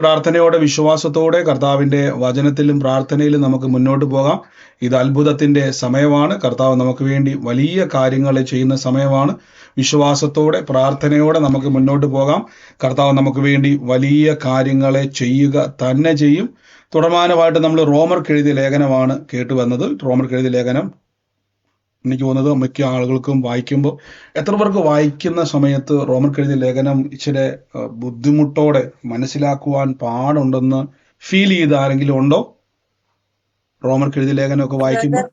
പ്രാർത്ഥനയോടെ വിശ്വാസത്തോടെ കർത്താവിന്റെ വചനത്തിലും പ്രാർത്ഥനയിലും നമുക്ക് മുന്നോട്ട് പോകാം. ഇത് അത്ഭുതത്തിന്റെ സമയമാണ്. കർത്താവ് നമുക്ക് വേണ്ടി വലിയ കാര്യങ്ങൾ ചെയ്യുന്ന സമയമാണ്. വിശ്വാസത്തോടെ പ്രാർത്ഥനയോടെ നമുക്ക് മുന്നോട്ട് പോകാം. കർത്താവ് നമുക്ക് വേണ്ടി വലിയ കാര്യങ്ങളെ ചെയ്യുക തന്നെ ചെയ്യും. തുടർമാനമായിട്ട് നമ്മൾ റോമർക്ക് എഴുതിയ ലേഖനമാണ് കേട്ടുവന്നത്. റോമർക്ക് എഴുതിയ ലേഖനം എനിക്ക് തോന്നുന്നത് മിക്ക ആളുകൾക്കും വായിക്കുമ്പോൾ, എത്ര പേർക്ക് വായിക്കുന്ന സമയത്ത് റോമർക്ക് എഴുതിയ ലേഖനം ഇച്ചിരി ബുദ്ധിമുട്ടോടെ മനസ്സിലാക്കുവാൻ പാടുണ്ടെന്ന് ഫീൽ ചെയ്ത ആരെങ്കിലും ഉണ്ടോ? റോമർക്ക് എഴുതിയ ലേഖനമൊക്കെ വായിക്കുമ്പോൾ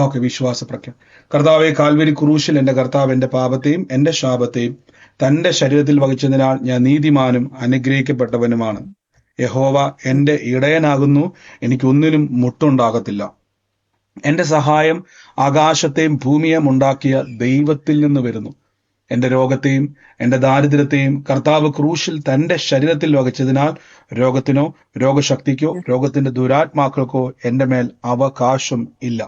ഓക്കെ, വിശ്വാസപ്രഖ്യാനം. കർത്താവെ, കാൽവരി ക്രൂശിൽ എന്റെ കർത്താവ് എന്റെ പാപത്തെയും എന്റെ ശാപത്തെയും തന്റെ ശരീരത്തിൽ വഹിച്ചതിനാൽ ഞാൻ നീതിമാനും അനുഗ്രഹിക്കപ്പെട്ടവനുമാണ്. യഹോവ എന്റെ ഇടയനാകുന്നു, എനിക്കൊന്നിനും മുട്ടുണ്ടാകത്തില്ല. എന്റെ സഹായം ആകാശത്തെയും ഭൂമിയെയും ഉണ്ടാക്കിയ ദൈവത്തിൽ നിന്ന് വരുന്നു. എന്റെ രോഗത്തെയും എന്റെ ദാരിദ്ര്യത്തെയും കർത്താവ് ക്രൂശിൽ തന്റെ ശരീരത്തിൽ വഹിച്ചതിനാൽ രോഗത്തിനോ രോഗശക്തിക്കോ രോഗത്തിന്റെ ദുരാത്മാക്കൾക്കോ എന്റെ മേൽ അവകാശം ഇല്ല.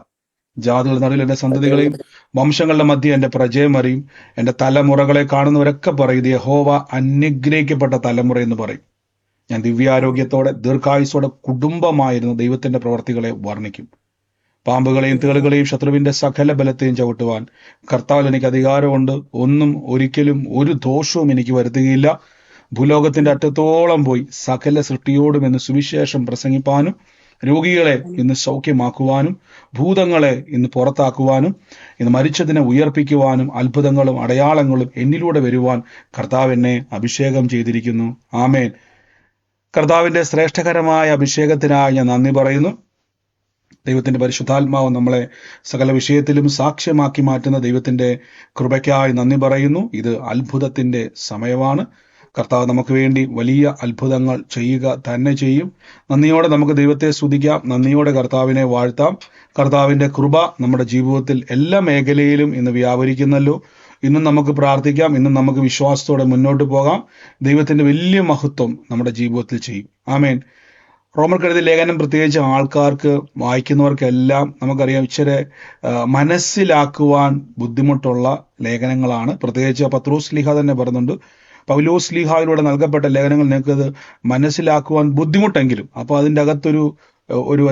ജാതികളുടെ നടുവിൽ എന്റെ സന്തതികളെയും വംശങ്ങളുടെ മധ്യ എന്റെ പ്രജയം അറിയും. എന്റെ തലമുറകളെ കാണുന്നവരൊക്കെ പറയും, ഇത് യഹോവ അനുഗ്രഹിക്കപ്പെട്ട തലമുറ എന്ന് പറയും. ഞാൻ ദിവ്യാരോഗ്യത്തോടെ ദീർഘായുസോടെ കുടുംബമായിരുന്ന ദൈവത്തിന്റെ പ്രവർത്തികളെ വർണ്ണിക്കും. പാമ്പുകളെയും തേളുകളെയും ശത്രുവിന്റെ സകല ബലത്തെയും ചവിട്ടുവാൻ കർത്താവിൽ എനിക്ക് അധികാരമുണ്ട്. ഒന്നും ഒരിക്കലും ഒരു ദോഷവും എനിക്ക് വരുത്തുകയില്ല. ഭൂലോകത്തിന്റെ അറ്റത്തോളം പോയി സകല സൃഷ്ടിയോടും എന്ന് സുവിശേഷം പ്രസംഗിപ്പാനും രോഗികളെ ഇന്ന് സൗഖ്യമാക്കുവാനും ഭൂതങ്ങളെ ഇന്ന് പുറത്താക്കുവാനും ഇന്ന് മരിച്ചതിനെ ഉയർപ്പിക്കുവാനും അത്ഭുതങ്ങളും അടയാളങ്ങളും എന്നിലൂടെ വരുവാൻ കർത്താവ് എന്നെ അഭിഷേകം ചെയ്തിരിക്കുന്നു. ആമേൻ. കർത്താവിന്റെ ശ്രേഷ്ഠകരമായ അഭിഷേകത്തിനായി ഞാൻ നന്ദി പറയുന്നു. ദൈവത്തിന്റെ പരിശുദ്ധാത്മാവ് നമ്മളെ സകല വിഷയത്തിലും സാക്ഷ്യമാക്കി മാറ്റുന്ന ദൈവത്തിന്റെ കൃപയ്ക്കായി നന്ദി പറയുന്നു. ഇത് അത്ഭുതത്തിന്റെ സമയമാണ്. കർത്താവ് നമുക്ക് വേണ്ടി വലിയ അത്ഭുതങ്ങൾ ചെയ്യുക തന്നെ ചെയ്യും. നന്ദിയോടെ നമുക്ക് ദൈവത്തെ സ്തുതിക്കാം. നന്ദിയോടെ കർത്താവിനെ വാഴ്ത്താം. കർത്താവിന്റെ കൃപ നമ്മുടെ ജീവിതത്തിൽ എല്ലാ മേഖലയിലും ഇന്ന് വ്യാപരിക്കുന്നല്ലോ. ഇന്നും നമുക്ക് പ്രാർത്ഥിക്കാം. ഇന്നും നമുക്ക് വിശ്വാസത്തോടെ മുന്നോട്ട് പോകാം. ദൈവത്തിന്റെ വലിയ മഹത്വം നമ്മുടെ ജീവിതത്തിൽ ചെയ്യും. ആമേൻ. റോമർക്ക് എഴുതിയ ലേഖനം പ്രത്യേകിച്ച് ആൾക്കാർക്ക് വായിക്കുന്നവർക്കെല്ലാം നമുക്കറിയാം ഇച്ചിരി മനസ്സിലാക്കുവാൻ ബുദ്ധിമുട്ടുള്ള ലേഖനങ്ങളാണ്. പ്രത്യേകിച്ച് പത്രോസ് ലീഹ തന്നെ പറയുന്നുണ്ട്, പൗലോസ് ലീഹായിലൂടെ നൽകപ്പെട്ട ലേഖനങ്ങൾ നിങ്ങൾക്കത് മനസ്സിലാക്കുവാൻ ബുദ്ധിമുട്ടെങ്കിലും അപ്പോൾ അതിൻ്റെ അകത്തൊരു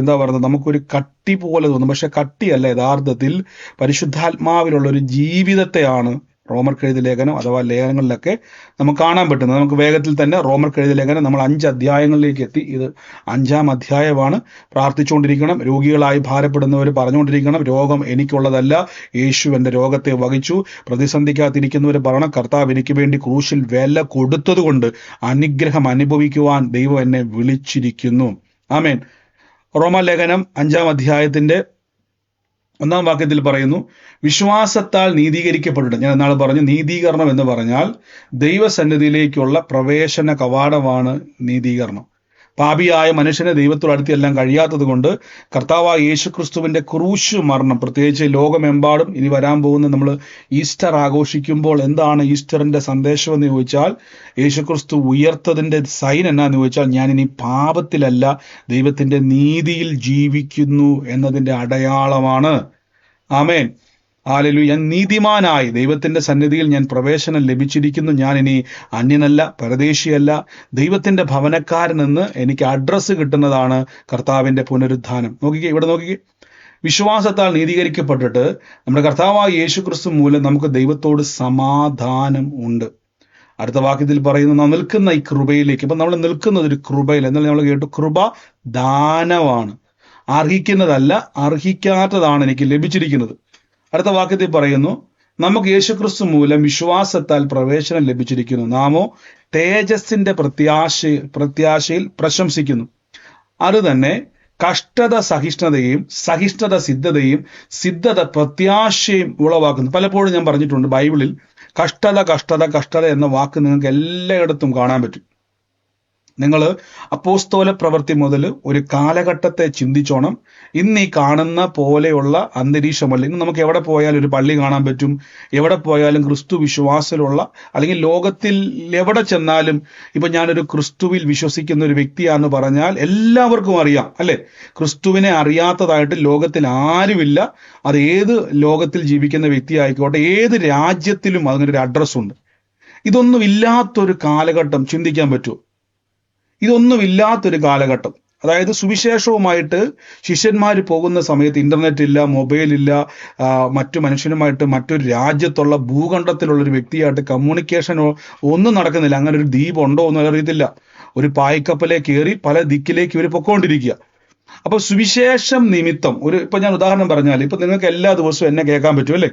എന്താ പറയുന്നത്, നമുക്കൊരു കട്ടി പോലെ തോന്നും. പക്ഷെ കട്ടിയല്ല, യഥാർത്ഥത്തിൽ പരിശുദ്ധാത്മാവിലുള്ള ഒരു ജീവിതത്തെയാണ് റോമർക്ക് എഴുതിയ ലേഖനം അഥവാ ലേഖനങ്ങളിലൊക്കെ നമുക്ക് കാണാൻ പറ്റുന്നത്. നമുക്ക് വേഗത്തിൽ തന്നെ റോമർക്ക് എഴുതിയ ലേഖനം നമ്മൾ 5 അധ്യായങ്ങളിലേക്ക് എത്തി. ഇത് 5-ാം അധ്യായമാണ്. പ്രാർത്ഥിച്ചുകൊണ്ടിരിക്കണം. രോഗികളായി ഭാരപ്പെടുന്നവർ പറഞ്ഞുകൊണ്ടിരിക്കണം, രോഗം എനിക്കുള്ളതല്ല, യേശു എൻ്റെ രോഗത്തെ വഹിച്ചു. പ്രതിസന്ധിക്കാതിരിക്കുന്നവർ പറയണം, കർത്താവ് എനിക്ക് വേണ്ടി ക്രൂശിൽ വില കൊടുത്തതുകൊണ്ട് അനുഗ്രഹം അനുഭവിക്കുവാൻ ദൈവം എന്നെ വിളിച്ചിരിക്കുന്നു. ആമേൻ. റോമാലേഖനം 5-ാം അധ്യായത്തിന്റെ 1-ാം വാക്യത്തിൽ പറയുന്നു, വിശ്വാസത്താൽ നീതീകരിക്കപ്പെട്ടിട്ട്. ഞാൻ എന്നാൾ പറഞ്ഞു, നീതീകരണം എന്ന് പറഞ്ഞാൽ ദൈവസന്നിധിയിലേക്കുള്ള പ്രവേശന കവാടമാണ് നീതീകരണം. പാപിയായ മനുഷ്യനെ ദൈവത്തോട് അടുത്തെല്ലാം കഴിയാത്തത് കൊണ്ട് കർത്താവായ യേശുക്രിസ്തുവിന്റെ ക്രൂശ് മരണം, പ്രത്യേകിച്ച് ലോകമെമ്പാടും ഇനി വരാൻ പോകുന്ന നമ്മൾ ഈസ്റ്റർ ആഘോഷിക്കുമ്പോൾ എന്താണ് ഈസ്റ്ററിന്റെ സന്ദേശം എന്ന് ചോദിച്ചാൽ, യേശുക്രിസ്തു ഉയർത്തതിന്റെ സൈൻ എന്നാന്ന് ചോദിച്ചാൽ, ഞാൻ ഇനി പാപത്തിലല്ല ദൈവത്തിന്റെ നീതിയിൽ ജീവിക്കുന്നു എന്നതിന്റെ അടയാളമാണ്. ആമേൻ. ഹല്ലേലൂയ. ഞാൻ നീതിമാനായി ദൈവത്തിന്റെ സന്നിധിയിൽ ഞാൻ പ്രവേശനം ലഭിച്ചിരിക്കുന്നു. ഞാൻ ഇനി അന്യനല്ല, പരദേശിയല്ല, ദൈവത്തിന്റെ ഭവനക്കാരനെന്ന് എനിക്ക് അഡ്രസ്സ് കിട്ടുന്നതാണ് കർത്താവിന്റെ പുനരുത്ഥാനം. നോക്കിക്കേ, ഇവിടെ നോക്കിക്കേ, വിശ്വാസത്താൽ നീതീകരിക്കപ്പെട്ടിട്ട് നമ്മുടെ കർത്താവായ യേശുക്രിസ്തു മൂലം നമുക്ക് ദൈവത്തോട് സമാധാനം ഉണ്ട്. അടുത്ത വാക്യത്തിൽ പറയുന്നു, നാം നിൽക്കുന്ന ഈ കൃപയിലേക്ക്. ഇപ്പൊ നമ്മൾ നിൽക്കുന്നത് ഒരു കൃപയിൽ. എന്നാൽ നമ്മൾ കേട്ടു, കൃപ ദാനമാണ്, അർഹിക്കുന്നതല്ല, അർഹിക്കാത്തതാണ് എനിക്ക് ലഭിച്ചിരിക്കുന്നത്. അടുത്ത വാക്യത്തിൽ പറയുന്നു, നമുക്ക് യേശുക്രിസ്തു മൂലം വിശ്വാസത്താൽ പ്രവേശനം ലഭിച്ചിരിക്കുന്നു, നാമോ തേജസ്സിന്റെ പ്രത്യാശയിൽ പ്രശംസിക്കുന്നു. അത് തന്നെ കഷ്ടത സഹിഷ്ണുതയും, സഹിഷ്ണുത സിദ്ധതയും, സിദ്ധത പ്രത്യാശയും ഉളവാക്കുന്നു. പലപ്പോഴും ഞാൻ പറഞ്ഞിട്ടുണ്ട്, ബൈബിളിൽ കഷ്ടത കഷ്ടത കഷ്ടത എന്ന വാക്ക് നിങ്ങൾക്ക് എല്ലായിടത്തും കാണാൻ പറ്റും. നിങ്ങൾ അപ്പോസ്തോല പ്രവൃത്തി മുതൽ ഒരു കാലഘട്ടത്തെ ചിന്തിച്ചോണം. ഇന്ന് ഈ കാണുന്ന പോലെയുള്ള അന്തരീക്ഷമല്ല. ഇന്ന് നമുക്ക് എവിടെ പോയാലും ഒരു പള്ളി കാണാൻ പറ്റും, എവിടെ പോയാലും ക്രിസ്തു വിശ്വാസത്തിലുള്ള, അല്ലെങ്കിൽ ലോകത്തിൽ എവിടെ ചെന്നാലും ഇപ്പൊ ഞാനൊരു ക്രിസ്തുവിൽ വിശ്വസിക്കുന്ന ഒരു വ്യക്തിയാന്ന് പറഞ്ഞാൽ എല്ലാവർക്കും അറിയാം, അല്ലെ? ക്രിസ്തുവിനെ അറിയാത്തതായിട്ട് ലോകത്തിൽ ആരുമില്ല. അത് ഏത് ലോകത്തിൽ ജീവിക്കുന്ന വ്യക്തി ആയിക്കോട്ടെ, ഏത് രാജ്യത്തിലും അതിനൊരു അഡ്രസ്സുണ്ട്. ഇതൊന്നും ഇല്ലാത്തൊരു കാലഘട്ടം ചിന്തിക്കാൻ പറ്റുമോ? ഇതൊന്നുമില്ലാത്തൊരു കാലഘട്ടം. അതായത് സുവിശേഷവുമായിട്ട് ശിഷ്യന്മാർ പോകുന്ന സമയത്ത് ഇന്റർനെറ്റ് ഇല്ല, മൊബൈൽ ഇല്ല, മറ്റു മനുഷ്യനുമായിട്ട് മറ്റൊരു രാജ്യത്തുള്ള ഭൂഖണ്ഡത്തിലുള്ള ഒരു വ്യക്തിയായിട്ട് കമ്മ്യൂണിക്കേഷനോ ഒന്നും നടക്കുന്നില്ല. അങ്ങനെ ഒരു ദ്വീപ് ഉണ്ടോ എന്നും അറിയത്തില്ല. ഒരു പായ്ക്കപ്പലെ കയറി പല ദിക്കിലേക്ക് ഇവർ പൊക്കോണ്ടിരിക്കുക. അപ്പൊ സുവിശേഷം നിമിത്തം ഇപ്പൊ ഞാൻ ഉദാഹരണം പറഞ്ഞാൽ, ഇപ്പൊ നിങ്ങൾക്ക് എല്ലാ ദിവസവും എന്നെ കേൾക്കാൻ പറ്റും അല്ലേ?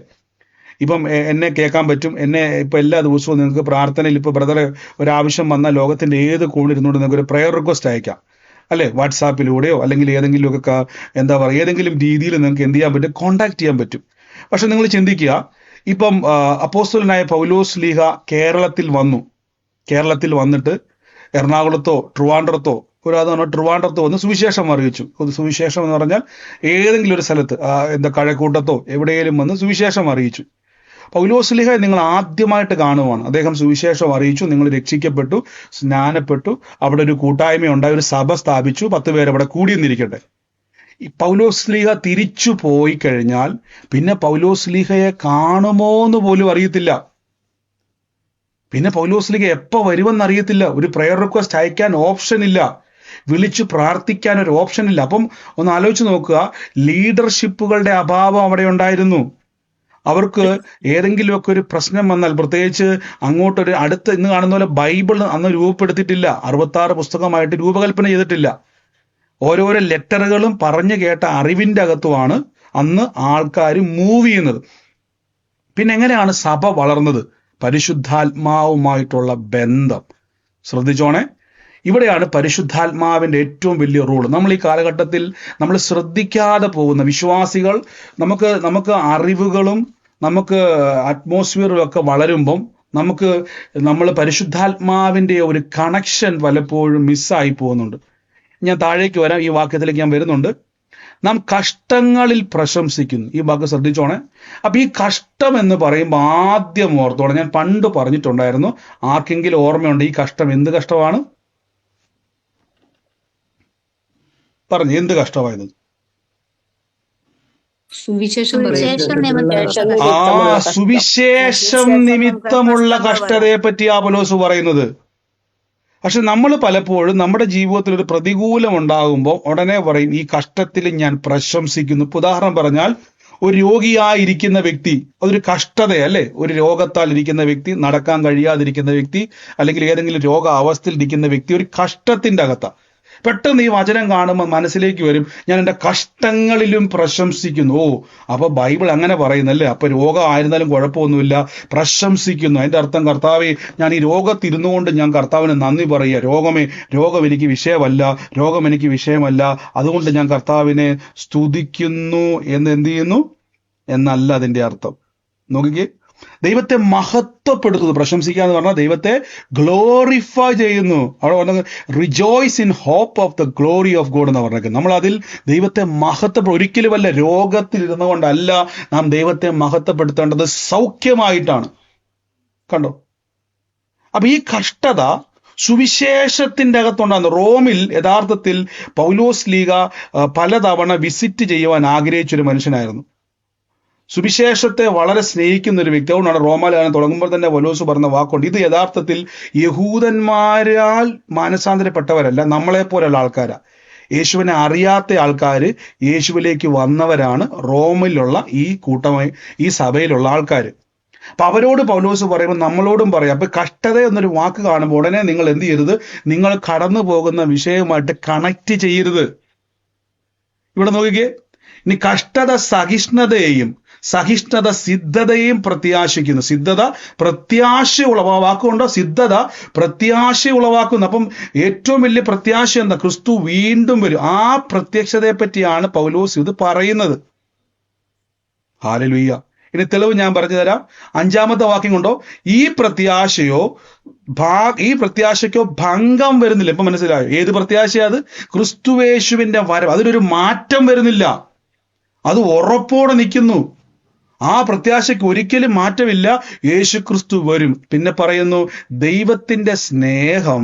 ഇപ്പം എന്നെ കേൾക്കാൻ പറ്റും. എന്നെ ഇപ്പൊ എല്ലാ ദിവസവും നിങ്ങൾക്ക് പ്രാർത്ഥനയിൽ ഇപ്പൊ ബ്രദറെ ഒരാവശ്യം വന്നാൽ ലോകത്തിന്റെ ഏത് കോണിരുന്നുകൊണ്ട് നിങ്ങൾക്ക് ഒരു പ്രയർ റിക്വസ്റ്റ് അയക്കാം അല്ലെ? വാട്സാപ്പിലൂടെയോ അല്ലെങ്കിൽ ഏതെങ്കിലുമൊക്കെ എന്താ പറയുക, ഏതെങ്കിലും രീതിയിൽ നിങ്ങൾക്ക് എന്ത് ചെയ്യാൻ പറ്റും? കോണ്ടാക്ട് ചെയ്യാൻ പറ്റും. പക്ഷെ നിങ്ങൾ ചിന്തിക്കുക, ഇപ്പം അപ്പോസ്തലനായ പൗലോസ് ലീഹ കേരളത്തിൽ വന്നിട്ട് എറണാകുളത്തോ ട്രിവാൻഡ്രത്തോ ട്രിവാൻഡ്രത്ത് വന്ന് സുവിശേഷം അറിയിച്ചു. സുവിശേഷം എന്ന് പറഞ്ഞാൽ ഏതെങ്കിലും ഒരു സ്ഥലത്ത് കഴക്കൂട്ടത്തോ എവിടെയെങ്കിലും വന്ന് സുവിശേഷം അറിയിച്ചു. പൗലോസ് ലീഹ നിങ്ങൾ ആദ്യമായിട്ട് കാണുവാണ്. അദ്ദേഹം സുവിശേഷം അറിയിച്ചു, നിങ്ങൾ രക്ഷിക്കപ്പെട്ടു, സ്നാനപ്പെട്ടു, അവിടെ ഒരു കൂട്ടായ്മ ഉണ്ടായി, ഒരു സഭ സ്ഥാപിച്ചു, 10 പേര് അവിടെ കൂടിയെന്നിരിക്കട്ടെ. ഈ പൗലോസ് ലീഹ തിരിച്ചു പോയി കഴിഞ്ഞാൽ പിന്നെ പൗലോസ് ലീഹയെ കാണുമോ എന്ന് പോലും അറിയത്തില്ല. പിന്നെ പൗലോസ് ലീഹ എപ്പോ വരുമെന്ന് അറിയത്തില്ല. ഒരു പ്രയർ റിക്വസ്റ്റ് അയക്കാൻ ഓപ്ഷൻ ഇല്ല, വിളിച്ചു പ്രാർത്ഥിക്കാൻ ഒരു ഓപ്ഷൻ ഇല്ല. അപ്പം ഒന്ന് ആലോചിച്ച് നോക്കുക, ലീഡർഷിപ്പുകളുടെ അഭാവം അവിടെ ഉണ്ടായിരുന്നു. അവർക്ക് ഏതെങ്കിലുമൊക്കെ ഒരു പ്രശ്നം വന്നാൽ, പ്രത്യേകിച്ച് അങ്ങോട്ടൊരു ഇന്ന് കാണുന്ന പോലെ ബൈബിൾ അന്ന് രൂപപ്പെടുത്തിയിട്ടില്ല, 66 പുസ്തകമായിട്ട് രൂപകൽപ്പന ചെയ്തിട്ടില്ല. ഓരോരോ ലെറ്ററുകളും പറഞ്ഞു കേട്ട അറിവിന്റെ അകത്തുമാണ് അന്ന് ആൾക്കാർ മൂവ് ചെയ്യുന്നത്. പിന്നെ എങ്ങനെയാണ് സഭ വളർന്നത്? പരിശുദ്ധാത്മാവുമായിട്ടുള്ള ബന്ധം. ശ്രദ്ധിച്ചോണേ, ഇവിടെയാണ് പരിശുദ്ധാത്മാവിന്റെ ഏറ്റവും വലിയ റോൾ. നമ്മൾ ഈ കാലഘട്ടത്തിൽ നമ്മൾ ശ്രദ്ധിക്കാതെ പോകുന്ന വിശ്വാസികൾ, നമുക്ക് അറിവുകളും നമുക്ക് അറ്റ്മോസ്ഫിയറും ഒക്കെ വളരുമ്പം നമ്മൾ പരിശുദ്ധാത്മാവിന്റെ ഒരു കണക്ഷൻ പലപ്പോഴും മിസ്സായി പോകുന്നുണ്ട്. ഞാൻ താഴേക്ക് വരാം, ഈ വാക്യത്തിലേക്ക് ഞാൻ വരുന്നുണ്ട്. നാം കഷ്ടങ്ങളിൽ പ്രശംസിക്കുന്നു. ഈ വാക്ക് ശ്രദ്ധിച്ചോണേ. അപ്പൊ ഈ കഷ്ടം എന്ന് പറയുമ്പോൾ ആദ്യം ഓർത്തോണം, ഞാൻ പണ്ട് പറഞ്ഞിട്ടുണ്ടായിരുന്നു, ആർക്കെങ്കിലും ഓർമ്മയുണ്ട് ഈ കഷ്ടം എന്ത് കഷ്ടമാണ്? പറഞ്ഞു, എന്ത് കഷ്ടമായത്? സുവിശേഷം നിമിത്തമുള്ള കഷ്ടതയെ പറ്റിയാ പൗലോസ് പറയുന്നത്. പക്ഷെ നമ്മൾ പലപ്പോഴും നമ്മുടെ ജീവിതത്തിൽ ഒരു പ്രതികൂലം ഉണ്ടാകുമ്പോൾ ഉടനെ പറയും ഈ കഷ്ടത്തിൽ ഞാൻ പ്രശംസിക്കുന്നു. ഇപ്പൊ ഉദാഹരണം പറഞ്ഞാൽ, ഒരു രോഗിയായിരിക്കുന്ന വ്യക്തി, അതൊരു കഷ്ടതയല്ലേ? ഒരു രോഗത്താൽ ഇരിക്കുന്ന വ്യക്തി, നടക്കാൻ കഴിയാതിരിക്കുന്ന വ്യക്തി, അല്ലെങ്കിൽ ഏതെങ്കിലും രോഗാവസ്ഥയിൽ ഇരിക്കുന്ന വ്യക്തി ഒരു കഷ്ടത്തിന്റെ അകത്താണ്. പെട്ടെന്ന് ഈ വചനം കാണുമ്പോൾ മനസ്സിലേക്ക് വരും, ഞാൻ എൻ്റെ കഷ്ടങ്ങളിലും പ്രശംസിക്കുന്നു. അപ്പൊ ബൈബിൾ അങ്ങനെ പറയുന്നല്ലേ? അപ്പൊ രോഗം ആയിരുന്നാലും കുഴപ്പമൊന്നുമില്ല, പ്രശംസിക്കുന്നു. അതിന്റെ അർത്ഥം, കർത്താവെ, ഞാൻ ഈ രോഗത്തിരുന്നു കൊണ്ട് ഞാൻ കർത്താവിന് നന്ദി പറയുക. രോഗം എനിക്ക് വിഷയമല്ല, അതുകൊണ്ട് ഞാൻ കർത്താവിനെ സ്തുതിക്കുന്നു എന്ന് എന്ത് ചെയ്യുന്നു എന്നല്ല അതിന്റെ അർത്ഥം. നോക്കിക്കേ, ദൈവത്തെ മഹത്വപ്പെടുത്തുന്നു. പ്രശംസിക്കുക എന്ന് പറഞ്ഞാൽ ദൈവത്തെ ഗ്ലോറിഫൈ ചെയ്യുന്നു. അവിടെ പറഞ്ഞത് rejoice in hope of the glory of God എന്ന് പറഞ്ഞേക്കുന്നത്. നമ്മൾ അതിൽ ദൈവത്തെ ഒരിക്കലുമല്ല രോഗത്തിൽ ഇരുന്നു കൊണ്ടല്ല നാം ദൈവത്തെ മഹത്വപ്പെടുത്തേണ്ടത്, സൗഖ്യമായിട്ടാണ്. കണ്ടോ? അപ്പൊ ഈ കഷ്ടത സുവിശേഷത്തിന്റെ അകത്തുണ്ടാകുന്നു. റോമിൽ യഥാർത്ഥത്തിൽ പൗലോസ് ലീഗ പലതവണ വിസിറ്റ് ചെയ്യുവാൻ ആഗ്രഹിച്ചൊരു മനുഷ്യനായിരുന്നു. സുവിശേഷത്തെ വളരെ സ്നേഹിക്കുന്ന ഒരു വ്യക്തി. അതുകൊണ്ടാണ് റോമാലേഖനം തുടങ്ങുമ്പോൾ തന്നെ പൗലോസ് പറഞ്ഞ വാക്കുണ്ട്, ഇത് യഥാർത്ഥത്തിൽ യഹൂദന്മാരാൽ മാനസാന്തരപ്പെട്ടവരല്ല, നമ്മളെപ്പോലുള്ള ആൾക്കാരാ. യേശുവിനെ അറിയാത്ത ആൾക്കാർ യേശുവിലേക്ക് വന്നവരാണ് റോമിലുള്ള ഈ സഭയിലുള്ള ആൾക്കാർ. അപ്പൊ അവരോട് പൗലോസ് പറയുമ്പോൾ നമ്മളോടും പറയാം. അപ്പൊ കഷ്ടത എന്നൊരു വാക്ക് കാണുമ്പോൾ ഉടനെ നിങ്ങൾ എന്ത് ചെയ്യരുത്? നിങ്ങൾ കടന്നു പോകുന്ന വിഷയവുമായിട്ട് കണക്ട് ചെയ്യരുത്. ഇവിടെ നോക്കിക്കേ, ഇനി കഷ്ടത സഹിഷ്ണുത സിദ്ധതയും പ്രത്യാശിക്കുന്നു. സിദ്ധത പ്രത്യാശ ഉളവാക്കുന്നുണ്ടോ? സിദ്ധത പ്രത്യാശ ഉളവാക്കുന്നു. അപ്പം ഏറ്റവും വലിയ പ്രത്യാശ എന്താ? ക്രിസ്തു വീണ്ടും വരും. ആ പ്രത്യക്ഷതയെ പറ്റിയാണ് പൗലോസ് ഇത് പറയുന്നത്. ഹല്ലേലൂയ. ഇനി തെളിവ് ഞാൻ പറഞ്ഞു തരാം. 5-ാമത്തെ വാക്യം കൊണ്ടോ, ഈ പ്രത്യാശയ്ക്കോ ഭംഗം വരുന്നില്ല. ഇപ്പൊ മനസ്സിലായോ ഏത് പ്രത്യാശയാ അത്? ക്രിസ്തുവേശുവിന്റെ വരവ്. അതിലൊരു മാറ്റം വരുന്നില്ല, അത് ഉറപ്പോടെ നിൽക്കുന്നു. ആ പ്രത്യാശയ്ക്ക് ഒരിക്കലും മാറ്റമില്ല. യേശു ക്രിസ്തു വരും. പിന്നെ പറയുന്നു, ദൈവത്തിന്റെ സ്നേഹം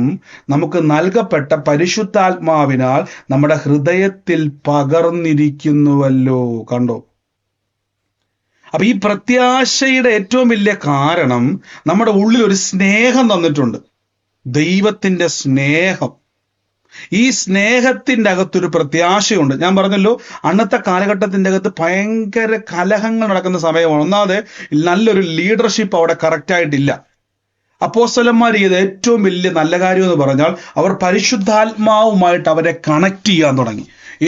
നമുക്ക് നൽകപ്പെട്ട പരിശുദ്ധാത്മാവിനാൽ നമ്മുടെ ഹൃദയത്തിൽ പകർന്നിരിക്കുന്നുവല്ലോ. കണ്ടോ? അപ്പൊ ഈ പ്രത്യാശയുടെ ഏറ്റവും വലിയ കാരണം നമ്മുടെ ഉള്ളിൽ ഒരു സ്നേഹം തന്നിട്ടുണ്ട്, ദൈവത്തിന്റെ സ്നേഹം. ഈ സ്നേഹത്തിന്റെ അകത്തൊരു പ്രത്യാശയുണ്ട്. ഞാൻ പറഞ്ഞല്ലോ, അന്നത്തെ കാലഘട്ടത്തിന്റെ അകത്ത് ഭയങ്കര കലഹങ്ങൾ നടക്കുന്ന സമയമാണ്. ഒന്നാമത് നല്ലൊരു ലീഡർഷിപ്പ് അവിടെ കറക്റ്റ് ആയിട്ടില്ല. അപ്പോസ്തലന്മാർ ചെയ്ത ഏറ്റവും വലിയ നല്ല കാര്യം എന്ന് പറഞ്ഞാൽ അവർ പരിശുദ്ധാത്മാവുമായിട്ട് അവരെ കണക്ട് ചെയ്യാൻ തുടങ്ങി.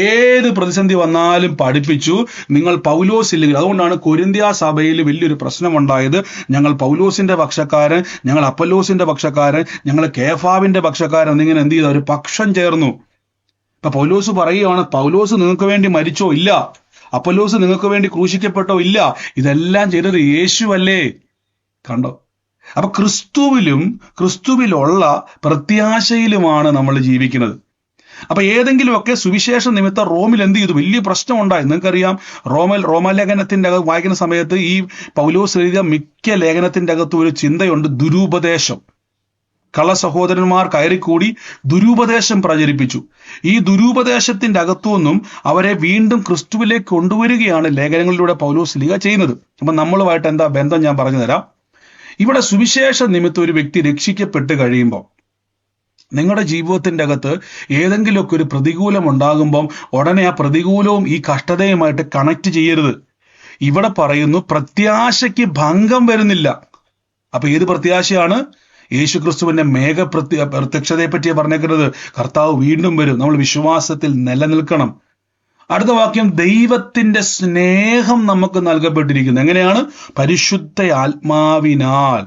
ഏത് പ്രതിസന്ധി വന്നാലും പഠിപ്പിച്ചു, നിങ്ങൾ പൗലോസ് ഇല്ലെങ്കിൽ. അതുകൊണ്ടാണ് കൊരിന്ത്യ സഭയിൽ വലിയൊരു പ്രശ്നമുണ്ടായത്. ഞങ്ങൾ പൗലോസിന്റെ പക്ഷക്കാരൻ, ഞങ്ങൾ അപ്പല്ലോസിന്റെ പക്ഷക്കാരൻ, ഞങ്ങൾ കേഫാവിന്റെ പക്ഷക്കാരൻ എന്നിങ്ങനെ എന്ത് ചെയ്തു? ഒരു പക്ഷം ചേർന്നു. ഇപ്പൊ പൗലോസ് പറയുകയാണ്, പൗലോസ് നിങ്ങൾക്ക് വേണ്ടി മരിച്ചോ? ഇല്ല. അപ്പല്ലോസ് നിങ്ങൾക്ക് വേണ്ടി ക്രൂശിക്കപ്പെട്ടോ? ഇല്ല. ഇതെല്ലാം ചെയ്തത് യേശുവല്ലേ? കണ്ടോ? അപ്പൊ ക്രിസ്തുവിലുള്ള പ്രത്യാശയിലുമാണ് നമ്മൾ ജീവിക്കുന്നത്. അപ്പൊ ഏതെങ്കിലുമൊക്കെ സുവിശേഷ നിമിത്തം റോമിൽ എന്ത് ചെയ്തു? വലിയ പ്രശ്നം ഉണ്ടായി. നിങ്ങൾക്കറിയാം, റോമലേഖനത്തിന്റെ അകത്ത് വായിക്കുന്ന സമയത്ത് ഈ പൗലോസ് എഴുതിയ മിക്ക ലേഖനത്തിന്റെ അകത്ത് ഒരു ചിന്തയുണ്ട്, ദുരുപദേശം. കള്ളസഹോദരന്മാർ കയറിക്കൂടി ദുരുപദേശം പ്രചരിപ്പിച്ചു. ഈ ദുരുപദേശത്തിന്റെ അകത്തുനിന്നും അവരെ വീണ്ടും ക്രിസ്തുവിലേക്ക് കൊണ്ടുവരികയാണ് ലേഖനങ്ങളിലൂടെ പൗലോസ് ലീഗ ചെയ്യുന്നത്. അപ്പൊ നമ്മളുമായിട്ട് എന്താ ബന്ധം ഞാൻ പറഞ്ഞു തരാം. ഇവിടെ സുവിശേഷ നിമിത്തം ഒരു വ്യക്തി രക്ഷിക്കപ്പെട്ട് കഴിയുമ്പോൾ, നിങ്ങളുടെ ജീവിതത്തിന്റെ അകത്ത് ഏതെങ്കിലുമൊക്കെ ഒരു പ്രതികൂലം ഉണ്ടാകുമ്പം ഉടനെ ആ പ്രതികൂലവും ഈ കഷ്ടതയുമായിട്ട് കണക്ട് ചെയ്യരുത്. ഇവിടെ പറയുന്നു പ്രത്യാശയ്ക്ക് ഭംഗം വരുന്നില്ല. അപ്പൊ ഏത് പ്രത്യാശയാണ്? യേശുക്രിസ്തുവിന്റെ പ്രത്യക്ഷതയെ പറ്റിയാണ് പറഞ്ഞേക്കുന്നത്. കർത്താവ് വീണ്ടും വരും. നമ്മൾ വിശ്വാസത്തിൽ നിലനിൽക്കണം. അടുത്ത വാക്യം, ദൈവത്തിന്റെ സ്നേഹം നമുക്ക് നൽകപ്പെട്ടിരിക്കുന്നു. എങ്ങനെയാണ്? പരിശുദ്ധ ആത്മാവിനാൽ.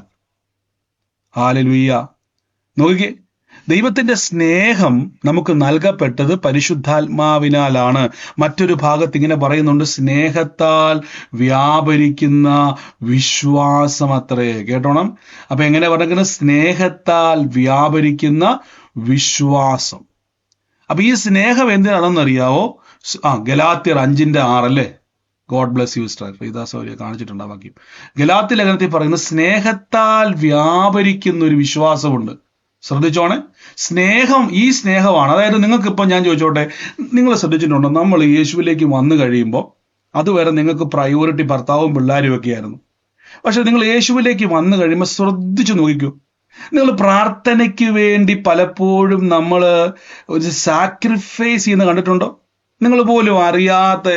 ഹല്ലേലൂയ. നോക്കിക്കേ, ദൈവത്തിന്റെ സ്നേഹം നമുക്ക് നൽകപ്പെട്ടത് പരിശുദ്ധാത്മാവിനാലാണ്. മറ്റൊരു ഭാഗത്ത് ഇങ്ങനെ പറയുന്നുണ്ട്, സ്നേഹത്താൽ വ്യാപരിക്കുന്ന വിശ്വാസം അത്രേ. കേട്ടോണം. അപ്പൊ എങ്ങനെ പറഞ്ഞിരിക്കുന്നത്? സ്നേഹത്താൽ വ്യാപരിക്കുന്ന വിശ്വാസം. അപ്പൊ ഈ സ്നേഹം എന്തിനാണെന്നറിയാവോ? ഗലാത്യർ 5:6 അല്ലേ? ഗോഡ് ബ്ലെസ് യു സ്റ്റാർ ഫൈദാസൗര്യ കാണിച്ചിട്ടുണ്ട് ആ വാക്യം. ഗലാത്യ ലേഖനത്തിൽ പറയുന്നത് സ്നേഹത്താൽ വ്യാപരിക്കുന്ന ഒരു വിശ്വാസമുണ്ട്. ശ്രദ്ധിച്ചോണേ, സ്നേഹം ഈ സ്നേഹമാണ്. അതായത് നിങ്ങൾക്ക് ഇപ്പം ഞാൻ ചോദിച്ചോട്ടെ, നിങ്ങൾ ശ്രദ്ധിച്ചിട്ടുണ്ടോ? നമ്മൾ യേശുവിലേക്ക് വന്നു കഴിയുമ്പോൾ അതുവരെ നിങ്ങൾക്ക് പ്രയോറിറ്റി ഭർത്താവും പിള്ളേരും ഒക്കെ ആയിരുന്നു. പക്ഷെ നിങ്ങൾ യേശുവിലേക്ക് വന്നു കഴിയുമ്പോൾ ശ്രദ്ധിച്ചു നോക്കിക്കൂ, നിങ്ങൾ പ്രാർത്ഥനയ്ക്ക് വേണ്ടി പലപ്പോഴും നമ്മൾ ഒരു സാക്രിഫൈസ് ചെയ്യുന്ന കണ്ടിട്ടുണ്ടോ? നിങ്ങൾ പോലും അറിയാത്ത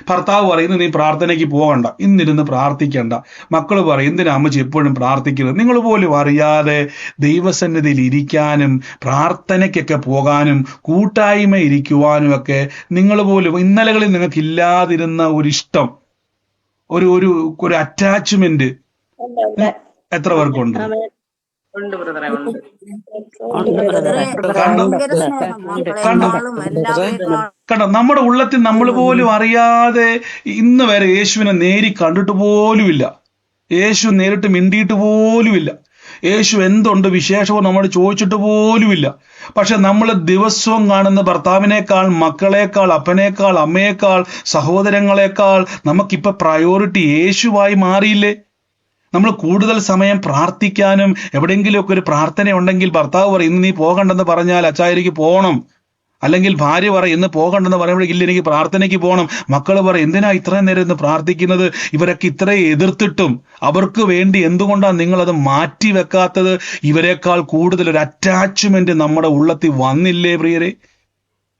ഭർത്താവ് പറയുന്നത് നീ പ്രാർത്ഥനയ്ക്ക് പോകണ്ട, ഇന്നിരുന്ന് പ്രാർത്ഥിക്കണ്ട. മക്കൾ പറയും എന്തിനാ അമ്മച്ചി എപ്പോഴും പ്രാർത്ഥിക്കുന്നത്? നിങ്ങൾ പോലും അറിയാതെ ദൈവസന്നിധിയിൽ ഇരിക്കാനും പ്രാർത്ഥനയ്ക്കൊക്കെ പോകാനും കൂട്ടായ്മ ഇരിക്കുവാനും ഒക്കെ നിങ്ങൾ പോലും ഇന്നലകളിൽ നിങ്ങൾക്ക് ഇല്ലാതിരുന്ന ഒരു ഇഷ്ടം, ഒരു അറ്റാച്ച്മെന്റ് എത്ര പേർക്കുണ്ട്? കണ്ടോ, നമ്മുടെ ഉള്ളത്തിൽ നമ്മൾ പോലും അറിയാതെ ഇന്ന് വരെ യേശുവിനെ നേരി കണ്ടിട്ട് പോലുമില്ല, യേശു നേരിട്ട് മിണ്ടിയിട്ട് പോലുമില്ല, യേശു എന്തുണ്ട് വിശേഷമോ നമ്മൾ ചോദിച്ചിട്ട് പോലുമില്ല. പക്ഷെ നമ്മൾ ദിവസവും കാണുന്ന ഭർത്താവിനേക്കാൾ, മക്കളേക്കാൾ, അപ്പനേക്കാൾ, അമ്മയേക്കാൾ, സഹോദരങ്ങളെക്കാൾ നമുക്കിപ്പൊ പ്രയോറിറ്റി യേശുവായി മാറിയില്ലേ? നമ്മൾ കൂടുതൽ സമയം പ്രാർത്ഥിക്കാനും, എവിടെയെങ്കിലുമൊക്കെ ഒരു പ്രാർത്ഥന ഉണ്ടെങ്കിൽ ഭർത്താവ് പറയും ഇന്ന് നീ പോകണ്ടെന്ന് പറഞ്ഞാൽ അച്ചായരിക്ക് പോകണം, അല്ലെങ്കിൽ ഭാര്യ പറയും ഇന്ന് പോകണ്ടെന്ന് പറയുമ്പോൾ ഇല്ല എനിക്ക് പ്രാർത്ഥനയ്ക്ക് പോകണം. മക്കൾ പറയും എന്തിനാ ഇത്രയും നേരം ഇന്ന് പ്രാർത്ഥിക്കുന്നത്? ഇവരൊക്കെ ഇത്രയും എതിർത്തിട്ടും അവർക്ക് വേണ്ടി എന്തുകൊണ്ടാണ് നിങ്ങളത് മാറ്റി വെക്കാത്തത്? ഇവരെക്കാൾ കൂടുതൽ ഒരു അറ്റാച്ച്മെന്റ് നമ്മുടെ ഉള്ളത്തിൽ വന്നില്ലേ പ്രിയരെ?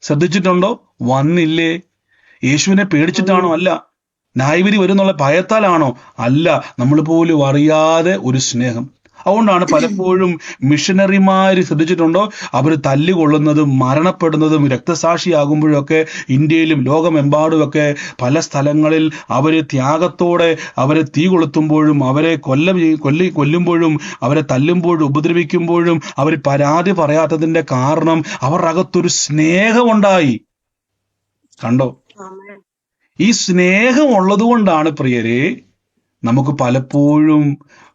ശ്രദ്ധിച്ചിട്ടുണ്ടോ? വന്നില്ലേ? യേശുവിനെ പേടിച്ചിട്ടാണോ? അല്ല. ന്യായവിധി വരുന്നുള്ള ഭയത്താലാണോ? അല്ല. നമ്മൾ പോലും അറിയാതെ ഒരു സ്നേഹം. അതുകൊണ്ടാണ് പലപ്പോഴും മിഷനറിമാര്, ശ്രദ്ധിച്ചിട്ടുണ്ടോ, അവർ തല്ലുകൊള്ളുന്നതും മരണപ്പെടുന്നതും രക്തസാക്ഷിയാകുമ്പോഴൊക്കെ ഇന്ത്യയിലും ലോകമെമ്പാടുമൊക്കെ പല സ്ഥലങ്ങളിൽ അവര് ത്യാഗത്തോടെ അവരെ തീ കൊളുത്തുമ്പോഴും, അവരെ കൊല്ലുമ്പോഴും, അവരെ തല്ലുമ്പോഴും ഉപദ്രവിക്കുമ്പോഴും അവർ പരാതി പറയാത്തതിന്റെ കാരണം അവരുടെ അകത്തൊരു സ്നേഹമുണ്ടായി. കണ്ടോ? ഈ സ്നേഹം ഉള്ളത് കൊണ്ടാണ് പ്രിയരെ നമുക്ക് പലപ്പോഴും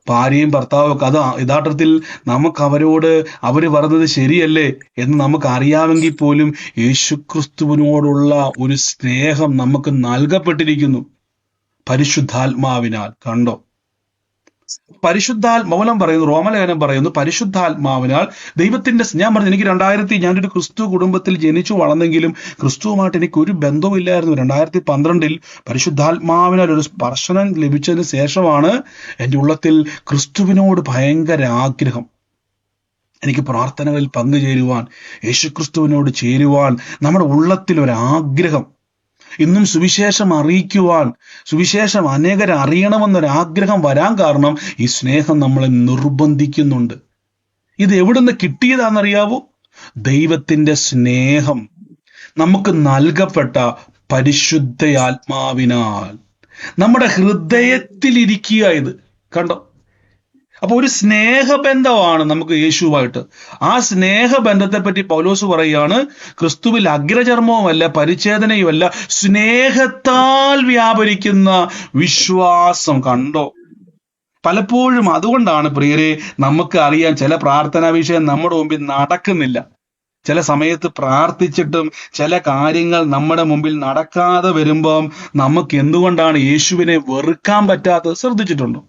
ഭാര്യയും ഭർത്താവും ഒക്കെ, അത് യഥാർത്ഥത്തിൽ നമുക്ക് അവരോട് അവര് പറഞ്ഞത് ശരിയല്ലേ എന്ന് നമുക്ക് അറിയാമെങ്കിൽ പോലും യേശുക്രിസ്തുവിനോടുള്ള ഒരു സ്നേഹം നമുക്ക് നൽകപ്പെട്ടിരിക്കുന്നു പരിശുദ്ധാത്മാവിനാൽ. കണ്ടോ? മൗലം പറയുന്നു, റോമലേഖനം പറയുന്നു, പരിശുദ്ധാത്മാവിനാൽ ദൈവത്തിന്റെ, ഞാൻ പറഞ്ഞു എനിക്ക് ഞാനൊരു ക്രിസ്തു കുടുംബത്തിൽ ജനിച്ചു വളർന്നെങ്കിലും ക്രിസ്തുവുമായിട്ട് എനിക്ക് ഒരു ബന്ധവും ഇല്ലായിരുന്നു. 2012 പരിശുദ്ധാത്മാവിനാൽ ഒരു സ്പർശനം ലഭിച്ചതിന് ശേഷമാണ് എൻ്റെ ഉള്ളത്തിൽ ക്രിസ്തുവിനോട് ഭയങ്കര ആഗ്രഹം. എനിക്ക് പ്രാർത്ഥനകളിൽ പങ്കുചേരുവാൻ, യേശുക്രിസ്തുവിനോട് ചേരുവാൻ നമ്മുടെ ഉള്ളത്തിൽ ഒരാഗ്രഹം, ഇന്നും സുവിശേഷം അറിയിക്കുവാൻ, സുവിശേഷം അനേകരെ അറിയണമെന്നൊരാഗ്രഹം വരാൻ കാരണം ഈ സ്നേഹം നമ്മളെ നിർബന്ധിക്കുന്നുണ്ട്. ഇത് എവിടുന്ന് കിട്ടിയതാണെന്നറിയാവോ? ദൈവത്തിന്റെ സ്നേഹം നമുക്ക് നൽകപ്പെട്ട പരിശുദ്ധയാത്മാവിനാൽ നമ്മുടെ ഹൃദയത്തിലിരിക്കുക. ഇത് കണ്ടോ? അപ്പൊ ഒരു സ്നേഹബന്ധമാണ് നമുക്ക് യേശുവായിട്ട്. ആ സ്നേഹബന്ധത്തെ പറ്റി പൗലോസ് പറയുകയാണ്, ക്രിസ്തുവിൽ അഗ്രചർമ്മവുമല്ല പരിച്ഛേദനയുമല്ല, സ്നേഹത്താൽ വ്യാപരിക്കുന്ന വിശ്വാസം. കണ്ടോ? പലപ്പോഴും അതുകൊണ്ടാണ് പ്രിയരെ നമുക്ക് അറിയാൻ ചില പ്രാർത്ഥനാ വിഷയം നമ്മുടെ മുമ്പിൽ നടക്കുന്നില്ല. ചില സമയത്ത് പ്രാർത്ഥിച്ചിട്ടും ചില കാര്യങ്ങൾ നമ്മുടെ മുമ്പിൽ നടക്കാതെ വരുമ്പം നമുക്ക് എന്തുകൊണ്ടാണ് യേശുവിനെ വെറുക്കാൻ പറ്റാത്തത്? ശ്രദ്ധിച്ചിട്ടുണ്ടോ?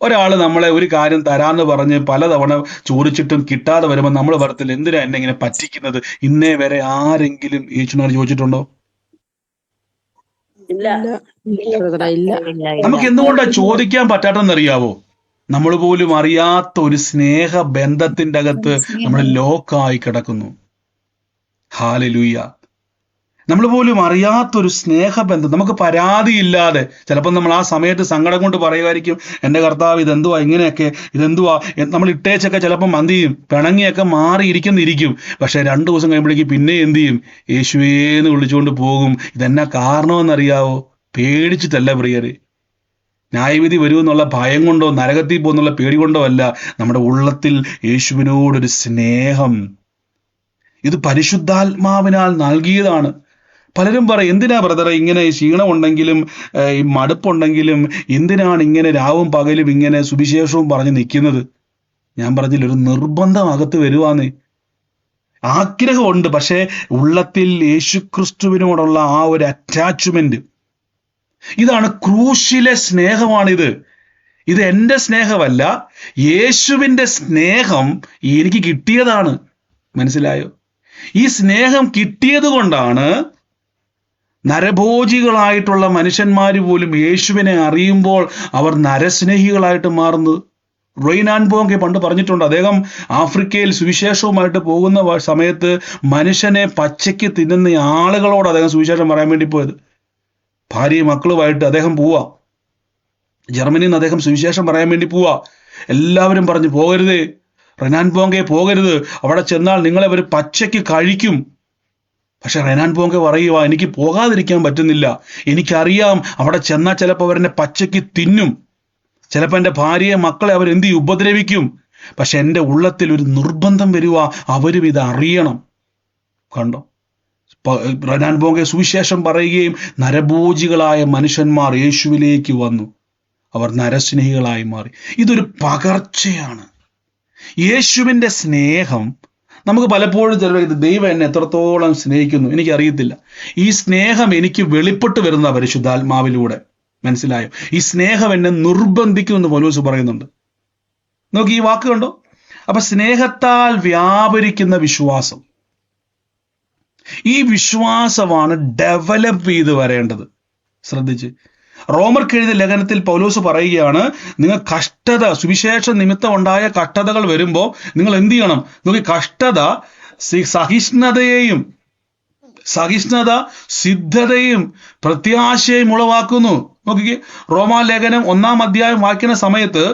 ഒരാൾ നമ്മളെ ഒരു കാര്യം തരാന്ന് പറഞ്ഞ് പലതവണ ചോദിച്ചിട്ടും കിട്ടാതെ വരുമ്പോൾ നമ്മൾ പറയത്തില്ല, എന്തിനാ എന്നെ ഇങ്ങനെ പറ്റിക്കുന്നത്? ഇന്നേ വരെ ആരെങ്കിലും യേശുവിനോട് ചോദിച്ചിട്ടുണ്ടോ? നമുക്ക് എന്തുകൊണ്ടാണ് ചോദിക്കാൻ പറ്റാത്തെന്നറിയാവോ? നമ്മൾ പോലും അറിയാത്ത ഒരു സ്നേഹ ബന്ധത്തിന്റെ അകത്ത് നമ്മൾ ലോക്കായി കിടക്കുന്നു. ഹല്ലേലൂയ. നമ്മൾ പോലും അറിയാത്തൊരു സ്നേഹബന്ധം, നമുക്ക് പരാതിയില്ലാതെ, ചിലപ്പോൾ നമ്മൾ ആ സമയത്ത് സങ്കടം കൊണ്ട് പറയുമായിരിക്കും, എൻ്റെ കർത്താവ് ഇതെന്തുവാ ഇങ്ങനെയൊക്കെ, ഇതെന്തുവാ, നമ്മൾ ഇട്ടേച്ചൊക്കെ ചിലപ്പം എന്ത് ചെയ്യും, പിണങ്ങിയൊക്കെ മാറിയിരിക്കുന്നിരിക്കും. പക്ഷെ 2 ദിവസം കഴിയുമ്പോഴേക്കും പിന്നെ എന്ത് ചെയ്യും? യേശുവേന്ന് വിളിച്ചുകൊണ്ട് പോകും. ഇതെന്നാ കാരണമെന്നറിയാവോ? പേടിച്ചിട്ടല്ല പ്രിയരെ, ന്യായവിധി വരുമെന്നുള്ള ഭയം കൊണ്ടോ നരകത്തിൽ പോകുന്നുള്ള പേടി കൊണ്ടോ അല്ല. നമ്മുടെ ഉള്ളത്തിൽ യേശുവിനോടൊരു സ്നേഹം, ഇത് പരിശുദ്ധാത്മാവിനാൽ നൽകിയതാണ്. പലരും പറയും, എന്തിനാ ബ്രദറെ ഇങ്ങനെ ക്ഷീണമുണ്ടെങ്കിലും ഈ മടുപ്പുണ്ടെങ്കിലും എന്തിനാണ് ഇങ്ങനെ രാവും പകലും ഇങ്ങനെ സുവിശേഷവും പറഞ്ഞ് നിൽക്കുന്നത്? ഞാൻ പറഞ്ഞില്ല, ഒരു നിർബന്ധം അകത്ത് വരുവാന്നേ. ആഗ്രഹമുണ്ട്, പക്ഷേ ഉള്ളത്തിൽ യേശുക്രിസ്തുവിനോടുള്ള ആ ഒരു അറ്റാച്ച്മെന്റ്, ഇതാണ് ക്രൂശിലെ സ്നേഹമാണിത്. ഇത് എൻ്റെ സ്നേഹമല്ല, യേശുവിൻ്റെ സ്നേഹം എനിക്ക് കിട്ടിയതാണ്. മനസ്സിലായോ? ഈ സ്നേഹം കിട്ടിയത് കൊണ്ടാണ് നരഭോജികളായിട്ടുള്ള മനുഷ്യന്മാർ പോലും യേശുവിനെ അറിയുമ്പോൾ അവർ നരസ്നേഹികളായിട്ട് മാറുന്നത്. റൊയ്നാൻ ബോങ്കെ പണ്ട് പറഞ്ഞിട്ടുണ്ട്, അദ്ദേഹം ആഫ്രിക്കയിൽ സുവിശേഷവുമായിട്ട് പോകുന്ന സമയത്ത് മനുഷ്യനെ പച്ചയ്ക്ക് തിന്നുന്ന ആളുകളോട് അദ്ദേഹം സുവിശേഷം പറയാൻ വേണ്ടി പോയത്. ഭാര്യയും മക്കളുമായിട്ട് അദ്ദേഹം പോവാ, ജർമ്മനിയിൽ നിന്ന് അദ്ദേഹം സുവിശേഷം പറയാൻ വേണ്ടി പോവാ. എല്ലാവരും പറഞ്ഞു, പോകരുത്, റെനാൻ ബോങ്കെ പോകരുത്, അവിടെ ചെന്നാൽ നിങ്ങളെ അവർ പച്ചയ്ക്ക് കഴിക്കും. പക്ഷെ റെനാൻ ബോങ്കെ പറയുക, എനിക്ക് പോകാതിരിക്കാൻ പറ്റുന്നില്ല, എനിക്കറിയാം അവിടെ ചെന്നാൽ ചിലപ്പോൾ അവരെന്നെ പച്ചയ്ക്ക് തിന്നും, ചിലപ്പോൾ എൻ്റെ ഭാര്യയെ മക്കളെ അവരെന്ത് ഉപദ്രവിക്കും. പക്ഷെ എൻ്റെ ഉള്ളത്തിൽ ഒരു നിർബന്ധം വരിക, അവരും ഇത് അറിയണം. കണ്ടോ? റെനാൻ ബോങ്കെ സുവിശേഷം പറയുകയും നരഭോജികളായ മനുഷ്യന്മാർ യേശുവിലേക്ക് വന്നു, അവർ നരസ്നേഹികളായി മാറി. ഇതൊരു പകർച്ചയാണ്. യേശുവിൻ്റെ സ്നേഹം നമുക്ക് പലപ്പോഴും ചില ദൈവം എന്നെ എത്രത്തോളം സ്നേഹിക്കുന്നു എനിക്കറിയത്തില്ല. ഈ സ്നേഹം എനിക്ക് വെളിപ്പെട്ട് വരുന്ന പരിശുദ്ധാത്മാവിലൂടെ. മനസ്സിലായോ? ഈ സ്നേഹം എന്നെ നിർബന്ധിക്കുമെന്ന് പൗലോസ് പറയുന്നുണ്ട്. നോക്കി, ഈ വാക്ക് കണ്ടോ? അപ്പൊ സ്നേഹത്താൽ വ്യാപരിക്കുന്ന വിശ്വാസം, ഈ വിശ്വാസമാണ് ഡെവലപ്പ് ചെയ്ത് വരേണ്ടത്. ശ്രദ്ധിച്ച്, റോമർക്ക് എഴുതിയ ലേഖനത്തിൽ പൗലോസ് പറയുകയാണ്, നിങ്ങൾ കഷ്ടത, സുവിശേഷ നിമിത്തം ഉണ്ടായ കഷ്ടതകൾ വരുമ്പോൾ നിങ്ങൾ എന്ത് ചെയ്യണം? നോക്കി, കഷ്ടത സഹിഷ്ണുത സിദ്ധതയും പ്രത്യാശയും ഉളവാക്കുന്നു. നോക്കിക്കേ, റോമാലേഖനം 1-ാം അധ്യായം വായിക്കുന്ന സമയത്ത്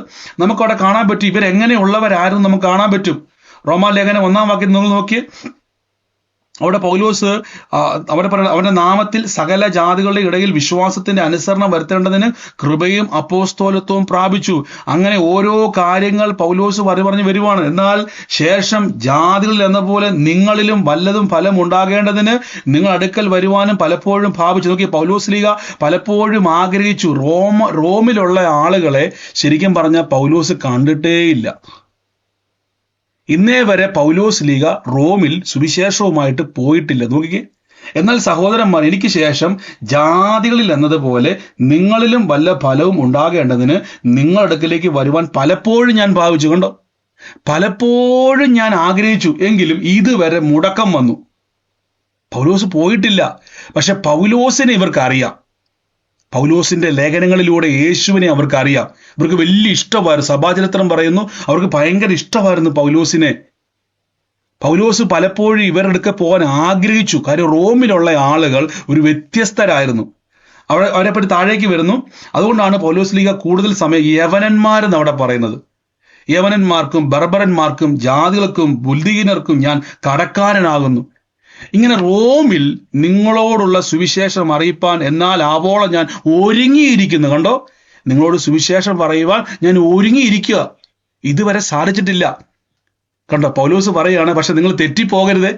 നമുക്കവിടെ കാണാൻ പറ്റും ഇവരെങ്ങനെയുള്ളവരായിരുന്നു നമുക്ക് കാണാൻ പറ്റും. റോമാലേഖനം 1-ാം വാക്യം നിങ്ങൾ നോക്കിയേ, അവിടെ പൗലോസ് അവിടെ പറയുന്നത്, അവന്റെ നാമത്തിൽ സകല ജാതികളുടെ ഇടയിൽ വിശ്വാസത്തിന്റെ അനുസരണം വരുത്തേണ്ടതിന് കൃപയും അപ്പോസ്തോലത്വവും പ്രാപിച്ചു. അങ്ങനെ ഓരോ കാര്യങ്ങൾ പൗലോസ് പറഞ്ഞു വരുവാണ്. എന്നാൽ ശേഷം ജാതികളിൽ എന്ന പോലെ നിങ്ങളിലും വല്ലതും ഫലം ഉണ്ടാകേണ്ടതിന് നിങ്ങൾ അടുക്കൽ വരുവാനും പലപ്പോഴും ഭാവിച്ചു. നോക്കി, പൗലോസ് ലീഗ പലപ്പോഴും ആഗ്രഹിച്ചു. റോമിലുള്ള ആളുകളെ ശരിക്കും പറഞ്ഞാൽ പൗലോസ് കണ്ടിട്ടേയില്ല. ഇന്നേ വരെ പൗലോസ് ലീഗ റോമിൽ സുവിശേഷവുമായിട്ട് പോയിട്ടില്ല. നോക്കിക്കേ, എന്നാൽ സഹോദരന്മാർ, എനിക്ക് ശേഷം ജാതികളിൽ എന്നതുപോലെ നിങ്ങളിലും വല്ല ഫലവും ഉണ്ടാകേണ്ടതിന് നിങ്ങളുടെ അടുക്കിലേക്ക് വരുവാൻ പലപ്പോഴും ഞാൻ ഭാവിച്ചു. കണ്ടോ, പലപ്പോഴും ഞാൻ ആഗ്രഹിച്ചു, എങ്കിലും ഇതുവരെ മുടക്കം വന്നു. പൗലോസ് പോയിട്ടില്ല, പക്ഷെ പൗലോസിനെ ഇവർക്ക് അറിയാം. പൗലോസിന്റെ ലേഖനങ്ങളിലൂടെ യേശുവിനെ അവർക്ക് അറിയാം. ഇവർക്ക് വലിയ ഇഷ്ടമായിരുന്നു. സഭാചരിത്രം പറയുന്നു അവർക്ക് ഭയങ്കര ഇഷ്ടമായിരുന്നു പൗലോസിനെ. പൗലോസ് പലപ്പോഴും ഇവരുടെ അടുക്ക പോകാൻ ആഗ്രഹിച്ചു. കാര്യം റോമിലുള്ള ആളുകൾ ഒരു വ്യത്യസ്തരായിരുന്നു. അവരെപ്പറ്റി താഴേക്ക് വരുന്നു. അതുകൊണ്ടാണ് പൗലോസ് ലീഗ കൂടുതൽ സമയം യവനന്മാരെന്ന് അവിടെ പറയുന്നത്. യവനന്മാർക്കും ബർബരന്മാർക്കും ജാതികൾക്കും ബുദ്ധിഹീനർക്കും ഞാൻ കടക്കാരനാകുന്നു. ഇങ്ങനെ റോമിൽ നിങ്ങളോടുള്ള സുവിശേഷം അറിയിപ്പാൻ എന്നാൽ ആവോളം ഞാൻ ഒരുങ്ങിയിരിക്കുന്നു. കണ്ടോ, നിങ്ങളോട് സുവിശേഷം പറയുവാൻ ഞാൻ ഒരുങ്ങിയിരിക്കുക. ഇതുവരെ സാധിച്ചിട്ടില്ല. കണ്ടോ, പൗലോസ് പറയാണ്, പക്ഷെ നിങ്ങൾ തെറ്റിപ്പോകരുത്.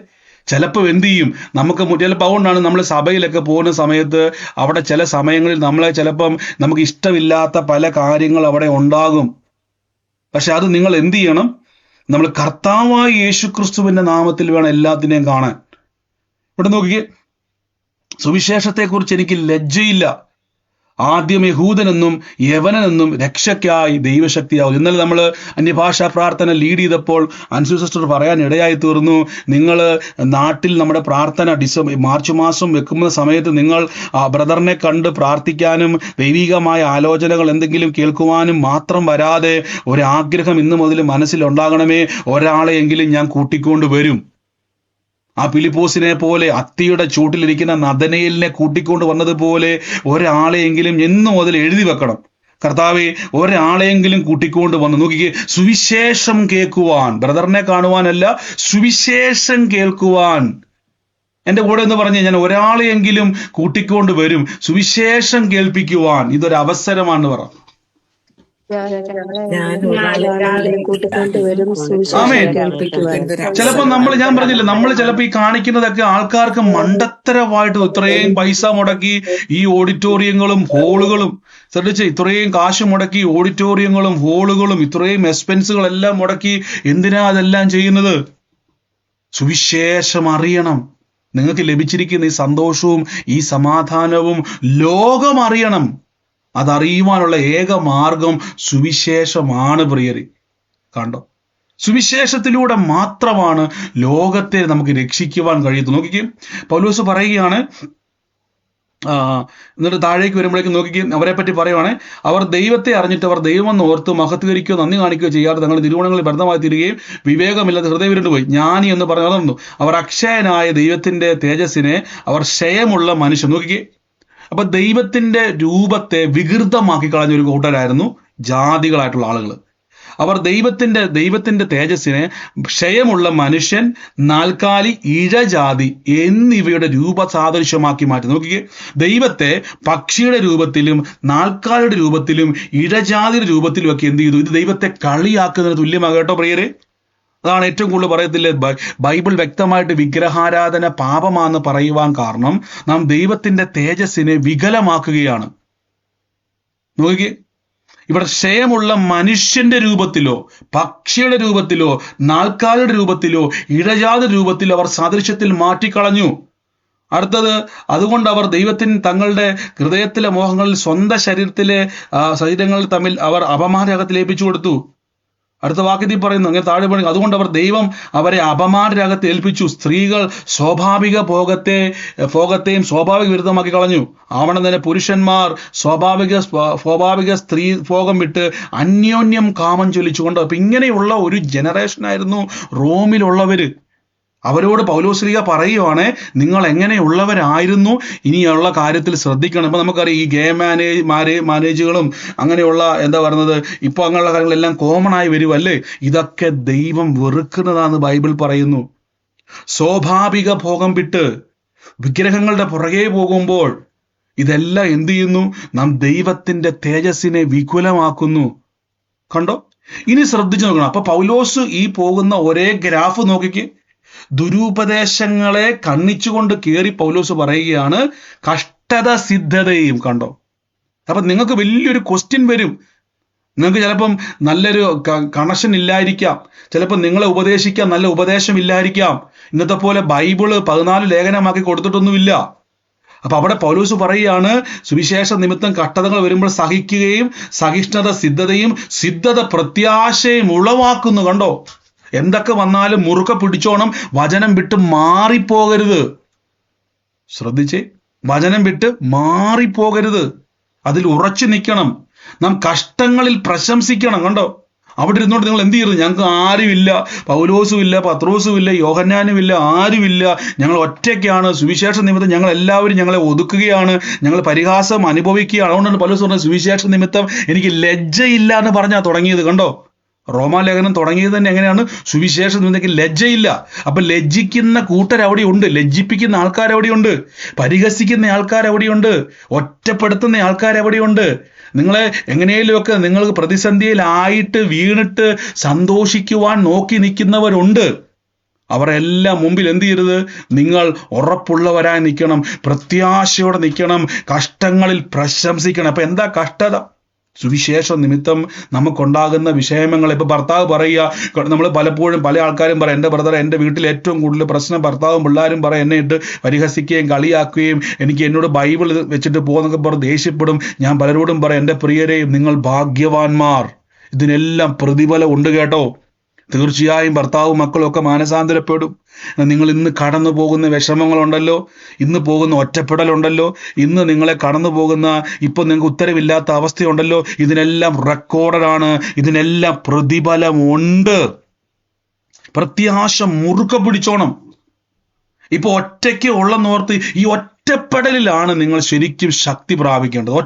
ചിലപ്പോൾ എന്ത് ചെയ്യും, നമുക്ക് ചിലപ്പോൾ അതുകൊണ്ടാണ് നമ്മൾ സഭയിലൊക്കെ പോകുന്ന സമയത്ത് അവിടെ ചില സമയങ്ങളിൽ നമ്മളെ ചിലപ്പം നമുക്ക് ഇഷ്ടമില്ലാത്ത പല കാര്യങ്ങൾ അവിടെ ഉണ്ടാകും. പക്ഷെ അത് നിങ്ങൾ എന്ത് ചെയ്യണം, നമ്മൾ കർത്താവായ യേശുക്രിസ്തുവിന്റെ നാമത്തിൽ വേണം എല്ലാത്തിനെയും കാണാൻ. ഇവിടെ നോക്കിക്കേ, സുവിശേഷത്തെക്കുറിച്ച് എനിക്ക് ലജ്ജയില്ല. ആദ്യം യഹൂദനെന്നും യവനനെന്നും രക്ഷയ്ക്കായി ദൈവശക്തിയാവും. ഇന്നലെ നമ്മൾ അന്യഭാഷാ പ്രാർത്ഥന ലീഡ് ചെയ്തപ്പോൾ അൻസു സിസ്റ്റർ പറയാൻ ഇടയായി തീർന്നു, നിങ്ങൾ നാട്ടിൽ നമ്മുടെ പ്രാർത്ഥന മാർച്ച് മാസം വെക്കുന്ന സമയത്ത് നിങ്ങൾ ബ്രദറിനെ കണ്ട് പ്രാർത്ഥിക്കാനും ദൈവികമായ ആലോചനകൾ എന്തെങ്കിലും കേൾക്കുവാനും മാത്രം വരാതെ ഒരാഗ്രഹം ഇന്നു മുതൽ മനസ്സിലുണ്ടാകണമേ, ഒരാളെയെങ്കിലും ഞാൻ കൂട്ടിക്കൊണ്ട് വരും. ആ ഫിലിപ്പോസിനെ പോലെ അത്തിയുടെ ചൂട്ടിലിരിക്കുന്ന നദനയേലിനെ കൂട്ടിക്കൊണ്ട് വന്നതുപോലെ ഒരാളെയെങ്കിലും എന്നു മുതൽ എഴുതി വെക്കണം. കർത്താവെ, ഒരാളെയെങ്കിലും കൂട്ടിക്കൊണ്ട് വന്ന് നോക്കിക്കേ, സുവിശേഷം കേൾക്കുവാൻ, ബ്രദറിനെ കാണുവാനല്ല, സുവിശേഷം കേൾക്കുവാൻ. എൻ്റെ കൂടെ എന്ന് പറഞ്ഞ് ഞാൻ ഒരാളെയെങ്കിലും കൂട്ടിക്കൊണ്ട് വരും, സുവിശേഷം കേൾപ്പിക്കുവാൻ. ഇതൊരു അവസരമാണെന്ന് പറ. ചിലപ്പോ ഞാൻ പറഞ്ഞില്ല, നമ്മൾ ചിലപ്പോ ഈ കാണിക്കുന്നതൊക്കെ ആൾക്കാർക്ക് മണ്ടത്തരമായിട്ട് ഇത്രയും പൈസ മുടക്കി ഈ ഓഡിറ്റോറിയങ്ങളും ഹോളുകളും ശ്രദ്ധിച്ച്, ഇത്രയും കാശ് മുടക്കി ഓഡിറ്റോറിയങ്ങളും ഹോളുകളും ഇത്രയും എക്സ്പെൻസുകളെല്ലാം മുടക്കി എന്തിനാ അതെല്ലാം ചെയ്യുന്നത്? സുവിശേഷം അറിയണം. നിങ്ങൾക്ക് ലഭിച്ചിരിക്കുന്ന ഈ സന്തോഷവും ഈ സമാധാനവും ലോകം അറിയണം. അതറിയുവാനുള്ള ഏക മാർഗം സുവിശേഷമാണ് പ്രിയരെ. കണ്ടോ, സുവിശേഷത്തിലൂടെ മാത്രമാണ് ലോകത്തെ നമുക്ക് രക്ഷിക്കുവാൻ കഴിയുന്നത്. നോക്കിക്കേ, പൗലോസ് പറയുകയാണ്, എന്നിട്ട് താഴേക്ക് വരുമ്പോഴേക്കും നോക്കിക്കേ, അവരെ പറ്റി പറയുവാണ്, അവർ ദൈവത്തെ അറിഞ്ഞിട്ട് അവർ ദൈവമെന്ന് ഓർത്ത് മഹത്വീകരിക്കുകയോ നന്ദി കാണിക്കുകയോ ചെയ്യാതെ തങ്ങളുടെ തിരുവോണങ്ങളിൽ ബന്ധമായി തീരുകയും വിവേകമില്ലാതെ ഹൃദയവിരുണ്ട് പോയി. ജ്ഞാനി എന്ന് പറഞ്ഞു. അവർ അക്ഷയനായ ദൈവത്തിന്റെ തേജസ്സിനെ അവർ ക്ഷയമുള്ള മനുഷ്യൻ. നോക്കിക്കേ, അപ്പൊ ദൈവത്തിന്റെ രൂപത്തെ വികൃതമാക്കി കളഞ്ഞ ഒരു കൂട്ടരായിരുന്നു ജാതികളായിട്ടുള്ള ആളുകൾ. അവർ ദൈവത്തിന്റെ തേജസ്സിനെ ക്ഷയമുള്ള മനുഷ്യൻ, നാൽക്കാലി, ഇഴജാതി എന്നിവയുടെ രൂപസാദൃശ്യമാക്കി മാറ്റി. നോക്കിക്കേ, ദൈവത്തെ പക്ഷിയുടെ രൂപത്തിലും നാൽക്കാലിയുടെ രൂപത്തിലും ഇഴജാതിയുടെ രൂപത്തിലും ഒക്കെ എന്ത് ചെയ്തു? ഇത് ദൈവത്തെ കളിയാക്കുന്നതിന് തുല്യമാകും കേട്ടോ പ്രിയരെ. അതാണ് ഏറ്റവും കൂടുതൽ പറയത്തില്ലേ, ബൈബിൾ വ്യക്തമായിട്ട് വിഗ്രഹാരാധന പാപമാണെന്ന് പറയുവാൻ കാരണം നാം ദൈവത്തിന്റെ തേജസ്സിനെ വികലമാക്കുകയാണ്. നോക്കിക്കേ, ഇവിടെ ക്ഷയമുള്ള മനുഷ്യന്റെ രൂപത്തിലോ പക്ഷിയുടെ രൂപത്തിലോ നാൽക്കാലിയുടെ രൂപത്തിലോ ഇഴജാതി രൂപത്തിലോ അവർ സാദൃശ്യത്തിൽ മാറ്റിക്കളഞ്ഞു. അടുത്തത്, അതുകൊണ്ട് അവർ ദൈവത്തിന് തങ്ങളുടെ ഹൃദയത്തിലെ മോഹങ്ങളിൽ സ്വന്തം ശരീരങ്ങൾ തമ്മിൽ അവർ അപമാനരാഗത്തിൽ ഏൽപ്പിച്ചു കൊടുത്തു. അടുത്ത വാക്യത്തിൽ പറയുന്നു, അങ്ങനെ താഴെ പറയുന്നു, അതുകൊണ്ട് അവർ അവരെ അപമാനരാഗത്തെ ഏൽപ്പിച്ചു. സ്ത്രീകൾ സ്വാഭാവിക ഭോഗത്തെയും സ്വാഭാവിക വിരുദ്ധമാക്കി കളഞ്ഞു. ആവണം തന്നെ പുരുഷന്മാർ സ്വാഭാവിക സ്ത്രീ ഭോഗം വിട്ട് അന്യോന്യം കാമം ചൊല്ലിച്ചുകൊണ്ട്. അപ്പൊ ഇങ്ങനെയുള്ള ഒരു ജനറേഷനായിരുന്നു റോമിലുള്ളവര്. അവരോട് പൗലോസ്ലീഹ പറയുവാണ്, നിങ്ങൾ എങ്ങനെയുള്ളവരായിരുന്നു, ഇനിയുള്ള കാര്യത്തിൽ ശ്രദ്ധിക്കണം. ഇപ്പൊ നമുക്കറിയാം, ഈ ഗേ മാനേജുകളും അങ്ങനെയുള്ള എന്താ പറയുന്നത്, ഇപ്പൊ അങ്ങനെയുള്ള കാര്യങ്ങളെല്ലാം കോമൺ ആയി വരുമല്ലേ. ഇതൊക്കെ ദൈവം വെറുക്കുന്നതാന്ന് ബൈബിൾ പറയുന്നു. സ്വാഭാവിക ഭോഗം വിട്ട് വിഗ്രഹങ്ങളുടെ പുറകെ പോകുമ്പോൾ ഇതെല്ലാം എന്ത് ചെയ്യുന്നു? നാം ദൈവത്തിന്റെ തേജസ്സിനെ വികുലമാക്കുന്നു. കണ്ടോ, ഇനി ശ്രദ്ധിച്ചു നോക്കണം. അപ്പൊ പൗലോസ് ഈ പോകുന്ന ഒരേ ഗ്രാഫ് നോക്കിക്ക്, ദുരുപദേശങ്ങളെ കണ്ണിച്ചുകൊണ്ട് കയറി പൗലോസ് പറയുകയാണ്, കഷ്ടത സിദ്ധതയും. കണ്ടോ, അപ്പൊ നിങ്ങൾക്ക് വലിയൊരു ക്വസ്റ്റ്യൻ വരും, നിങ്ങൾക്ക് ചിലപ്പം നല്ലൊരു കണക്ഷൻ ഇല്ലായിരിക്കാം, ചിലപ്പോൾ നിങ്ങളെ ഉപദേശിക്കാൻ നല്ല ഉപദേശം ഇല്ലായിരിക്കാം. ഇന്നത്തെ പോലെ ബൈബിള് 14 ലേഖനമാക്കി കൊടുത്തിട്ടൊന്നുമില്ല. അപ്പൊ അവിടെ പൗലോസ് പറയുകയാണ്, സുവിശേഷ നിമിത്തം കഷ്ടതകൾ വരുമ്പോൾ സഹിക്കുകയും സഹിഷ്ണുത സിദ്ധതയും സിദ്ധത പ്രത്യാശയും ഉളവാക്കുന്നു. കണ്ടോ, എന്തൊക്കെ വന്നാലും മുറുക്കെ പിടിച്ചോണം, വചനം വിട്ട് മാറിപ്പോകരുത്. ശ്രദ്ധിച്ചേ, വചനം വിട്ട് മാറിപ്പോകരുത്, അതിൽ ഉറച്ചു നിൽക്കണം. നാം കഷ്ടങ്ങളിൽ പ്രശംസിക്കണം. കണ്ടോ, അവിടെ ഇരുന്നോണ്ട് നിങ്ങൾ എന്ത് ചെയ്യുന്നു? ഞങ്ങൾക്ക് ആരുമില്ല, പൗലോസും ഇല്ല, പത്രോസും ഇല്ല, യോഹന്നാനും ഇല്ല, ആരുമില്ല, ഞങ്ങൾ ഒറ്റയ്ക്കാണ്, സുവിശേഷ നിമിത്തം ഞങ്ങൾ എല്ലാവരും ഞങ്ങളെ ഒതുക്കുകയാണ്, ഞങ്ങൾ പരിഹാസം അനുഭവിക്കുകയാണ്. അതുകൊണ്ടാണ് പൗലോസ് പറഞ്ഞത്, സുവിശേഷ നിമിത്തം എനിക്ക് ലജ്ജയില്ല എന്ന് പറഞ്ഞാൽ തുടങ്ങിയത്. കണ്ടോ, റോമാലേഖനം തുടങ്ങിയത് തന്നെ എങ്ങനെയാണ്? സുവിശേഷ നിമിത്തം ലജ്ജയില്ല. അപ്പൊ ലജ്ജിക്കുന്ന കൂട്ടരവിടെയുണ്ട്, ലജ്ജിപ്പിക്കുന്ന ആൾക്കാരവിടെയുണ്ട്, പരിഹസിക്കുന്ന ആൾക്കാരവിടെയുണ്ട്, ഒറ്റപ്പെടുത്തുന്ന ആൾക്കാരവിടെയുണ്ട്. നിങ്ങളെ എങ്ങനെയൊക്കെ നിങ്ങൾക്ക് പ്രതിസന്ധിയിലായിട്ട് വീണിട്ട് സന്തോഷിക്കുവാൻ നോക്കി നിൽക്കുന്നവരുണ്ട്. അവരെല്ലാം മുമ്പിൽ എന്ത് ചെയ്യരുത്? നിങ്ങൾ ഉറപ്പുള്ളവരായി നിൽക്കണം, പ്രത്യാശയോടെ നിൽക്കണം, കഷ്ടങ്ങളിൽ പ്രശംസിക്കണം. അപ്പൊ എന്താ കഷ്ടത? സുവിശേഷ നിമിത്തം നമുക്കുണ്ടാകുന്ന വിഷയമങ്ങൾ. ഇപ്പൊ ഭർത്താവ് പറയുക, നമ്മൾ പലപ്പോഴും പല ആൾക്കാരും പറയും, എൻ്റെ ബ്രദർ, എൻ്റെ വീട്ടിൽ ഏറ്റവും കൂടുതൽ പ്രശ്നം ഭർത്താവും പിള്ളേരും പറയും, എന്നെ ഇട്ട് പരിഹസിക്കുകയും കളിയാക്കുകയും എന്നോട് ബൈബിൾ വെച്ചിട്ട് പോകുന്നൊക്കെ പറഞ്ഞ് ദേഷ്യപ്പെടും. ഞാൻ പലരോടും പറയും, എൻ്റെ പ്രിയരെയും, നിങ്ങൾ ഭാഗ്യവാന്മാർ, ഇതിനെല്ലാം പ്രതിഫലം ഉണ്ട് കേട്ടോ. തീർച്ചയായും ഭർത്താവും മക്കളും ഒക്കെ മാനസാന്തരപ്പെടും. നിങ്ങൾ ഇന്ന് കടന്നു പോകുന്ന വിഷമങ്ങളുണ്ടല്ലോ, ഇന്ന് പോകുന്ന ഒറ്റപ്പെടലുണ്ടല്ലോ, ഇന്ന് നിങ്ങളെ കടന്നു പോകുന്ന ഇപ്പൊ നിങ്ങൾക്ക് ഉത്തരവില്ലാത്ത അവസ്ഥയുണ്ടല്ലോ, ഇതിനെല്ലാം റെക്കോർഡാണ്, ഇതിനെല്ലാം പ്രതിഫലമുണ്ട്. പ്രത്യാശ മുറുക്കെ പിടിച്ചോണം. ഇപ്പൊ ഒറ്റയ്ക്ക് ഉള്ളെന്നോർത്ത് ഈ ഒറ്റപ്പെടലിലാണ് നിങ്ങൾ ശരിക്കും ശക്തി പ്രാപിക്കേണ്ടത്,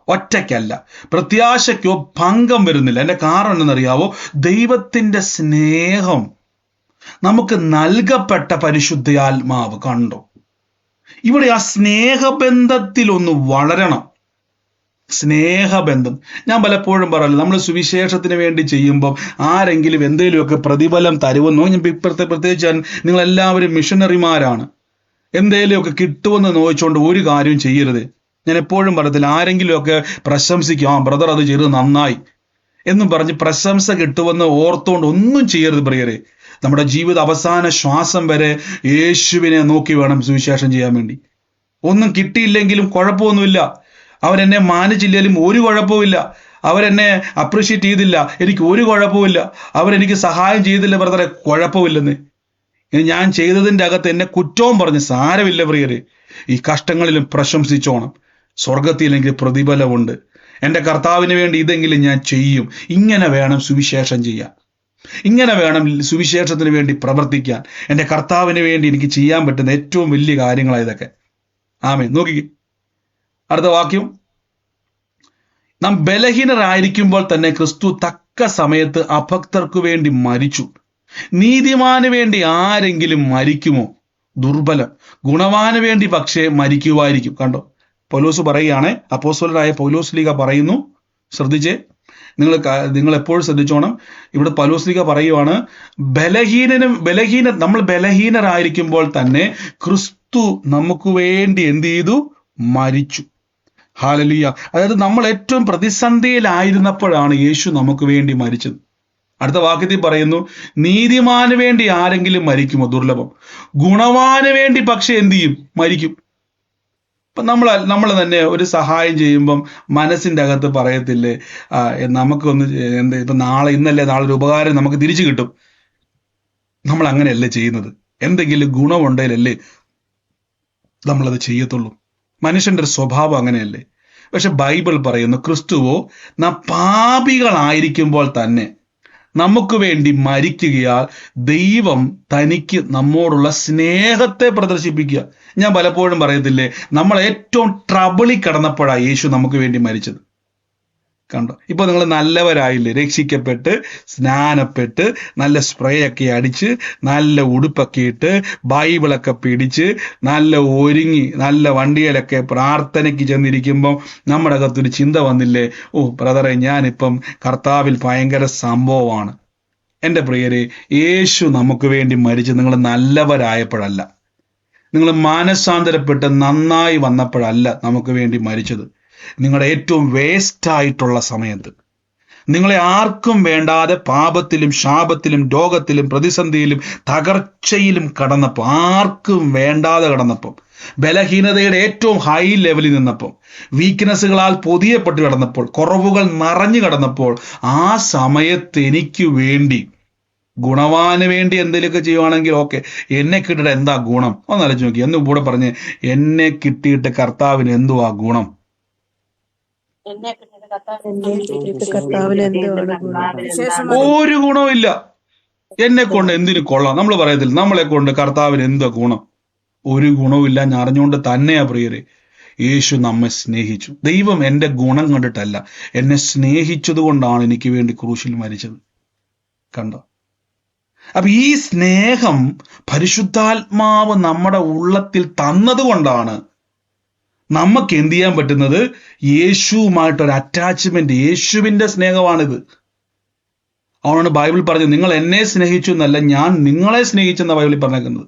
ഒറ്റയ്ക്കല്ല. പ്രത്യാശയ്ക്കോ ഭംഗം വരുന്നില്ല. എൻ്റെ കാരണം എന്തെന്നറിയാവോ? ദൈവത്തിൻ്റെ സ്നേഹം, നമുക്ക് നൽകപ്പെട്ട പരിശുദ്ധാത്മാവ്. കണ്ടോ, ഇവിടെ ആ സ്നേഹബന്ധത്തിൽ ഒന്ന് വളരണം. സ്നേഹബന്ധം ഞാൻ പലപ്പോഴും പറയല്ലോ, നമ്മൾ സുവിശേഷത്തിന് വേണ്ടി ചെയ്യുമ്പം ആരെങ്കിലും എന്തെങ്കിലുമൊക്കെ പ്രതിഫലം തരുമെന്നോ, ഞാൻ പ്രത്യേകിച്ച് നിങ്ങളെല്ലാവരും മിഷണറിമാരാണ്, എന്തെങ്കിലുമൊക്കെ കിട്ടുമെന്ന് നോക്കിച്ചുകൊണ്ട് ഒരു കാര്യവും ചെയ്യരുത്. ഞാൻ എപ്പോഴും പറയത്തില്ല, ആരെങ്കിലുമൊക്കെ പ്രശംസിക്കും, ആ ബ്രദർ അത് ചെയ്തത് നന്നായി എന്നും പറഞ്ഞ് പ്രശംസ കിട്ടുമെന്ന് ഓർത്തുകൊണ്ട് ഒന്നും ചെയ്യരുത് പ്രിയരെ. നമ്മുടെ ജീവിത അവസാന ശ്വാസം വരെ യേശുവിനെ നോക്കി വേണം സുവിശേഷം ചെയ്യാൻ വേണ്ടി. ഒന്നും കിട്ടിയില്ലെങ്കിലും കുഴപ്പമൊന്നുമില്ല, അവരെന്നെ മാനിച്ചില്ലെങ്കിലും ഒരു കുഴപ്പമില്ല, അവരെന്നെ അപ്രീഷിയേറ്റ് ചെയ്തില്ല, എനിക്ക് ഒരു കുഴപ്പമില്ല, അവരെനിക്ക് സഹായം ചെയ്തില്ല ബ്രദറെ, കുഴപ്പമില്ലെന്ന്. ഞാൻ ചെയ്തതിൻ്റെ അകത്ത് എന്നെ കുറ്റവും പറഞ്ഞ് സാരമില്ല പ്രിയരെ. ഈ കഷ്ടങ്ങളിലും പ്രശംസിച്ചോണം. സ്വർഗത്തിലെങ്കിൽ പ്രതിഫലമുണ്ട്. എൻ്റെ കർത്താവിന് വേണ്ടി ഇതെങ്കിലും ഞാൻ ചെയ്യും. ഇങ്ങനെ വേണം സുവിശേഷം ചെയ്യാൻ, ഇങ്ങനെ വേണം സുവിശേഷത്തിന് വേണ്ടി പ്രവർത്തിക്കാൻ. എൻ്റെ കർത്താവിന് വേണ്ടി എനിക്ക് ചെയ്യാൻ പറ്റുന്ന ഏറ്റവും വലിയ കാര്യങ്ങളാണ് ഇതൊക്കെ. ആമേൻ. നോക്കി അടുത്ത വാക്യം, നാം ബലഹീനരായിരിക്കുമ്പോൾ തന്നെ ക്രിസ്തു തക്ക സമയത്ത് അഭക്തർക്കു വേണ്ടി മരിച്ചു. നീതിമാന് വേണ്ടി ആരെങ്കിലും മരിക്കുമോ? ദുർബലം. ഗുണവാന് വേണ്ടി പക്ഷേ മരിക്കുമായിരിക്കും. കണ്ടോ, പൗലോസ് പറയുകയാണ്, അപ്പോസ്തലനായ പൗലോസ് ലീഗ പറയുന്നു. ശ്രദ്ധിച്ചേ, നിങ്ങൾ എപ്പോഴും ശ്രദ്ധിച്ചോണം. ഇവിടെ പൗലോസ് ലീഗ പറയുവാണ്, നമ്മൾ ബലഹീനരായിരിക്കുമ്പോൾ തന്നെ ക്രിസ്തു നമുക്ക് വേണ്ടി എന്ത് ചെയ്തു? മരിച്ചു. ഹല്ലേലൂയ. അതായത് നമ്മൾ ഏറ്റവും പ്രതിസന്ധിയിലായിരുന്നപ്പോഴാണ് യേശു നമുക്ക് വേണ്ടി മരിച്ചത്. അടുത്ത വാക്യത്തിൽ പറയുന്നു, നീതിമാന് വേണ്ടി ആരെങ്കിലും മരിക്കുമോ? ദുർലഭം. ഗുണവാന് വേണ്ടി പക്ഷെ എന്ത് ചെയ്യും? മരിക്കും. ഇപ്പൊ നമ്മൾ തന്നെ ഒരു സഹായം ചെയ്യുമ്പം മനസ്സിൻ്റെ അകത്ത് പറയത്തില്ലേ, നമുക്കൊന്ന് ഇപ്പൊ ഇന്നല്ലേ നാളെ ഒരു ഉപകാരം നമുക്ക് തിരിച്ചു കിട്ടും. നമ്മൾ അങ്ങനെയല്ലേ ചെയ്യുന്നത്. എന്തെങ്കിലും ഗുണമുണ്ടെങ്കിലല്ലേ നമ്മളത് ചെയ്യത്തുള്ളൂ. മനുഷ്യന്റെ ഒരു സ്വഭാവം അങ്ങനെയല്ലേ. പക്ഷെ ബൈബിൾ പറയുന്നു, ക്രിസ്തുവോ നാം പാപികളായിരിക്കുമ്പോൾ തന്നെ നമുക്ക് വേണ്ടി മരിക്കുകയാൽ ദൈവം തനിക്ക് നമ്മോടുള്ള സ്നേഹത്തെ പ്രദർശിപ്പിക്കുക. ഞാൻ പലപ്പോഴും പറയത്തില്ലേ, നമ്മൾ ഏറ്റവും ട്രബിളിൽ കിടന്നപ്പോഴാണ് യേശു നമുക്ക് വേണ്ടി മരിച്ചത്. കണ്ടോ, ഇപ്പൊ നിങ്ങൾ നല്ലവരായില്ലേ, രക്ഷിക്കപ്പെട്ട് സ്നാനപ്പെട്ട് നല്ല സ്പ്രേ ഒക്കെ അടിച്ച് നല്ല ഉടുപ്പൊക്കെ ഇട്ട് ബൈബിളൊക്കെ പിടിച്ച് നല്ല ഒരുങ്ങി നല്ല വണ്ടിയിലൊക്കെ പ്രാർത്ഥനയ്ക്ക് ചെന്നിരിക്കുമ്പം നമ്മുടെ അകത്തൊരു ചിന്ത വന്നില്ലേ, ഓ ബ്രദറെ, ഞാനിപ്പം കർത്താവിൽ ഭയങ്കര സംഭവമാണ്. എൻ്റെ പ്രിയരെ, യേശു നമുക്ക് വേണ്ടി മരിച്ച് നിങ്ങൾ നല്ലവരായപ്പോഴല്ല, നിങ്ങൾ മാനസാന്തരപ്പെട്ട് നന്നായി വന്നപ്പോഴല്ല നമുക്ക് വേണ്ടി മരിച്ചത്. നിങ്ങളുടെ ഏറ്റവും വേസ്റ്റ് ആയിട്ടുള്ള സമയത്ത്, നിങ്ങളെ ആർക്കും വേണ്ടാതെ പാപത്തിലും ശാപത്തിലും രോഗത്തിലും പ്രതിസന്ധിയിലും തകർച്ചയിലും കടന്നപ്പോൾ, ആർക്കും വേണ്ടാതെ കടന്നപ്പോൾ, ബലഹീനതയുടെ ഏറ്റവും ഹൈ ലെവലിൽ നിന്നപ്പോൾ, വീക്ക്നെസ്സുകളാൽ പൊതിയപ്പെട്ട് കിടന്നപ്പോൾ, കുറവുകൾ നിറഞ്ഞു കിടന്നപ്പോൾ, ആ സമയത്ത് എനിക്ക് വേണ്ടി, ഗുണവാന് വേണ്ടി എന്തെങ്കിലുമൊക്കെ ചെയ്യുവാണെങ്കിൽ ഓക്കെ, എന്നെ കിട്ടിയിട്ട് എന്താ ഗുണം ഒന്ന് ആലോചിച്ച് നോക്കി. എന്ന് കൂടെ പറഞ്ഞ്, എന്നെ കിട്ടിയിട്ട് കർത്താവിന് എന്തുവാ ഗുണം? എന്നെ കിട്ടിയിട്ട് കർത്താവിന് എന്തുവാണ് ഗുണം? ഒരു ഗുണവും ഇല്ല. എന്നെ കൊണ്ട് എന്തിനു കൊള്ളാം? നമ്മൾ പറയത്തില്ല, നമ്മളെ കൊണ്ട് കർത്താവിന് എന്താ ഗുണം? ഒരു ഗുണവും ഇല്ല. ഞാൻ അറിഞ്ഞുകൊണ്ട് തന്നെയാ പ്രിയരെ, യേശു നമ്മെ സ്നേഹിച്ചു. ദൈവം എൻ്റെ ഗുണം കണ്ടിട്ടല്ല, എന്നെ സ്നേഹിച്ചത് കൊണ്ടാണ് എനിക്ക് വേണ്ടി ക്രൂശിൽ മരിച്ചത്. കണ്ടോ? അപ്പൊ ഈ സ്നേഹം പരിശുദ്ധാത്മാവ് നമ്മുടെ ഉള്ളത്തിൽ തന്നതുകൊണ്ടാണ് നമുക്ക് എന്ത് ചെയ്യാൻ പറ്റുന്നത്? യേശുവുമായിട്ടൊരു അറ്റാച്ച്മെന്റ്, യേശുവിന്റെ സ്നേഹമാണിത്. അവനാണ് ബൈബിൾ പറഞ്ഞത്, നിങ്ങൾ എന്നെ സ്നേഹിച്ചു എന്നല്ല, ഞാൻ നിങ്ങളെ സ്നേഹിച്ചെന്ന ബൈബിളിൽ പറഞ്ഞേക്കുന്നത്.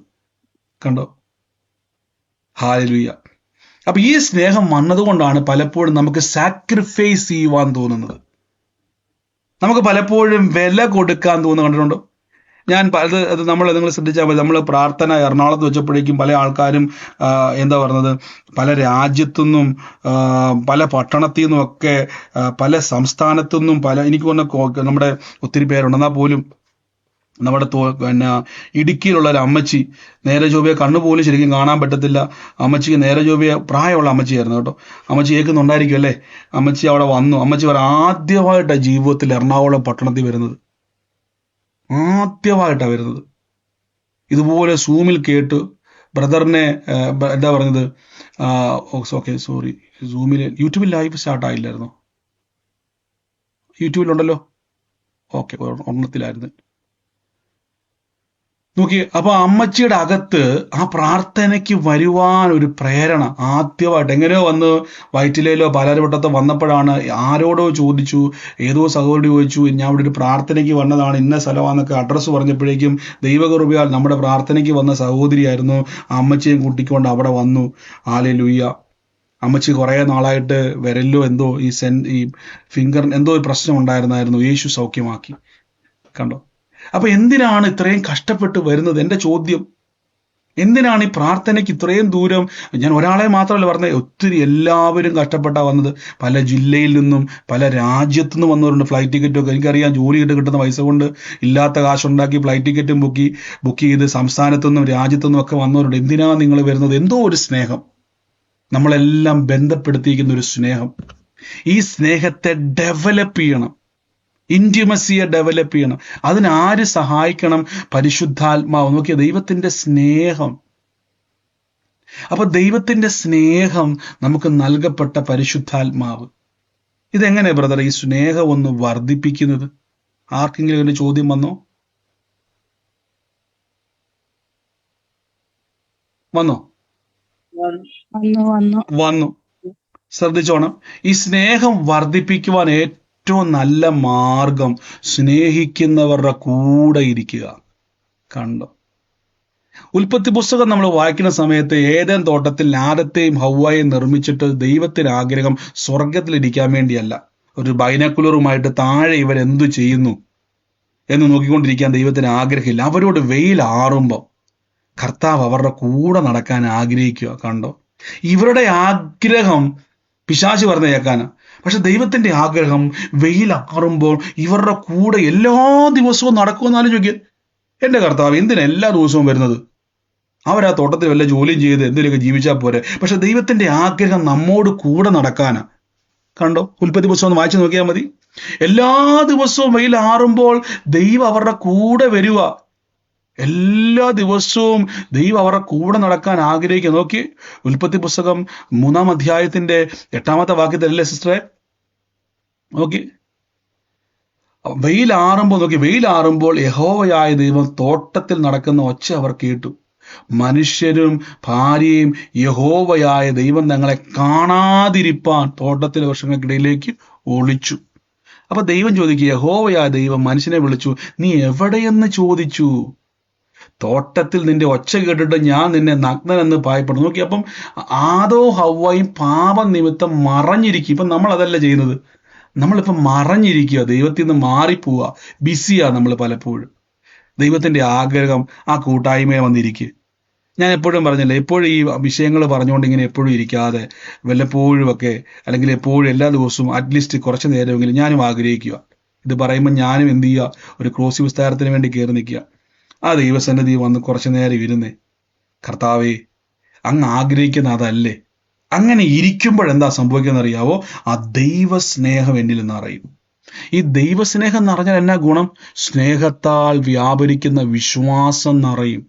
കണ്ടോ? ഹല്ലേലൂയ. അപ്പൊ ഈ സ്നേഹം വന്നതുകൊണ്ടാണ് പലപ്പോഴും നമുക്ക് സാക്രിഫൈസ് ചെയ്യുവാൻ തോന്നുന്നത്, നമുക്ക് പലപ്പോഴും വില കൊടുക്കാൻ തോന്നുന്നു. കണ്ടിട്ടുണ്ടോ? ഞാൻ അത് നിങ്ങൾ ശ്രദ്ധിച്ചാൽ മതി. നമ്മൾ പ്രാർത്ഥന എറണാകുളത്ത് വെച്ചപ്പോഴേക്കും പല ആൾക്കാരും എന്താ പറഞ്ഞത്, പല രാജ്യത്തുനിന്നും പല പട്ടണത്തിൽ നിന്നും ഒക്കെ പല സംസ്ഥാനത്തു നിന്നും എനിക്ക് തോന്നുന്ന നമ്മുടെ ഒത്തിരി പേരുണ്ട്. എന്നാൽ പോലും നമ്മുടെ ഇടുക്കിയിലുള്ള ഒരു അമ്മച്ചി, നേരെ ചൊവ്വയെ കണ്ണുപോലും ശരിക്കും കാണാൻ പറ്റത്തില്ല. അമ്മച്ചിക്ക് നേരെ ചൊവ്വയെ പ്രായമുള്ള അമ്മച്ചിയായിരുന്നു കേട്ടോ. അമ്മച്ചി കേൾക്കുന്നുണ്ടായിരിക്കും അല്ലേ? അമ്മച്ചി അവിടെ വന്നു. അമ്മച്ചി ആദ്യമായിട്ടാണ് ജീവിതത്തിൽ എറണാകുളം പട്ടണത്തിൽ വരുന്നത്, ആദ്യമായിട്ടാണ് വരുന്നത്. ഇതുപോലെ സൂമിൽ കേട്ട് ബ്രദറിനെ എന്താ പറഞ്ഞത്, ഓക്കെ സോറി, സൂമിൽ യൂട്യൂബിൽ ലൈവ് സ്റ്റാർട്ട് ആയില്ലായിരുന്നോ? യൂട്യൂബിലുണ്ടല്ലോ, ഓക്കെ, ഒരെണ്ണത്തിലായിരുന്നു. നോക്കി. അപ്പൊ അമ്മച്ചിയുടെ അകത്ത് ആ പ്രാർത്ഥനയ്ക്ക് വരുവാൻ ഒരു പ്രേരണ ആദ്യമായിട്ട് എങ്ങനെയോ വന്ന് വയറ്റിലോ പാലാരിവട്ടത്തോ വന്നപ്പോഴാണ്, ആരോടോ ചോദിച്ചു, ഏതോ സഹോദരി ചോദിച്ചു, ഞാൻ ഇവിടെ ഒരു പ്രാർത്ഥനയ്ക്ക് വന്നതാണ്, ഇന്ന സ്ഥലമാണെന്നൊക്കെ അഡ്രസ്സ് പറഞ്ഞപ്പോഴേക്കും ദൈവകൃപയാൽ നമ്മുടെ പ്രാർത്ഥനയ്ക്ക് വന്ന സഹോദരിയായിരുന്നു. ആ അമ്മച്ചിയും കൂട്ടിക്കൊണ്ട് അവിടെ വന്നു. ഹല്ലേലൂയ. അമ്മച്ചി കുറേ നാളായിട്ട് വിരലിലോ എന്തോ ഈ ഫിംഗർ എന്തോ ഒരു പ്രശ്നം ഉണ്ടായിരുന്നായിരുന്നു, യേശു സൗഖ്യമാക്കി. കണ്ടോ? അപ്പൊ എന്തിനാണ് ഇത്രയും കഷ്ടപ്പെട്ട് വരുന്നത്? എൻ്റെ ചോദ്യം, എന്തിനാണ് ഈ പ്രാർത്ഥനയ്ക്ക് ഇത്രയും ദൂരം? ഞാൻ ഒരാളെ മാത്രമല്ല പറഞ്ഞത്, ഒത്തിരി എല്ലാവരും കഷ്ടപ്പെട്ടാ വന്നത്. പല ജില്ലയിൽ നിന്നും പല രാജ്യത്തു നിന്നും വന്നവരുണ്ട്. ഫ്ലൈറ്റ് ടിക്കറ്റൊക്കെ എനിക്കറിയാം, ജോലി കിട്ടുന്ന പൈസ കൊണ്ട് ഇല്ലാത്ത കാശുണ്ടാക്കി ഫ്ലൈറ്റ് ടിക്കറ്റും ബുക്ക് ചെയ്ത് സംസ്ഥാനത്തുനിന്നും രാജ്യത്തുനിന്നും ഒക്കെ വന്നവരുണ്ട്. എന്തിനാണ് നിങ്ങൾ വരുന്നത്? എന്തോ ഒരു സ്നേഹം, നമ്മളെല്ലാം ബന്ധപ്പെടുത്തിയിരിക്കുന്ന ഒരു സ്നേഹം. ഈ സ്നേഹത്തെ ഡെവലപ്പ് ചെയ്യണം, ഇന്റിമസിയെ ഡെവലപ്പ് ചെയ്യണം. അതിനാര് സഹായിക്കണം? പരിശുദ്ധാത്മാവ്. നോക്കിയ ദൈവത്തിന്റെ സ്നേഹം. അപ്പൊ ദൈവത്തിന്റെ സ്നേഹം നമുക്ക് നൽകപ്പെട്ട പരിശുദ്ധാത്മാവ്. ഇതെങ്ങനെ ബ്രദർ ഈ സ്നേഹം ഒന്ന് വർദ്ധിപ്പിക്കുന്നത്? ആർക്കെങ്കിലും ഒരു ചോദ്യം വന്നോ? വന്നു. ശ്രദ്ധിച്ചോണം. ഈ സ്നേഹം വർദ്ധിപ്പിക്കുവാൻ ഏറ്റവും നല്ല മാർഗം സ്നേഹിക്കുന്നവരുടെ കൂടെ ഇരിക്കുക. കണ്ടോ? ഉൽപ്പത്തി പുസ്തകം നമ്മൾ വായിക്കുന്ന സമയത്ത് ഏദൻ തോട്ടത്തിൽ ആദത്തെയും ഹവ്വായെയും നിർമ്മിച്ചിട്ട് ദൈവത്തിന് ആഗ്രഹം സ്വർഗത്തിലിരിക്കാൻ വേണ്ടിയല്ല, ഒരു ബൈനക്കുലറുമായിട്ട് താഴെ ഇവരെന്തു ചെയ്യുന്നു എന്ന് നോക്കിക്കൊണ്ടിരിക്കാൻ ദൈവത്തിന് ആഗ്രഹമില്ല. അവരോട് വെയിലാറുമ്പോൾ കർത്താവ് അവരുടെ കൂടെ നടക്കാൻ ആഗ്രഹിക്കുക. കണ്ടോ? ഇവരുടെ ആഗ്രഹം പിശാച് പറഞ്ഞു കേൾക്കാനാ. പക്ഷെ ദൈവത്തിന്റെ ആഗ്രഹം വെയിലാറുമ്പോൾ ഇവരുടെ കൂടെ എല്ലാ ദിവസവും നടക്കുമെന്നാലും ചോദിക്കുക. എൻ്റെ കർത്താവ് എന്തിനാ എല്ലാ ദിവസവും വരുന്നത്? അവരാ തോട്ടത്തിൽ വല്ല ജോലിയും ചെയ്ത് എന്തെങ്കിലുമൊക്കെ ജീവിച്ചാൽ പോരെ. പക്ഷെ ദൈവത്തിന്റെ ആഗ്രഹം നമ്മോട് കൂടെ നടക്കാനാ. കണ്ടോ? ഉൽപ്പത്തി പുസ്തകം ഒന്ന് വായിച്ചു നോക്കിയാൽ മതി. എല്ലാ ദിവസവും വെയിലാറുമ്പോൾ ദൈവം അവരുടെ കൂടെ വരിക. എല്ലാ ദിവസവും ദൈവം അവരുടെ കൂടെ നടക്കാൻ ആഗ്രഹിക്കുക. നോക്കി, ഉൽപ്പത്തി പുസ്തകം 3-ാം അധ്യായത്തിന്റെ 8-ാമത്തെ വാക്യത്തിലല്ലേ സിസ്റ്ററെ? നോക്കി, വെയിലാറുമ്പോൾ യഹോവയായ ദൈവം തോട്ടത്തിൽ നടക്കുന്ന ഒച്ച അവർ കേട്ടു. മനുഷ്യരും ഭാര്യയും യഹോവയായ ദൈവം തങ്ങളെ കാണാതിരിപ്പാൻ തോട്ടത്തിലെ വൃക്ഷങ്ങൾക്കിടയിലേക്ക് ഒളിച്ചു. അപ്പൊ ദൈവം ചോദിക്കുക, യഹോവയായ ദൈവം മനുഷ്യനെ വിളിച്ചു, നീ എവിടെയെന്ന് ചോദിച്ചു. തോട്ടത്തിൽ നിന്റെ ഒച്ച കേട്ടിട്ട് ഞാൻ നിന്നെ നഗ്നനെന്ന് ഭയപ്പെടുന്നു. നോക്കി, അപ്പം ആദോ ഹവ്വയും പാപം നിമിത്തം മറഞ്ഞിരിക്കും. ഇപ്പം നമ്മൾ അതല്ല ചെയ്യുന്നത്. നമ്മളിപ്പം മറഞ്ഞിരിക്കുക, ദൈവത്തിൽ നിന്ന് മാറിപ്പോവുക, ബിസിയാണ് നമ്മൾ പലപ്പോഴും. ദൈവത്തിന്റെ ആഗ്രഹം ആ കൂട്ടായ്മയെ വന്നിരിക്കുക. ഞാൻ എപ്പോഴും പറഞ്ഞില്ലേ, എപ്പോഴും ഈ വിഷയങ്ങൾ പറഞ്ഞുകൊണ്ട് ഇങ്ങനെ എപ്പോഴും ഇരിക്കാതെ വല്ലപ്പോഴും ഒക്കെ, അല്ലെങ്കിൽ എപ്പോഴും എല്ലാ ദിവസവും അറ്റ്ലീസ്റ്റ് കുറച്ച് നേരമെങ്കിലും ഞാനും ആഗ്രഹിക്കുക. ഇത് പറയുമ്പോൾ ഞാനും എന്ത് ചെയ്യുക, ഒരു ക്രോസ് വിസ്താരത്തിന് വേണ്ടി കയറി നിൽക്കുക. ആ ദൈവസന്നിധി വന്ന് കുറച്ചു നേരം ഇരുന്നേ, കർത്താവേ അങ്ങ് ആഗ്രഹിക്കുന്ന അതല്ലേ. അങ്ങനെ ഇരിക്കുമ്പോഴെന്താ സംഭവിക്കുന്നത് അറിയാവോ? ആ ദൈവസ്നേഹം എന്നിൽ നിന്ന് അറിയും. ഈ ദൈവസ്നേഹം എന്ന് പറഞ്ഞാൽ എന്നാ ഗുണം? സ്നേഹത്താൽ വ്യാപരിക്കുന്ന വിശ്വാസം നിറയും.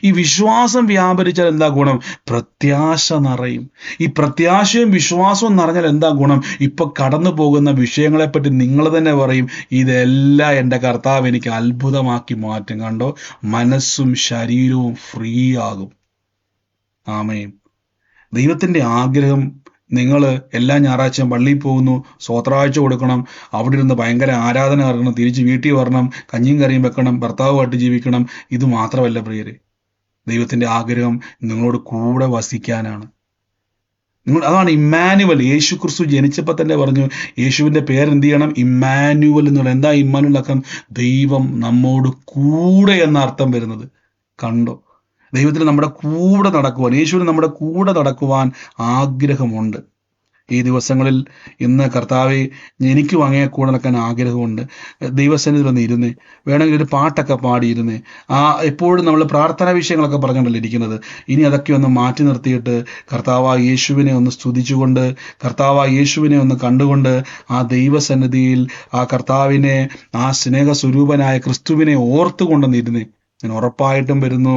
ഈ വിശ്വാസം വ്യാപരിച്ചാൽ എന്താ ഗുണം? പ്രത്യാശ നിറയും. ഈ പ്രത്യാശയും വിശ്വാസവും നിറഞ്ഞാൽ എന്താ ഗുണം? ഇപ്പൊ കടന്നു പോകുന്ന വിഷയങ്ങളെപ്പറ്റി നിങ്ങൾ തന്നെ പറയും, ഇതെല്ലാം എൻ്റെ കർത്താവ് എനിക്ക് അത്ഭുതമാക്കി മാറ്റും. കണ്ടോ, മനസ്സും ശരീരവും ഫ്രീ ആകും. ആമേൻ. ദൈവത്തിന്റെ ആഗ്രഹം, നിങ്ങൾ എല്ലാ ഞായറാഴ്ചയും പള്ളിയിൽ പോകുന്നു, സ്വത്രാഴ്ച കൊടുക്കണം, അവിടെ ഇരുന്ന് ഭയങ്കര ആരാധന ഇറങ്ങണം, തിരിച്ച് വീട്ടിൽ വരണം, കഞ്ഞിയും കറിയും വെക്കണം, ഭർത്താവുമായിട്ട് ജീവിക്കണം. ഇത് മാത്രമല്ല പ്രിയരെ, ദൈവത്തിന്റെ ആഗ്രഹം നിങ്ങളോട് കൂടെ വസിക്കാനാണ്. അതാണ് ഇമ്മാനുവൽ. യേശു ക്രിസ്തു ജനിച്ചപ്പോൾ തന്നെ പറഞ്ഞു, യേശുവിന്റെ പേരെന്ത് ചെയ്യണം? ഇമ്മാനുവൽ എന്നുള്ള. എന്താ ഇമ്മാനുവൽ അർത്ഥം? ദൈവം നമ്മോട് കൂടെ എന്ന അർത്ഥം വരുന്നത്. കണ്ടോ, ദൈവത്തിന് നമ്മുടെ കൂടെ നടക്കുവാൻ, യേശുവിന് നമ്മുടെ കൂടെ നടക്കുവാൻ ആഗ്രഹമുണ്ട്. ഈ ദിവസങ്ങളിൽ ഇന്ന് കർത്താവെ എനിക്കും അങ്ങയെ കൂടെ നടക്കാൻ ആഗ്രഹമുണ്ട്. ദൈവസന്നിധിയിൽ ഒന്ന് ഇരുന്നേ, വേണമെങ്കിൽ ഒരു പാട്ടൊക്കെ പാടിയിരുന്നേ. എപ്പോഴും നമ്മൾ പ്രാർത്ഥനാ വിഷയങ്ങളൊക്കെ പറഞ്ഞുകൊണ്ടല്ലേ ഇരിക്കുന്നത്. ഇനി അതൊക്കെ ഒന്ന് മാറ്റി നിർത്തിയിട്ട് കർത്താവായ യേശുവിനെ ഒന്ന് സ്തുതിച്ചുകൊണ്ട്, കർത്താവായ യേശുവിനെ ഒന്ന് കണ്ടുകൊണ്ട്, ആ ദൈവസന്നിധിയിൽ ആ കർത്താവിനെ, ആ സ്നേഹസ്വരൂപനായ ക്രിസ്തുവിനെ ഓർത്തുകൊണ്ടെന്നിരുന്നേ. ഞാൻ ഉറപ്പായിട്ടും വരുന്നു,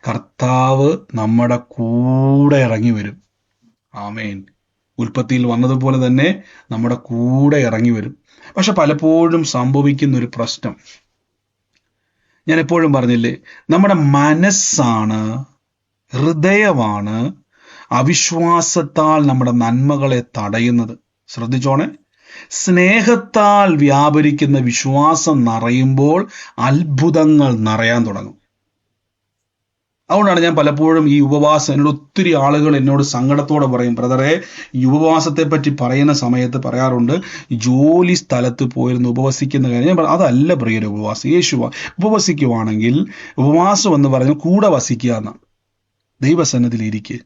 കർത്താവ് നമ്മുടെ കൂടെ ഇറങ്ങി വരും. ആമേൻ. ഉൽപ്പത്തിയിൽ വന്നതുപോലെ തന്നെ നമ്മുടെ കൂടെ ഇറങ്ങി വരും. പക്ഷെ പലപ്പോഴും സംഭവിക്കുന്ന ഒരു പ്രശ്നം, ഞാൻ എപ്പോഴും പറഞ്ഞില്ലേ, നമ്മുടെ മനസ്സാണ്, ഹൃദയമാണ് അവിശ്വാസത്താൽ നമ്മുടെ നന്മകളെ തടയുന്നത്. ശ്രദ്ധിച്ചോണേ. സ്നേഹത്താൽ വ്യാപരിക്കുന്ന വിശ്വാസം നിറയുമ്പോൾ അത്ഭുതങ്ങൾ നിറയാൻ തുടങ്ങും. അതുകൊണ്ടാണ് ഞാൻ പലപ്പോഴും ഈ ഉപവാസം, എന്നോട് ഒത്തിരി ആളുകൾ എന്നോട് സങ്കടത്തോടെ പറയും, ബ്രദറെ, ഈ ഉപവാസത്തെ പറ്റി പറയുന്ന സമയത്ത് പറയാറുണ്ട്, ജോലി സ്ഥലത്ത് പോയിരുന്ന് ഉപവസിക്കുന്ന കാര്യം. ഞാൻ അതല്ല പ്രിയരെ ഉപവാസം. യേശു ഉപവസിക്കുവാണെങ്കിൽ ഉപവാസം എന്ന് പറഞ്ഞാൽ കൂടെ വസിക്കുക എന്നാണ്. ദൈവസന്നിധിയിൽ ഇരിക്കുക,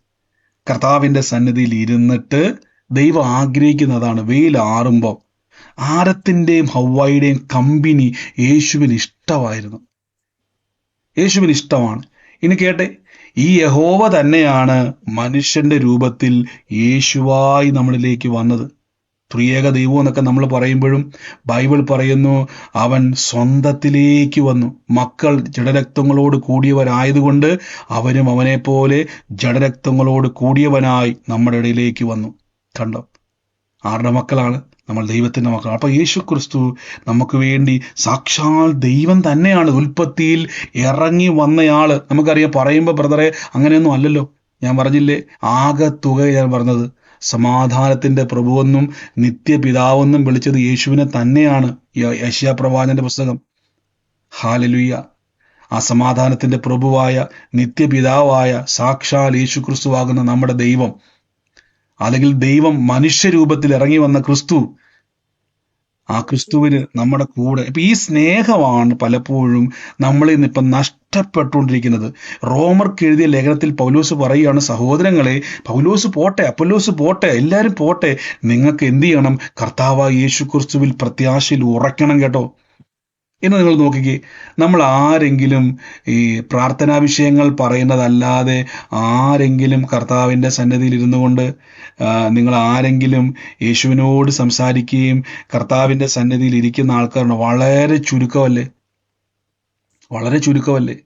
കർത്താവിൻ്റെ സന്നിധിയിൽ ഇരുന്നിട്ട് ദൈവം ആഗ്രഹിക്കുന്നതാണ്. വെയിലാറുമ്പോൾ ആരത്തിൻ്റെയും ഹവ്വായുടെയും കമ്പനി യേശുവിന് ഇഷ്ടമായിരുന്നു. യേശുവിന് ഇഷ്ടമാണ്. ഇനി കേട്ടെ, ഈ യഹോവ തന്നെയാണ് മനുഷ്യന്റെ രൂപത്തിൽ യേശുവായി നമ്മളിലേക്ക് വന്നത്. ത്രിയേക ദൈവം എന്നൊക്കെ നമ്മൾ പറയുമ്പോഴും ബൈബിൾ പറയുന്നു, അവൻ സ്വന്തത്തിലേക്ക് വന്നു. മക്കൾ ജഡരക്തങ്ങളോട് കൂടിയവരായതുകൊണ്ട് അവരും അവനെ പോലെ ജഡരക്തങ്ങളോട് കൂടിയവനായി നമ്മുടെ ഇടയിലേക്ക് വന്നു. കണ്ടോ, ആരുടെ മക്കളാണ് നമ്മൾ? ദൈവത്തിന്റെ മക്കളാണ്. അപ്പൊ യേശു ക്രിസ്തു നമുക്ക് വേണ്ടി സാക്ഷാൽ ദൈവം തന്നെയാണ്. ഉൽപ്പത്തിയിൽ ഇറങ്ങി വന്നയാള്. നമുക്കറിയാം, പറയുമ്പോൾ ബ്രദറെ അങ്ങനെയൊന്നും അല്ലല്ലോ. ഞാൻ പറഞ്ഞില്ലേ, ആകെ തുക ഞാൻ പറഞ്ഞത്, സമാധാനത്തിന്റെ പ്രഭുവെന്നും നിത്യപിതാവെന്നും വിളിച്ചത് യേശുവിനെ തന്നെയാണ്. യെശയ്യാ പ്രവാചകന്റെ പുസ്തകം. ഹല്ലേലൂയ. ആ സമാധാനത്തിന്റെ പ്രഭുവായ നിത്യപിതാവായ സാക്ഷാൽ യേശു ക്രിസ്തു ആകുന്ന നമ്മുടെ ദൈവം, അല്ലെങ്കിൽ ദൈവം മനുഷ്യരൂപത്തിൽ ഇറങ്ങി വന്ന ക്രിസ്തു, ആ ക്രിസ്തുവിന് നമ്മുടെ കൂടെ. ഇപ്പൊ ഈ സ്നേഹമാണ് പലപ്പോഴും നമ്മളിൽ നിന്ന് ഇപ്പം നഷ്ടപ്പെട്ടുകൊണ്ടിരിക്കുന്നത്. റോമർക്ക് എഴുതിയ ലേഖനത്തിൽ പൗലോസ് പറയുകയാണ്, സഹോദരങ്ങളെ, പൗലോസ് പോട്ടെ, അപ്പൊല്ലോസ് പോട്ടെ, എല്ലാവരും പോട്ടെ, നിങ്ങൾക്ക് എന്ത് ചെയ്യണം? കർത്താവായ യേശു ക്രിസ്തുവിൽ പ്രത്യാശയിൽ ഉറയ്ക്കണം കേട്ടോ. ഇന്ന് നിങ്ങൾ നോക്കിക്കേ, നമ്മൾ ആരെങ്കിലും ഈ പ്രാർത്ഥനാ വിഷയങ്ങൾ പറയുന്നതല്ലാതെ ആരെങ്കിലും കർത്താവിൻ്റെ സന്നിധിയിൽ ഇരുന്നു കൊണ്ട് നിങ്ങൾ ആരെങ്കിലും യേശുവിനോട് സംസാരിക്കുകയും കർത്താവിൻ്റെ സന്നിധിയിൽ ഇരിക്കുന്ന ആൾക്കാരുണ്ട്? വളരെ ചുരുക്കമല്ലേ, വളരെ ചുരുക്കമല്ലേ.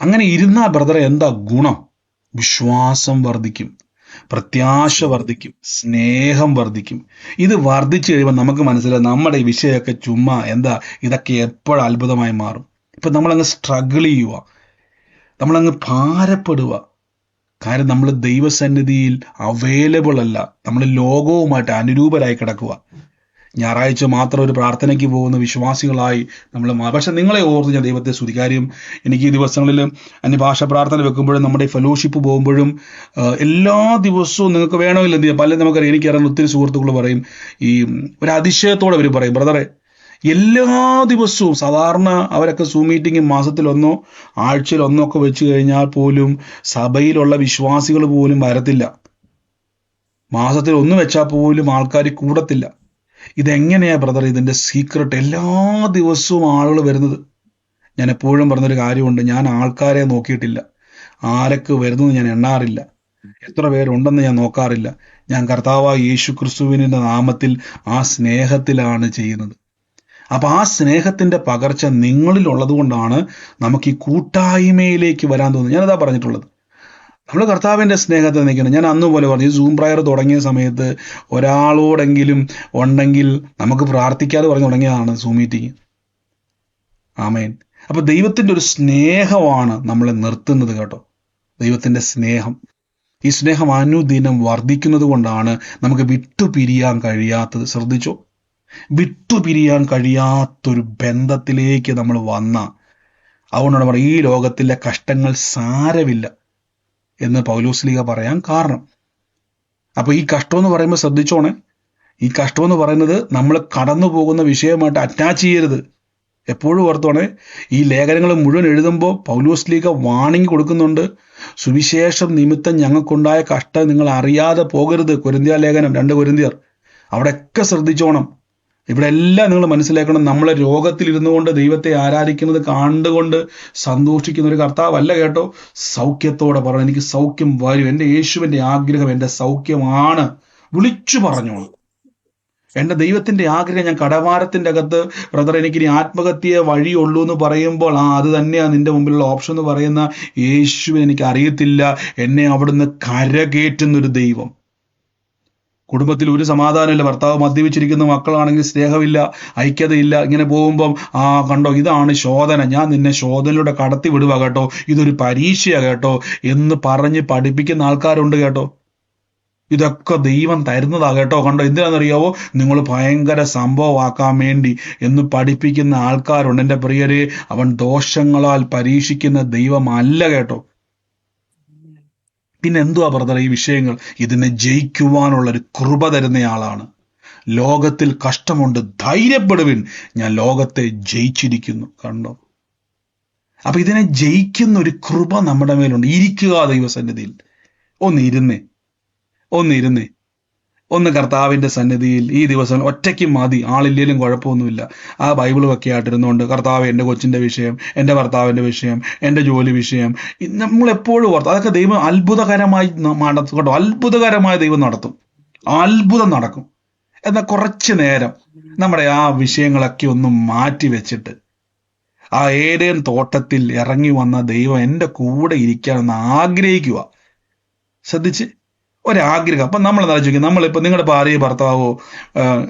അങ്ങനെ ഇരുന്നാൽ ബ്രദറെ എന്താ ഗുണം? വിശ്വാസം വർദ്ധിക്കും, പ്രത്യാശ വർദ്ധിക്കും, സ്നേഹം വർദ്ധിക്കും. ഇത് വർദ്ധിച്ചു കഴിയുമ്പോൾ നമുക്ക് മനസ്സിലാവും നമ്മുടെ ഈ വിഷയമൊക്കെ ചുമ്മാ എന്താ, ഇതൊക്കെ എപ്പോഴും അത്ഭുതമായി മാറും. ഇപ്പം നമ്മളങ്ങ് സ്ട്രഗിൾ ചെയ്യുക, നമ്മളങ്ങ് ഭാരപ്പെടുക. കാര്യം നമ്മൾ ദൈവസന്നിധിയിൽ അവൈലബിൾ അല്ല, നമ്മൾ ലോകവുമായിട്ട് അനുരൂപരായി കിടക്കുക. ഞായറാഴ്ച മാത്രം ഒരു പ്രാർത്ഥനയ്ക്ക് പോകുന്ന വിശ്വാസികളായി നമ്മൾ പക്ഷെ നിങ്ങളെ ഓർത്ത് ഞാൻ ദൈവത്തെ സ്തുതി. കാര്യം എനിക്ക് ഈ ദിവസങ്ങളിൽ അന്യഭാഷ പ്രാർത്ഥന വെക്കുമ്പോഴും നമ്മുടെ ഫെലോഷിപ്പ് പോകുമ്പോഴും എല്ലാ ദിവസവും നിങ്ങൾക്ക് വേണമെങ്കിൽ എന്ത് ചെയ്യാം. പലരും നമുക്കറിയാം, എനിക്കറിയാൻ ഒത്തിരി സുഹൃത്തുക്കൾ പറയും, ഈ ഒരു അതിശയത്തോടെ അവർ പറയും, ബ്രദറെ എല്ലാ ദിവസവും സാധാരണ അവരൊക്കെ സൂം മീറ്റിംഗ് മാസത്തിലൊന്നോ ആഴ്ചയിലൊന്നോ ഒക്കെ വെച്ച് കഴിഞ്ഞാൽ പോലും സഭയിലുള്ള വിശ്വാസികൾ പോലും വരത്തില്ല. മാസത്തിൽ ഒന്ന് വെച്ചാൽ പോലും ആൾക്കാർ കൂടത്തില്ല. ഇതെങ്ങനെയാ ബ്രദർ ഇതിൻ്റെ സീക്രട്ട്? എല്ലാ ദിവസവും ആളുകൾ വരുന്നത്. ഞാൻ എപ്പോഴും പറഞ്ഞൊരു കാര്യമുണ്ട്, ഞാൻ ആൾക്കാരെ നോക്കിയിട്ടില്ല, ആരൊക്കെ വരുന്നത് ഞാൻ എണ്ണാറില്ല, എത്ര പേരുണ്ടെന്ന് ഞാൻ നോക്കാറില്ല. ഞാൻ കർത്താവായ യേശു ക്രിസ്തുവിൻ്റെ നാമത്തിൽ ആ സ്നേഹത്തിലാണ് ചെയ്യുന്നത്. അപ്പൊ ആ സ്നേഹത്തിന്റെ പകർച്ച നിങ്ങളിലുള്ളത് കൊണ്ടാണ് നമുക്ക് ഈ കൂട്ടായ്മയിലേക്ക് വരാൻ തോന്നുന്നത്. ഞാനതാ പറഞ്ഞിട്ടുള്ളത്, നമ്മൾ കർത്താവിന്റെ സ്നേഹത്തെ നിൽക്കണം. ഞാൻ അന്ന് പോലെ പറഞ്ഞു, സൂം പ്രയർ തുടങ്ങിയ സമയത്ത് ഒരാളോടെങ്കിലും ഉണ്ടെങ്കിൽ നമുക്ക് പ്രാർത്ഥിക്കാതെ പറഞ്ഞു തുടങ്ങിയതാണ് സൂം മീറ്റിംഗ്. ആമേൻ. അപ്പൊ ദൈവത്തിന്റെ ഒരു സ്നേഹമാണ് നമ്മളെ നിർത്തുന്നത് കേട്ടോ. ദൈവത്തിന്റെ സ്നേഹം, ഈ സ്നേഹം അനുദിനം വർദ്ധിക്കുന്നത് കൊണ്ടാണ് നമുക്ക് വിട്ടുപിരിയാൻ കഴിയാത്തത്. ശ്രദ്ധിച്ചോ, വിട്ടുപിരിയാൻ കഴിയാത്തൊരു ബന്ധത്തിലേക്ക് നമ്മൾ വന്ന, അതുകൊണ്ടാണ് പറയുക ഈ ലോകത്തിലെ കഷ്ടങ്ങൾ സാരമില്ല എന്ന് പൗലോസ്ലീഹ പറയാൻ കാരണം. അപ്പൊ ഈ കഷ്ടം എന്ന് പറയുമ്പോൾ ശ്രദ്ധിച്ചോണേ, ഈ കഷ്ടം എന്ന് പറയുന്നത് നമ്മൾ കടന്നു പോകുന്ന വിഷയമായിട്ട് അറ്റാച്ച് ചെയ്യരുത്. എപ്പോഴും ഓർത്തോണേ, ഈ ലേഖനങ്ങൾ മുഴുവൻ എഴുതുമ്പോൾ പൗലോസ്ലീഹ വാണിംഗ് കൊടുക്കുന്നുണ്ട്. സുവിശേഷം നിമിത്തം ഞങ്ങൾക്കുണ്ടായ കഷ്ടം നിങ്ങൾ അറിയാതെ പോകരുത്. കൊരിന്ത്യ ലേഖനം 2 കൊരിന്ത്യർ, അവിടെയൊക്കെ ശ്രദ്ധിച്ചോണം. ഇവിടെ എല്ലാം നിങ്ങൾ മനസ്സിലാക്കണം, നമ്മളെ രോഗത്തിലിരുന്നു കൊണ്ട് ദൈവത്തെ ആരാധിക്കുന്നത് കണ്ടുകൊണ്ട് സന്തോഷിക്കുന്ന ഒരു കർത്താവല്ല കേട്ടോ. സൗഖ്യത്തോടെ പറഞ്ഞു, എനിക്ക് സൗഖ്യം വരും, എൻ്റെ യേശുവിൻ്റെ ആഗ്രഹം എൻ്റെ സൗഖ്യമാണ്. വിളിച്ചു പറഞ്ഞോണം, എൻ്റെ ദൈവത്തിൻ്റെ ആഗ്രഹം. ഞാൻ കടവാരത്തിൻ്റെ അകത്ത് ബ്രദർ എനിക്കിനി ആത്മഹത്യ വഴിയുള്ളൂ എന്ന് പറയുമ്പോൾ അത് തന്നെയാണ് നിന്റെ മുമ്പിലുള്ള ഓപ്ഷൻ എന്ന് പറയുന്ന യേശുവിനെ എനിക്ക് അറിയത്തില്ല, എന്നെ അവിടുന്ന് കരകയറ്റുന്നൊരു ദൈവം. കുടുംബത്തിൽ ഒരു സമാധാനമില്ല, ഭർത്താവ് മദ്യപിച്ചിരിക്കുന്ന, മക്കളാണെങ്കിൽ സ്നേഹമില്ല, ഐക്യതയില്ല. ഇങ്ങനെ പോകുമ്പം കണ്ടോ, ഇതാണ് ശോധന, ഞാൻ നിന്നെ ശോധനയിലൂടെ കടത്തി വിടുക കേട്ടോ, ഇതൊരു പരീക്ഷയാ കേട്ടോ എന്ന് പറഞ്ഞ് പഠിപ്പിക്കുന്ന ആൾക്കാരുണ്ട് കേട്ടോ. ഇതൊക്കെ ദൈവം തരുന്നതാ കേട്ടോ. കണ്ടോ, എന്തിനാണെന്നറിയാവോ? നിങ്ങൾ ഭയങ്കര സംഭവമാക്കാൻ വേണ്ടി എന്ന് പഠിപ്പിക്കുന്ന ആൾക്കാരുണ്ട്. എൻ്റെ പ്രിയരെ, അവൻ ദോഷങ്ങളാൽ പരീക്ഷിക്കുന്ന ദൈവമല്ല കേട്ടോ. പിന്നെ എന്തുവാ ബ്രദർ ഈ വിഷയങ്ങൾ? ഇതിനെ ജയിക്കുവാനുള്ളൊരു കൃപ തരുന്നയാളാണ്. ലോകത്തിൽ കഷ്ടമുണ്ട്, ധൈര്യപ്പെടുവിൻ, ഞാൻ ലോകത്തെ ജയിച്ചിരിക്കുന്നു. കണ്ടോ? അപ്പൊ ഇതിനെ ജയിക്കുന്ന ഒരു കൃപ നമ്മുടെ മേലുണ്ട്. ഇരിക്കുക ദൈവസന്നിധിയിൽ, ഒന്നിരുന്നേ, ഒന്ന് കർത്താവിൻ്റെ സന്നിധിയിൽ ഈ ദിവസം ഒറ്റയ്ക്ക് മതി, ആളില്ലേലും കുഴപ്പമൊന്നുമില്ല. ആ ബൈബിൾ ഒക്കെ ആയിട്ടിരുന്നുകൊണ്ട് കർത്താവ് എൻ്റെ കൊച്ചിൻ്റെ വിഷയം, എൻ്റെ ഭർത്താവിൻ്റെ വിഷയം, എൻ്റെ ജോലി വിഷയം, നമ്മളെപ്പോഴും ഓർത്ത് അതൊക്കെ ദൈവം അത്ഭുതകരമായി നടത്തും കേട്ടോ. അത്ഭുതകരമായ ദൈവം നടത്തും, അത്ഭുതം നടക്കും. എന്നാൽ കുറച്ച് നേരം നമ്മുടെ ആ വിഷയങ്ങളൊക്കെ ഒന്ന് മാറ്റി വെച്ചിട്ട് ആ ഏദേൻ തോട്ടത്തിൽ ഇറങ്ങി വന്ന ദൈവം എൻ്റെ കൂടെ ഇരിക്കാനെന്ന് ആഗ്രഹിക്കുക. ശ്രദ്ധിച്ച് ഒരാഗ്രഹം. അപ്പം നമ്മൾ ആലോചിക്കും, നമ്മളിപ്പോൾ നിങ്ങളുടെ ഭാര്യ ഭർത്താവോ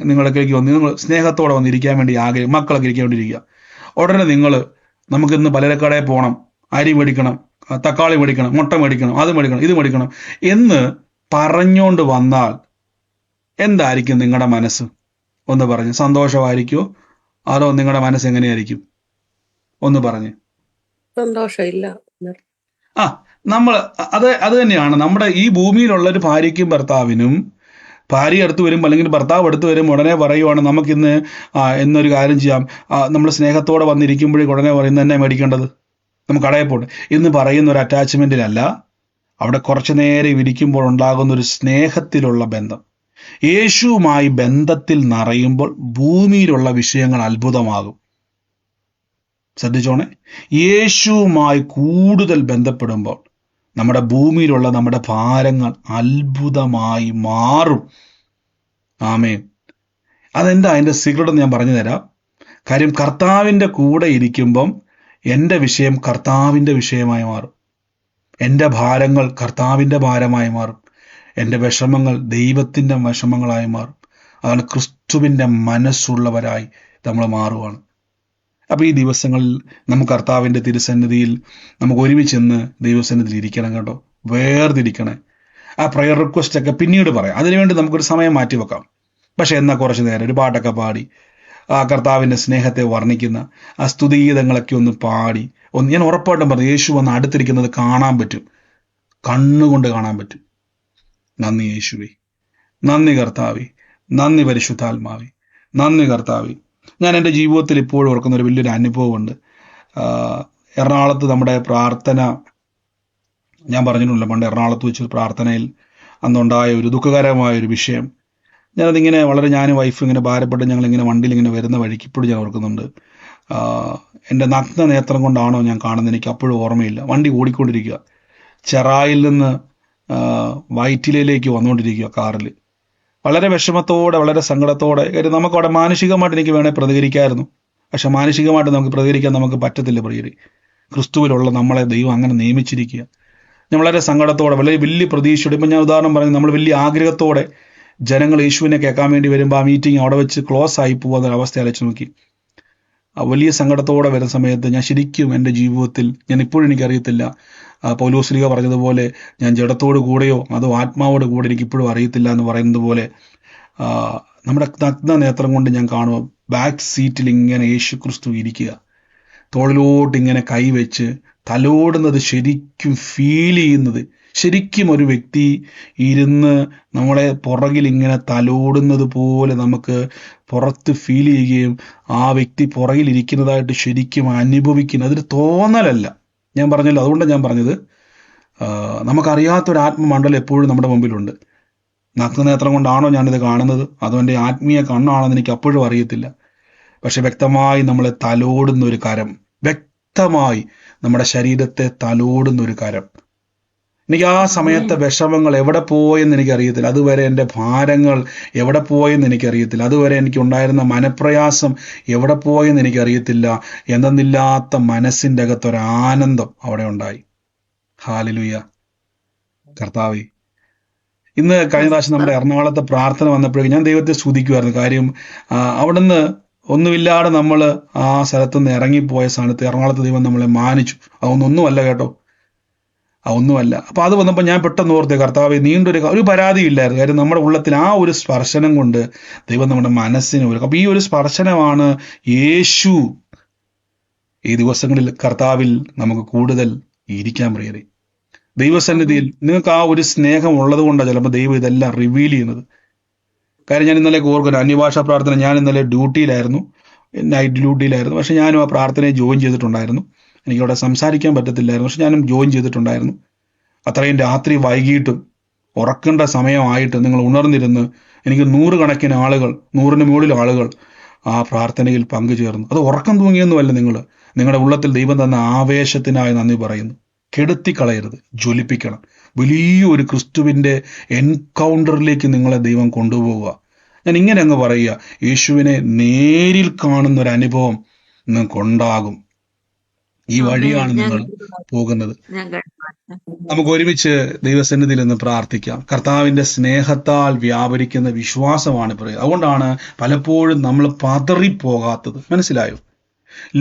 നിങ്ങളൊക്കെ വന്ന് നിങ്ങൾ സ്നേഹത്തോടെ വന്നിരിക്കാൻ വേണ്ടി ആഗ്രഹം, മക്കളൊക്കെ ഇരിക്കാൻ വേണ്ടി ഇരിക്കുക. ഉടനെ നമുക്കിന്ന് പലചരക്കടയിൽ പോകണം, അരി മേടിക്കണം, തക്കാളി മേടിക്കണം, മുട്ട മേടിക്കണം, അത് മേടിക്കണം, ഇത് മേടിക്കണം എന്ന് പറഞ്ഞുകൊണ്ട് വന്നാൽ എന്തായിരിക്കും നിങ്ങളുടെ മനസ്സ്? ഒന്ന് പറഞ്ഞ്. സന്തോഷമായിരിക്കുമോ അതോ നിങ്ങളുടെ മനസ്സ് എങ്ങനെയായിരിക്കും? ഒന്ന് പറഞ്ഞ്. സന്തോഷമില്ല. നമ്മൾ അത് തന്നെയാണ് നമ്മുടെ ഈ ഭൂമിയിലുള്ള ഒരു ഭാര്യയ്ക്കും ഭർത്താവിനും. ഭാര്യ അടുത്ത് വരും അല്ലെങ്കിൽ ഭർത്താവ് അടുത്ത് വരും, ഉടനെ പറയുവാണ് നമുക്കിന്ന് എന്നൊരു കാര്യം ചെയ്യാം, നമ്മൾ സ്നേഹത്തോടെ വന്നിരിക്കുമ്പോഴേക്കും ഉടനെ പറയും തന്നെ മേടിക്കേണ്ടത്, നമുക്ക് കടയിൽ പോട്ടെ എന്ന് പറയുന്ന ഒരു അറ്റാച്ച്മെന്റിലല്ല. അവിടെ കുറച്ചു നേരം ഇരിക്കുമ്പോൾ ഉണ്ടാകുന്ന ഒരു സ്നേഹത്തിലുള്ള ബന്ധം. യേശുവുമായി ബന്ധത്തിൽ നിറയുമ്പോൾ ഭൂമിയിലുള്ള വിഷയങ്ങൾ അത്ഭുതമാകും. ശ്രദ്ധിച്ചോണേ, യേശുവുമായി കൂടുതൽ ബന്ധപ്പെടുമ്പോൾ നമ്മുടെ ഭൂമിയിലുള്ള നമ്മുടെ ഭാരങ്ങൾ അത്ഭുതമായി മാറും. ആമേൻ. അതെന്താ അതിൻ്റെ സീക്രട്ട് എന്ന് ഞാൻ പറഞ്ഞു തരാം. കാര്യം കർത്താവിൻ്റെ കൂടെ ഇരിക്കുമ്പം എൻ്റെ വിഷയം കർത്താവിൻ്റെ വിഷയമായി മാറും, എൻ്റെ ഭാരങ്ങൾ കർത്താവിൻ്റെ ഭാരമായി മാറും, എൻ്റെ വിഷമങ്ങൾ ദൈവത്തിൻ്റെ വിഷമങ്ങളായി മാറും. അതാണ് ക്രിസ്തുവിൻ്റെ മനസ്സുള്ളവരായി നമ്മൾ മാറുവാണ്. അപ്പോൾ ഈ ദിവസങ്ങളിൽ നമുക്ക് കർത്താവിൻ്റെ തിരുസന്നിധിയിൽ നമുക്ക് ഒരുമിച്ചെന്ന് ദൈവസന്നിധിയിൽ ഇരിക്കണം കേട്ടോ. വേർതിരിക്കണേ. ആ പ്രയർ റിക്വസ്റ്റ് ഒക്കെ പിന്നീട് പറയാം, അതിനുവേണ്ടി നമുക്കൊരു സമയം മാറ്റി വെക്കാം. പക്ഷെ എന്നാൽ കുറച്ചു നേരം ഒരു പാട്ടൊക്കെ പാടി ആ കർത്താവിന്റെ സ്നേഹത്തെ വർണ്ണിക്കുന്ന ആ സ്തുതിഗീതങ്ങളൊക്കെ ഒന്ന് പാടി ഒന്ന്, ഞാൻ ഉറപ്പായിട്ടും പറഞ്ഞു, യേശു വന്ന് അടുത്തിരിക്കുന്നത് കാണാൻ പറ്റും, കണ്ണുകൊണ്ട് കാണാൻ പറ്റും. നന്ദി യേശുവേ, നന്ദി കർത്താവേ, നന്ദി പരിശുദ്ധാത്മാവേ, നന്ദി കർത്താവേ. ഞാൻ എൻ്റെ ജീവിതത്തിൽ ഇപ്പോഴും ഓർക്കുന്ന ഒരു വലിയൊരു അനുഭവമുണ്ട്. എറണാകുളത്ത് നമ്മുടെ പ്രാർത്ഥന, ഞാൻ പറഞ്ഞിട്ടുണ്ടല്ലോ പണ്ട് എറണാകുളത്ത് വെച്ച് പ്രാർത്ഥനയിൽ അന്നുണ്ടായ ഒരു ദുഃഖകരമായ ഒരു വിഷയം. ഞാനതിങ്ങനെ വളരെ, ഞാനും വൈഫ് ഇങ്ങനെ ഭാരപ്പെട്ട് ഞങ്ങളിങ്ങനെ വണ്ടിയിൽ ഇങ്ങനെ വരുന്ന വഴിക്ക് ഇപ്പോഴും ഞാൻ ഓർക്കുന്നുണ്ട്. എൻ്റെ നഗ്ന നേത്രം കൊണ്ടാണോ ഞാൻ കാണുന്നത് എനിക്ക് അപ്പോഴും ഓർമ്മയില്ല. വണ്ടി ഓടിക്കൊണ്ടിരിക്കുക, ചെറായിൽ നിന്ന് വൈറ്റിലയിലേക്ക് വന്നുകൊണ്ടിരിക്കുക കാറിൽ. വളരെ വിഷമത്തോടെ, വളരെ സങ്കടത്തോടെ. കാര്യം നമുക്കവിടെ മാനസികമായിട്ട് എനിക്ക് വേണേൽ പ്രതികരിക്കാമായിരുന്നു, പക്ഷെ മാനസികമായിട്ട് നമുക്ക് പ്രതികരിക്കാൻ നമുക്ക് പറ്റത്തില്ല. പ്രിയരെ, ക്രിസ്തുവിലുള്ള നമ്മളെ ദൈവം അങ്ങനെ നിയമിച്ചിരിക്കുക. ഞാൻ വളരെ സങ്കടത്തോടെ, വളരെ വലിയ പ്രതീക്ഷയോടെ, ഇപ്പം ഞാൻ ഉദാഹരണം പറഞ്ഞു, നമ്മൾ വലിയ ആഗ്രഹത്തോടെ ജനങ്ങൾ യേശുവിനെ കേൾക്കാൻ വേണ്ടി വരുമ്പോൾ ആ മീറ്റിംഗ് അവിടെ വെച്ച് ക്ലോസ് ആയി പോകുന്ന അവസ്ഥ അലച്ചു നോക്കി. ആ വലിയ സങ്കടത്തോടെ വരുന്ന സമയത്ത് ഞാൻ ശരിക്കും എൻ്റെ ജീവിതത്തിൽ, ഞാൻ ഇപ്പോഴും എനിക്കറിയത്തില്ല, പൗലോസ്ലീഹ പറഞ്ഞതുപോലെ ഞാൻ ജഡത്തോട് കൂടെയോ അതോ ആത്മാവോട് കൂടെ എനിക്കിപ്പോഴും അറിയത്തില്ല എന്ന് പറയുന്നത് പോലെ നമ്മുടെ നഗ്ന നേത്രം കൊണ്ട് ഞാൻ കാണുക, ബാക്ക് സീറ്റിൽ ഇങ്ങനെ യേശു ക്രിസ്തു ഇരിക്കുക, തോളിലോട്ട് ഇങ്ങനെ കൈവച്ച് തലോടുന്നത് ശരിക്കും ഫീൽ ചെയ്യുന്നത്, ശരിക്കും ഒരു വ്യക്തി ഇരുന്ന് നമ്മളെ പുറകിൽ ഇങ്ങനെ തലോടുന്നത് പോലെ നമുക്ക് പുറത്ത് ഫീൽ ചെയ്യുകയും ആ വ്യക്തി പുറകിൽ ഇരിക്കുന്നതായിട്ട് ശരിക്കും അനുഭവിക്കുന്നത്. അതൊരു തോന്നലല്ല. ഞാൻ പറഞ്ഞല്ലോ, അതുകൊണ്ടാണ് ഞാൻ പറഞ്ഞത്, നമുക്കറിയാത്തൊരു ആത്മമണ്ഡലം എപ്പോഴും നമ്മുടെ മുമ്പിലുണ്ട്. നഗ്നനേത്രം കൊണ്ടാണോ ഞാനിത് കാണുന്നത്, അതോ എൻ്റെ ആത്മീയ കണ്ണാണെന്ന് എനിക്ക് അപ്പോഴും അറിയത്തില്ല. പക്ഷെ വ്യക്തമായി നമ്മളെ തലോടുന്ന ഒരു കരം, വ്യക്തമായി നമ്മുടെ ശരീരത്തെ തലോടുന്ന ഒരു കരം. എനിക്ക് ആ സമയത്തെ വിഷമങ്ങൾ എവിടെ പോയെന്ന് എനിക്കറിയത്തില്ല, അതുവരെ എൻ്റെ ഭാരങ്ങൾ എവിടെ പോയെന്ന് എനിക്കറിയത്തില്ല, അതുവരെ എനിക്കുണ്ടായിരുന്ന മനപ്രയാസം എവിടെ പോയെന്ന് എനിക്കറിയത്തില്ല. എന്തെന്നില്ലാത്ത മനസ്സിൻ്റെ അകത്തൊരാനന്ദം അവിടെ ഉണ്ടായി. ഹല്ലേലൂയ കർത്താവേ. ഇന്ന് കഴിഞ്ഞ പ്രാവശ്യം നമ്മുടെ എറണാകുളത്തെ പ്രാർത്ഥന വന്നപ്പോഴേക്കും ഞാൻ ദൈവത്തെ സ്തുതിക്കുമായിരുന്നു. കാര്യം അവിടുന്ന് ഒന്നുമില്ലാതെ നമ്മൾ ആ സ്ഥലത്തുനിന്ന് ഇറങ്ങിപ്പോയ സ്ഥാനത്ത് എറണാകുളത്ത് ദൈവം നമ്മളെ മാനിച്ചു. അതൊന്നുമല്ല കേട്ടോ, ഒന്നുമല്ല. അപ്പൊ അത് വന്നപ്പോൾ ഞാൻ പെട്ടെന്ന് ഓർത്തേ, കർത്താവ് ഒരു പരാതിയില്ലായിരുന്നു. കാര്യം നമ്മുടെ ഉള്ളത്തിൽ ആ ഒരു സ്പർശനം കൊണ്ട് ദൈവം നമ്മുടെ മനസ്സിന് ഒരു, അപ്പൊ ഈ ഒരു സ്പർശനമാണ് യേശു. ഈ ദിവസങ്ങളിൽ കർത്താവിൽ നമുക്ക് കൂടുതൽ ഇരിക്കാൻ പ്രിയരെ, ദൈവസന്നിധിയിൽ നിങ്ങൾക്ക് ആ ഒരു സ്നേഹം ഉള്ളത് കൊണ്ടാണ് ചിലപ്പോൾ ദൈവം ഇതെല്ലാം റിവീൽ ചെയ്യുന്നത്. കാര്യം ഞാൻ ഇന്നലെ ഓർക്കുന്നു, അന്യഭാഷാ പ്രാർത്ഥന, ഞാൻ ഇന്നലെ ഡ്യൂട്ടിയിലായിരുന്നു, നൈറ്റ് ഡ്യൂട്ടിയിലായിരുന്നു. പക്ഷെ ഞാനും ആ പ്രാർത്ഥനയെ ജോയിൻ ചെയ്തിട്ടുണ്ടായിരുന്നു. എനിക്കവിടെ സംസാരിക്കാൻ പറ്റത്തില്ലായിരുന്നു, പക്ഷെ ഞാനും ജോയിൻ ചെയ്തിട്ടുണ്ടായിരുന്നു. അത്രയും രാത്രി വൈകിട്ടും ഉറക്കേണ്ട സമയമായിട്ട് നിങ്ങൾ ഉണർന്നിരുന്ന് എനിക്ക് 100 കണക്കിന് ആളുകൾ, 100ന് മുകളിൽ ആളുകൾ ആ പ്രാർത്ഥനയിൽ പങ്കുചേർന്നു. അത് ഉറക്കം തൂങ്ങിയൊന്നുമല്ല, നിങ്ങളുടെ ഉള്ളത്തിൽ ദൈവം തന്ന ആവേശത്തിനായി നന്ദി പറയുന്നു. കെടുത്തിക്കളയരുത്, ജ്വലിപ്പിക്കണം. വലിയൊരു ക്രിസ്തുവിൻ്റെ എൻകൗണ്ടറിലേക്ക് നിങ്ങളെ ദൈവം കൊണ്ടുപോവുക. ഞാൻ ഇങ്ങനെ അങ്ങ് പറയുക, യേശുവിനെ നേരിൽ കാണുന്ന ഒരു അനുഭവം നിങ്ങൾക്കുണ്ടാകും. ഈ വഴിയാണ് നിങ്ങൾ പോകുന്നത്. നമുക്ക് ഒരുമിച്ച് ദൈവസന്നിധിയിൽ നിന്ന് പ്രാർത്ഥിക്കാം. കർത്താവിന്റെ സ്നേഹത്താൽ വ്യാപരിക്കുന്ന വിശ്വാസമാണ് പറയുക. അതുകൊണ്ടാണ് പലപ്പോഴും നമ്മൾ പതറിപ്പോകാത്തത്. മനസ്സിലായോ?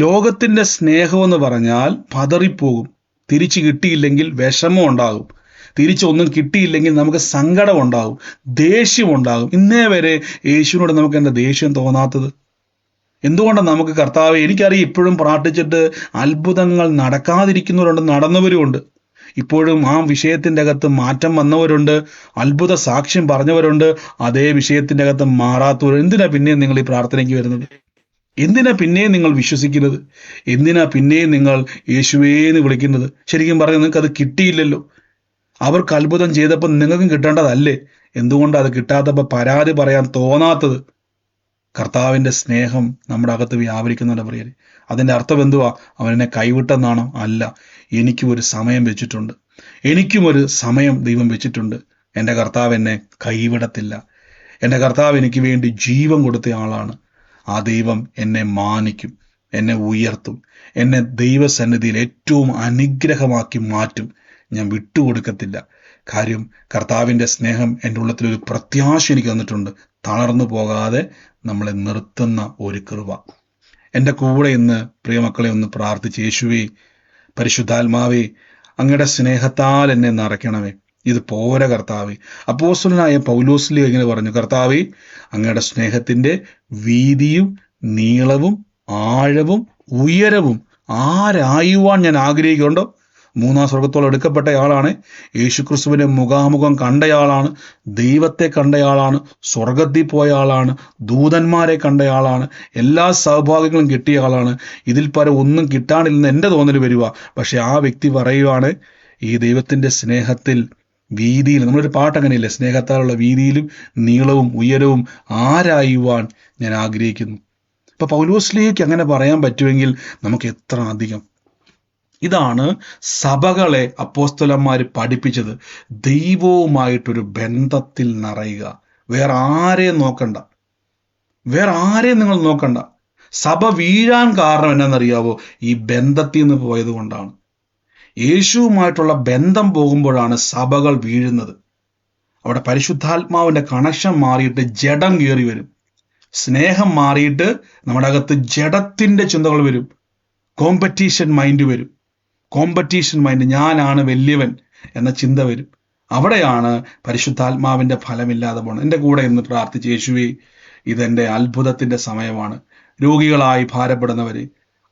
ലോകത്തിന്റെ സ്നേഹമെന്ന് പറഞ്ഞാൽ പതറിപ്പോകും. തിരിച്ചു കിട്ടിയില്ലെങ്കിൽ വിഷമം ഉണ്ടാകും, തിരിച്ചൊന്നും കിട്ടിയില്ലെങ്കിൽ നമുക്ക് സങ്കടം ഉണ്ടാകും, ദേഷ്യം ഉണ്ടാകും. ഇന്നേ വരെ യേശുവിനോട് നമുക്ക് എന്താ ദേഷ്യം തോന്നാത്തത്? എന്തുകൊണ്ടാണ് നമുക്ക് കർത്താവെ, എനിക്കറിയാം ഇപ്പോഴും പ്രാർത്ഥിച്ചിട്ട് അത്ഭുതങ്ങൾ നടക്കാതിരിക്കുന്നവരുണ്ട്, നടന്നവരുമുണ്ട്. ഇപ്പോഴും ആ വിഷയത്തിൻ്റെ അകത്ത് മാറ്റം വന്നവരുണ്ട്, അത്ഭുത സാക്ഷ്യം പറഞ്ഞവരുണ്ട്, അതേ വിഷയത്തിൻ്റെ അകത്ത് മാറാത്തവർ. എന്തിനാ പിന്നെയും നിങ്ങൾ ഈ പ്രാർത്ഥനയ്ക്ക് വരുന്നത്? എന്തിനാ പിന്നെയും നിങ്ങൾ വിശ്വസിക്കുന്നത്? എന്തിനാ പിന്നെയും നിങ്ങൾ യേശുവേന്ന് വിളിക്കുന്നത്? ശരിക്കും പറഞ്ഞാൽ നിങ്ങൾക്ക് അത് കിട്ടിയില്ലല്ലോ. അവർക്ക് അത്ഭുതം ചെയ്തപ്പോൾ നിങ്ങൾക്കും കിട്ടേണ്ടതല്ലേ? എന്തുകൊണ്ടാണ് അത് കിട്ടാത്തപ്പോൾ പരാതി പറയാൻ തോന്നാത്തത്? കർത്താവിൻ്റെ സ്നേഹം നമ്മുടെ അകത്ത് വ്യാപരിക്കുന്നുണ്ട് പ്രിയരെ. അതിൻ്റെ അർത്ഥം എന്തുവാ? അവനെന്നെ കൈവിട്ടെന്നാണോ? അല്ല, എനിക്കും ഒരു സമയം വെച്ചിട്ടുണ്ട്, എനിക്കും ഒരു സമയം ദൈവം വെച്ചിട്ടുണ്ട്. എൻ്റെ കർത്താവ് എന്നെ കൈവിടത്തില്ല. എൻ്റെ കർത്താവ് എനിക്ക് വേണ്ടി ജീവൻ കൊടുത്ത ആളാണ്. ആ ദൈവം എന്നെ മാനിക്കും, എന്നെ ഉയർത്തും, എന്നെ ദൈവസന്നിധിയിൽ ഏറ്റവും അനുഗ്രഹമാക്കി മാറ്റും. ഞാൻ വിട്ടുകൊടുക്കത്തില്ല. കാര്യം കർത്താവിൻ്റെ സ്നേഹം എൻ്റെ ഉള്ളത്തിലൊരു പ്രത്യാശ എനിക്ക് തന്നിട്ടുണ്ട്. തളർന്നു പോകാതെ നമ്മളെ നിർത്തുന്ന ഒരു കൃപ. എൻ്റെ കൂടെ ഇന്ന് പ്രിയമക്കളെ ഒന്ന് പ്രാർത്ഥിച്ച്, യേശുവേ, പരിശുദ്ധാത്മാവേ, അങ്ങയുടെ സ്നേഹത്താൽ എന്നെ നിറയ്ക്കണമേ. ഇത് പോരാ കർത്താവേ. അപ്പോസ്തലനായ പൗലോസ്ലീഹ ഇങ്ങനെ പറഞ്ഞു, കർത്താവേ, അങ്ങയുടെ സ്നേഹത്തിന്റെ വീതിയും നീളവും ആഴവും ഉയരവും ആരായുവാൻ ഞാൻ ആഗ്രഹിക്കുന്നുണ്ടോ. മൂന്നാം സ്വർഗത്തോളം എടുക്കപ്പെട്ടയാളാണ്. യേശുക്രിസ്തുവിനെ മുഖാമുഖം കണ്ടയാളാണ്. ദൈവത്തെ കണ്ടയാളാണ്. സ്വർഗത്തിൽ പോയ ആളാണ്. ദൂതന്മാരെ കണ്ടയാളാണ്. എല്ലാ സൗഭാഗ്യങ്ങളും കിട്ടിയ ആളാണ്. ഇതിൽ പരം ഒന്നും കിട്ടാനില്ലെന്ന് എൻ്റെ തോന്നൽ വരിക. പക്ഷെ ആ വ്യക്തി പറയുവാണ്, ഈ ദൈവത്തിന്റെ സ്നേഹത്തിൽ വീതിയിൽ, നമ്മളൊരു പാട്ട് അങ്ങനെയില്ലേ, സ്നേഹത്താലുള്ള വീതിയിലും നീളവും ഉയരവും ആരായുവാൻ ഞാൻ ആഗ്രഹിക്കുന്നു. ഇപ്പൊ പൗലോസ്ലീഹയ്ക്ക് അങ്ങനെ പറയാൻ പറ്റുമെങ്കിൽ നമുക്ക് എത്ര അധികം. ഇതാണ് സഭകളെ അപ്പോസ്തലന്മാർ പഠിപ്പിച്ചത്. ദൈവവുമായിട്ടൊരു ബന്ധത്തിൽ നിറയുക. വേറെ ആരെയും നോക്കണ്ട, വേറെ ആരെയും നിങ്ങൾ നോക്കണ്ട. സഭ വീഴാൻ കാരണം എന്നാണെന്നറിയാവോ? ഈ ബന്ധത്തിൽ നിന്ന് പോയത് കൊണ്ടാണ്. യേശുവുമായിട്ടുള്ള ബന്ധം പോകുമ്പോഴാണ് സഭകൾ വീഴുന്നത്. അവിടെ പരിശുദ്ധാത്മാവിന്റെ കണക്ഷൻ മാറിയിട്ട് ജഡം കയറി വരും. സ്നേഹം മാറിയിട്ട് നമ്മുടെ അകത്ത് ജഡത്തിന്റെ ചിന്തകൾ വരും. കോമ്പറ്റീഷൻ മൈൻഡ് വരും. കോമ്പറ്റീഷൻ മൈൻഡ്, ഞാനാണ് വലിയവൻ എന്ന ചിന്ത വരും. അവിടെയാണ് പരിശുദ്ധാത്മാവിന്റെ ഫലമില്ലാതെ പോകണം. എൻ്റെ കൂടെ ഇന്ന് പ്രാർത്ഥിച്ച്, യേശുവേ, ഇതെന്റെ അത്ഭുതത്തിന്റെ സമയമാണ്. രോഗികളായി ഭാരപ്പെടുന്നവര്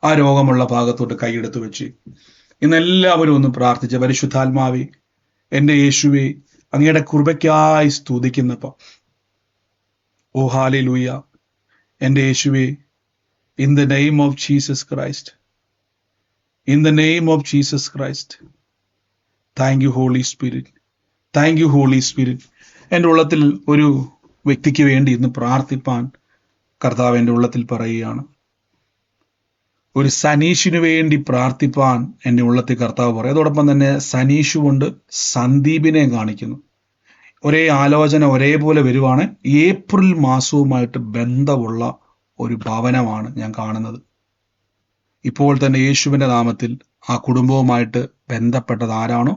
ആ രോഗമുള്ള ഭാഗത്തോട്ട് കൈയെടുത്ത് വെച്ച് ഇന്ന് എല്ലാവരും ഒന്ന് പ്രാർത്ഥിച്ച്, പരിശുദ്ധാത്മാവേ, എൻ്റെ യേശുവേ, അങ്ങയുടെ കൃപയ്ക്കായി സ്തുതിക്കുന്നപ്പ. ഓ ഹല്ലേലൂയ. എൻ്റെ യേശുവേ, in the name of Jesus Christ, in the name of Jesus Christ. Thank you Holy Spirit, thank you Holy Spirit. എൻ്റെ ഉള്ളത്തിൽ ഒരു വ്യക്തിക്ക് വേണ്ടി ഇന്ന് പ്രാർത്ഥിപ്പാൻ കർത്താവ് എൻ്റെ ഉള്ളത്തിൽ പറയുകയാണ്. ഒരു സനീഷിനു വേണ്ടി പ്രാർത്ഥിപ്പാൻ എൻ്റെ ഉള്ളത്തിൽ കർത്താവ് പറയും. അതോടൊപ്പം തന്നെ സനീഷ് കൊണ്ട് സന്ദീപിനെ കാണിക്കുന്നു. ഒരേ ആലോചന ഒരേപോലെ വരുവാണ്. ഏപ്രിൽ മാസവുമായിട്ട് ബന്ധമുള്ള ഒരു ഭവനമാണ് ഞാൻ കാണുന്നത്. ഇപ്പോൾ തന്നെ യേശുവിൻ്റെ നാമത്തിൽ ആ കുടുംബവുമായിട്ട് ബന്ധപ്പെട്ടത് ആരാണോ,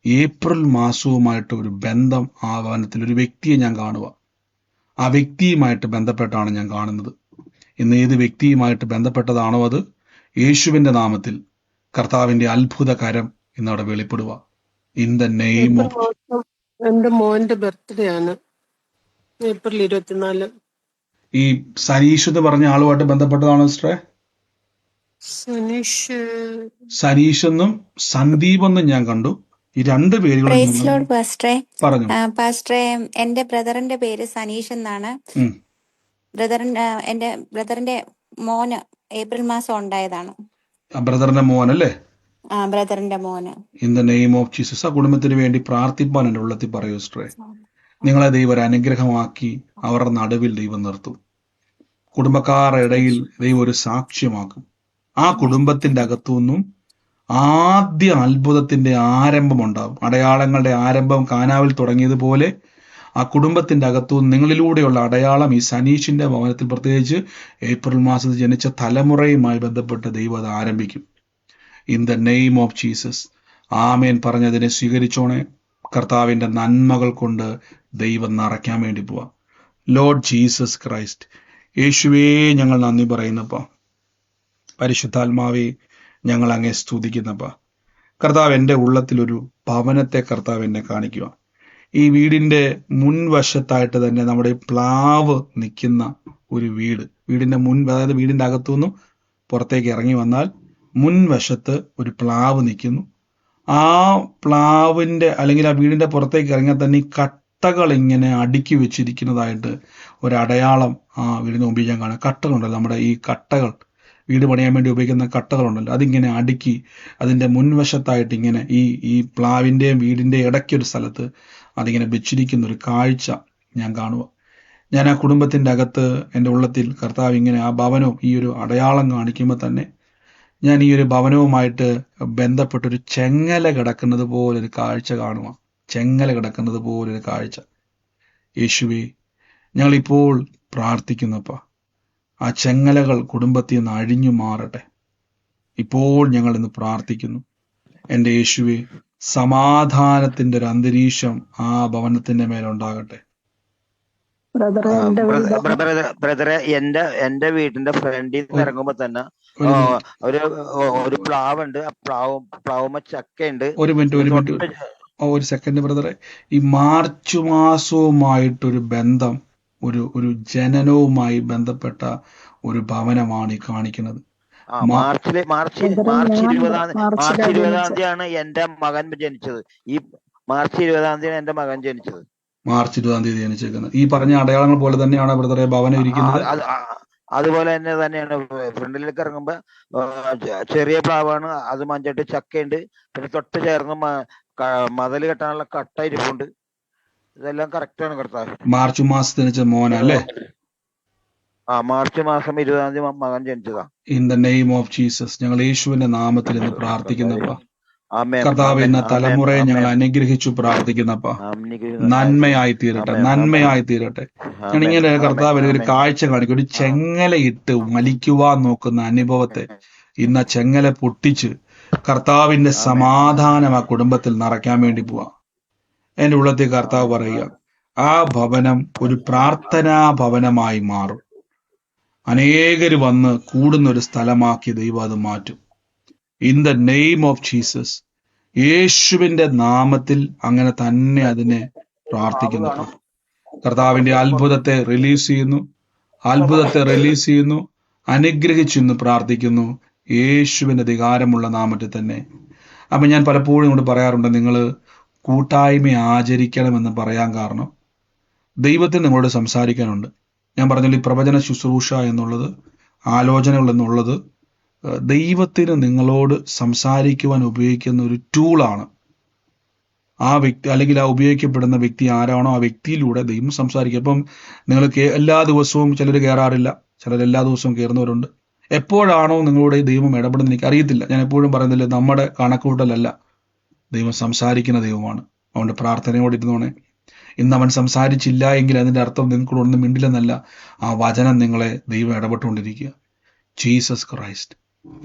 ഏപ്രിൽ മാസവുമായിട്ട് ഒരു ബന്ധം ആ ഭവനത്തിൽ ഒരു വ്യക്തിയെ ഞാൻ കാണുക. ആ വ്യക്തിയുമായിട്ട് ബന്ധപ്പെട്ടാണ് ഞാൻ കാണുന്നത്. ഇന്ന് ഏത് വ്യക്തിയുമായിട്ട് ബന്ധപ്പെട്ടതാണോ അത് യേശുവിൻ്റെ നാമത്തിൽ കർത്താവിൻ്റെ അത്ഭുത കരം ഇന്നവിടെ വെളിപ്പെടുക. In the name April of. മാസം എന്റെ മോന്റെ ബർത്ത്ഡേ ആണ്, ഏപ്രിൽ 24. ഈ സനീഷ് എന്ന് പറഞ്ഞ ആളുമായിട്ട് ബന്ധപ്പെട്ടതാണോ സിസ്റ്ററെ? സനീഷ് സനീഷ് എന്നും സന്ദീപ് എന്നും ഞാൻ കണ്ടു. ഈ രണ്ട് പേരുകളും പ്രൈസ് ലോർഡ് പാസ്റ്ററെ. പറഞ്ഞു. പാസ്റ്ററെ, എന്റെ ബ്രദറിന്റെ പേര് സനീഷ് എന്നാണ്. എന്റെ ബ്രദറിന്റെ മോന് ഏപ്രിൽ മാസം ഉണ്ടായതാണ്. ബ്രദറിന്റെ മോൻ അല്ലേ? ബ്രദറിന്റെ മോന്. In the name of Jesus ആ കുടുംബത്തിന് വേണ്ടി പ്രാർത്ഥിപ്പാൻ എൻ്റെ ഉള്ളത്തിൽ പറയൂ സിസ്റ്ററെ. നിങ്ങളെ ദൈവം ഒരു അനുഗ്രഹമാക്കി അവരുടെ നടുവിൽ ദൈവം നിർത്തും. കുടുംബക്കാരുടെ ഇടയിൽ ദൈവം ഒരു സാക്ഷ്യമാക്കും. ആ കുടുംബത്തിന്റെ അകത്തുനിന്നും ആദ്യ അത്ഭുതത്തിന്റെ ആരംഭം ഉണ്ടാവും. അടയാളങ്ങളുടെ ആരംഭം കാനാവിൽ തുടങ്ങിയതുപോലെ ആ കുടുംബത്തിന്റെ അകത്തുനിന്ന് നിങ്ങളിലൂടെയുള്ള അടയാളം ഈ സനീഷിന്റെ ഭവനത്തിൽ, പ്രത്യേകിച്ച് ഏപ്രിൽ മാസത്തിൽ ജനിച്ച തലമുറയുമായി ബന്ധപ്പെട്ട് ദൈവം അത് ആരംഭിക്കും. In the name of Jesus. ആമേൻ പറഞ്ഞതിനെ സ്വീകരിച്ചോണേ. കർത്താവിന്റെ നന്മകൾ കൊണ്ട് ദൈവം നിറയ്ക്കാൻ വേണ്ടി പോവാം. ലോർഡ് ജീസസ് ക്രൈസ്റ്റ്, യേശുവേ, ഞങ്ങൾ നന്ദി പറയുന്നപ്പാ. പരിശുദ്ധാത്മാവേ, ഞങ്ങൾ അങ്ങേ സ്തുതിക്കുന്നപ്പാ. കർത്താവ് എൻ്റെ ഉള്ളത്തിലൊരു ഭവനത്തെ കർത്താവ് എന്നെ കാണിക്കുക. ഈ വീടിന്റെ മുൻവശത്തായിട്ട് തന്നെ നമ്മുടെ പ്ലാവ് നിൽക്കുന്ന ഒരു വീടിന്റെ അതായത് വീടിന്റെ അകത്തുനിന്നും പുറത്തേക്ക് ഇറങ്ങി വന്നാൽ മുൻവശത്ത് ഒരു പ്ലാവ് നിൽക്കുന്നു. ആ പ്ലാവിന്റെ അല്ലെങ്കിൽ ആ വീടിന്റെ പുറത്തേക്ക് ഇറങ്ങിയാൽ തന്നെ ഈ കട്ടകൾ ഇങ്ങനെ അടുക്കി വെച്ചിരിക്കുന്നതായിട്ട് ഒരടയാളം ആ വീടിന് മുമ്പിൽ ഞാൻ കാണാം. കട്ടകളുണ്ടല്ലോ, നമ്മുടെ ഈ കട്ടകൾ, വീട് പണിയാൻ വേണ്ടി ഉപയോഗിക്കുന്ന കട്ടകളുണ്ടല്ലോ, അതിങ്ങനെ അടുക്കി അതിന്റെ മുൻവശത്തായിട്ട് ഇങ്ങനെ ഈ പ്ലാവിന്റെയും വീടിന്റെ ഇടയ്ക്കൊരു സ്ഥലത്ത് അതിങ്ങനെ വെച്ചിരിക്കുന്ന ഒരു കാഴ്ച ഞാൻ കാണുക. ഞാൻ ആ കുടുംബത്തിന്റെ അകത്ത് എൻ്റെ ഉള്ളത്തിൽ കർത്താവ് ഇങ്ങനെ ആ ഭവനവും ഈ ഒരു അടയാളം കാണിക്കുമ്പോൾ തന്നെ ഞാൻ ഈ ഒരു ഭവനവുമായിട്ട് ബന്ധപ്പെട്ടൊരു ചെങ്ങല കിടക്കുന്നത് പോലൊരു കാഴ്ച കാണുക. ചെങ്ങല കിടക്കുന്നത് പോലൊരു കാഴ്ച. യേശുവേ, ഞങ്ങളിപ്പോൾ പ്രാർത്ഥിക്കുന്നപ്പാ, ആ ചെങ്ങലകൾ കുടുംബത്തിൽ നിന്ന് അഴിഞ്ഞു മാറട്ടെ. ഇപ്പോൾ ഞങ്ങൾ ഇന്ന് പ്രാർത്ഥിക്കുന്നു. എൻ്റെ യേശുവേ, സമാധാനത്തിന്റെ ഒരു അന്തരീക്ഷം ആ ഭവനത്തിന്റെ മേലുണ്ടാകട്ടെ. ബ്രദറെ, എന്റെ വീടിന്റെ ഫ്രണ്ടിൽ നിന്ന് ഇറങ്ങുമ്പോ തന്നെ ഒരു പ്ലാവുണ്ട്. ആ പ്ലാവുമ്മ ചക്കയുണ്ട്. ഒരു മിനിറ്റ് ഒരു സെക്കൻഡ് ബ്രദറെ, ഈ മാർച്ച് മാസവുമായിട്ടൊരു ബന്ധം, ഒരു ജനനവുമായി ബന്ധപ്പെട്ട ഒരു ഭവനമാണ് ഈ കാണിക്കുന്നത്. മാർച്ച് മാർച്ച് 20 ജനിച്ചത്. തീയതിയാണ് എന്റെ മകൻ ജനിച്ചത്. ഈ മാർച്ച് 20 എന്റെ മകൻ ജനിച്ചത്. മാർച്ച് 20 ജനിച്ചേക്കുന്നത്. ഈ പറഞ്ഞ അടയാളങ്ങൾ പോലെ തന്നെയാണ് ബ്രദറെ ഭവനം ഇരിക്കുന്നത്. അതുപോലെ തന്നെയാണ്. ഫ്രണ്ടിലേക്ക് ഇറങ്ങുമ്പോ ചെറിയ പ്ലാവാണ്, അത് മഞ്ചട്ടി ചക്കയുണ്ട്, പിന്നെ തൊട്ട് ചേർന്ന് മതിൽ കെട്ടാനുള്ള കട്ട ഇരിപ്പുണ്ട്. ഇതെല്ലാം കറക്റ്റാണ് കർത്താവ്. മാർച്ച് മാസത്തിൽ ജനിച്ച മോനല്ലേ? മാർച്ച് മാസം 20 മകൻ ജനിച്ചതാ. In the name of Jesus ഞങ്ങൾ യേശുവിന്റെ നാമത്തിൽ ഇന്ന് പ്രാർത്ഥിക്കുന്നപ്പ കർത്താവ് ഇന്ന തലമുറയെ ഞങ്ങൾ അനുഗ്രഹിച്ചു പ്രാർത്ഥിക്കുന്നപ്പ നന്മയായി തീരട്ടെ, നന്മയായി തീരട്ടെ. ഞാനിങ്ങനെ കർത്താവിന് ഒരു കാഴ്ച കാണിക്കും. ഒരു ചെങ്ങലയിട്ട് വലിക്കുവാൻ നോക്കുന്ന അനുഭവത്തെ ഇന്ന് ചെങ്ങല പൊട്ടിച്ച് കർത്താവിന്റെ സമാധാനം ആ കുടുംബത്തിൽ നിറയ്ക്കാൻ വേണ്ടി പോവാ. എന്റെ ഉള്ളത്തിൽ കർത്താവ് പറയുക, ആ ഭവനം ഒരു പ്രാർത്ഥനാ ഭവനമായി മാറും. അനേകര് വന്ന് കൂടുന്ന ഒരു സ്ഥലമാക്കി ദൈവം അത് മാറ്റും. In the name of Jesus, യേശുവിന്റെ നാമത്തിൽ അങ്ങനെ തന്നെ അതിനെ പ്രാർത്ഥിക്കുന്നു. കർത്താവിന്റെ അത്ഭുതത്തെ റിലീസ് ചെയ്യുന്നു, അത്ഭുതത്തെ റിലീസ് ചെയ്യുന്നു, അനുഗ്രഹിച്ചെന്ന് പ്രാർത്ഥിക്കുന്നു യേശുവിന്റെ അധികാരമുള്ള നാമത്തിൽ തന്നെ. അപ്പൊ ഞാൻ പലപ്പോഴും ഇങ്ങോട്ട് പറയാറുണ്ട്, നിങ്ങൾ കൂട്ടായ്മ ആചരിക്കണമെന്ന് പറയാൻ കാരണം ദൈവത്തിന് നിങ്ങളോട് സംസാരിക്കാനുണ്ട്. ഞാൻ പറഞ്ഞല്ലോ, ഈ പ്രവചന ശുശ്രൂഷ എന്നുള്ളത്, ആലോചനകൾ എന്നുള്ളത് ദൈവത്തിന് നിങ്ങളോട് സംസാരിക്കുവാൻ ഉപയോഗിക്കുന്ന ഒരു ടൂളാണ്. ആ വ്യക്തി അല്ലെങ്കിൽ ആ ഉപയോഗിക്കപ്പെടുന്ന വ്യക്തി ആരാണോ ആ വ്യക്തിയിലൂടെ ദൈവം സംസാരിക്കും. അപ്പം നിങ്ങൾ എല്ലാ ദിവസവും ചിലർ കയറാറില്ല, ചിലർ എല്ലാ ദിവസവും കയറുന്നവരുണ്ട്. എപ്പോഴാണോ നിങ്ങളുടെ ദൈവം ഇടപെടുന്നത് എനിക്ക് അറിയത്തില്ല. ഞാൻ എപ്പോഴും പറയുന്നില്ല, നമ്മുടെ കണക്കുകൂട്ടലല്ല, ദൈവം സംസാരിക്കുന്ന ദൈവമാണ്. അവൻ്റെ പ്രാർത്ഥനയോടെ ഇരുന്നോണേ. ഇന്ന് അവൻ സംസാരിച്ചില്ല എങ്കിൽ അതിൻ്റെ അർത്ഥം നിങ്ങൾക്കൂടെ ഒന്നും മിണ്ടില്ലെന്നല്ല, ആ വചനം നിങ്ങളെ ദൈവം ഇടപെട്ടുകൊണ്ടിരിക്കുക. ജീസസ് ക്രൈസ്റ്റ്,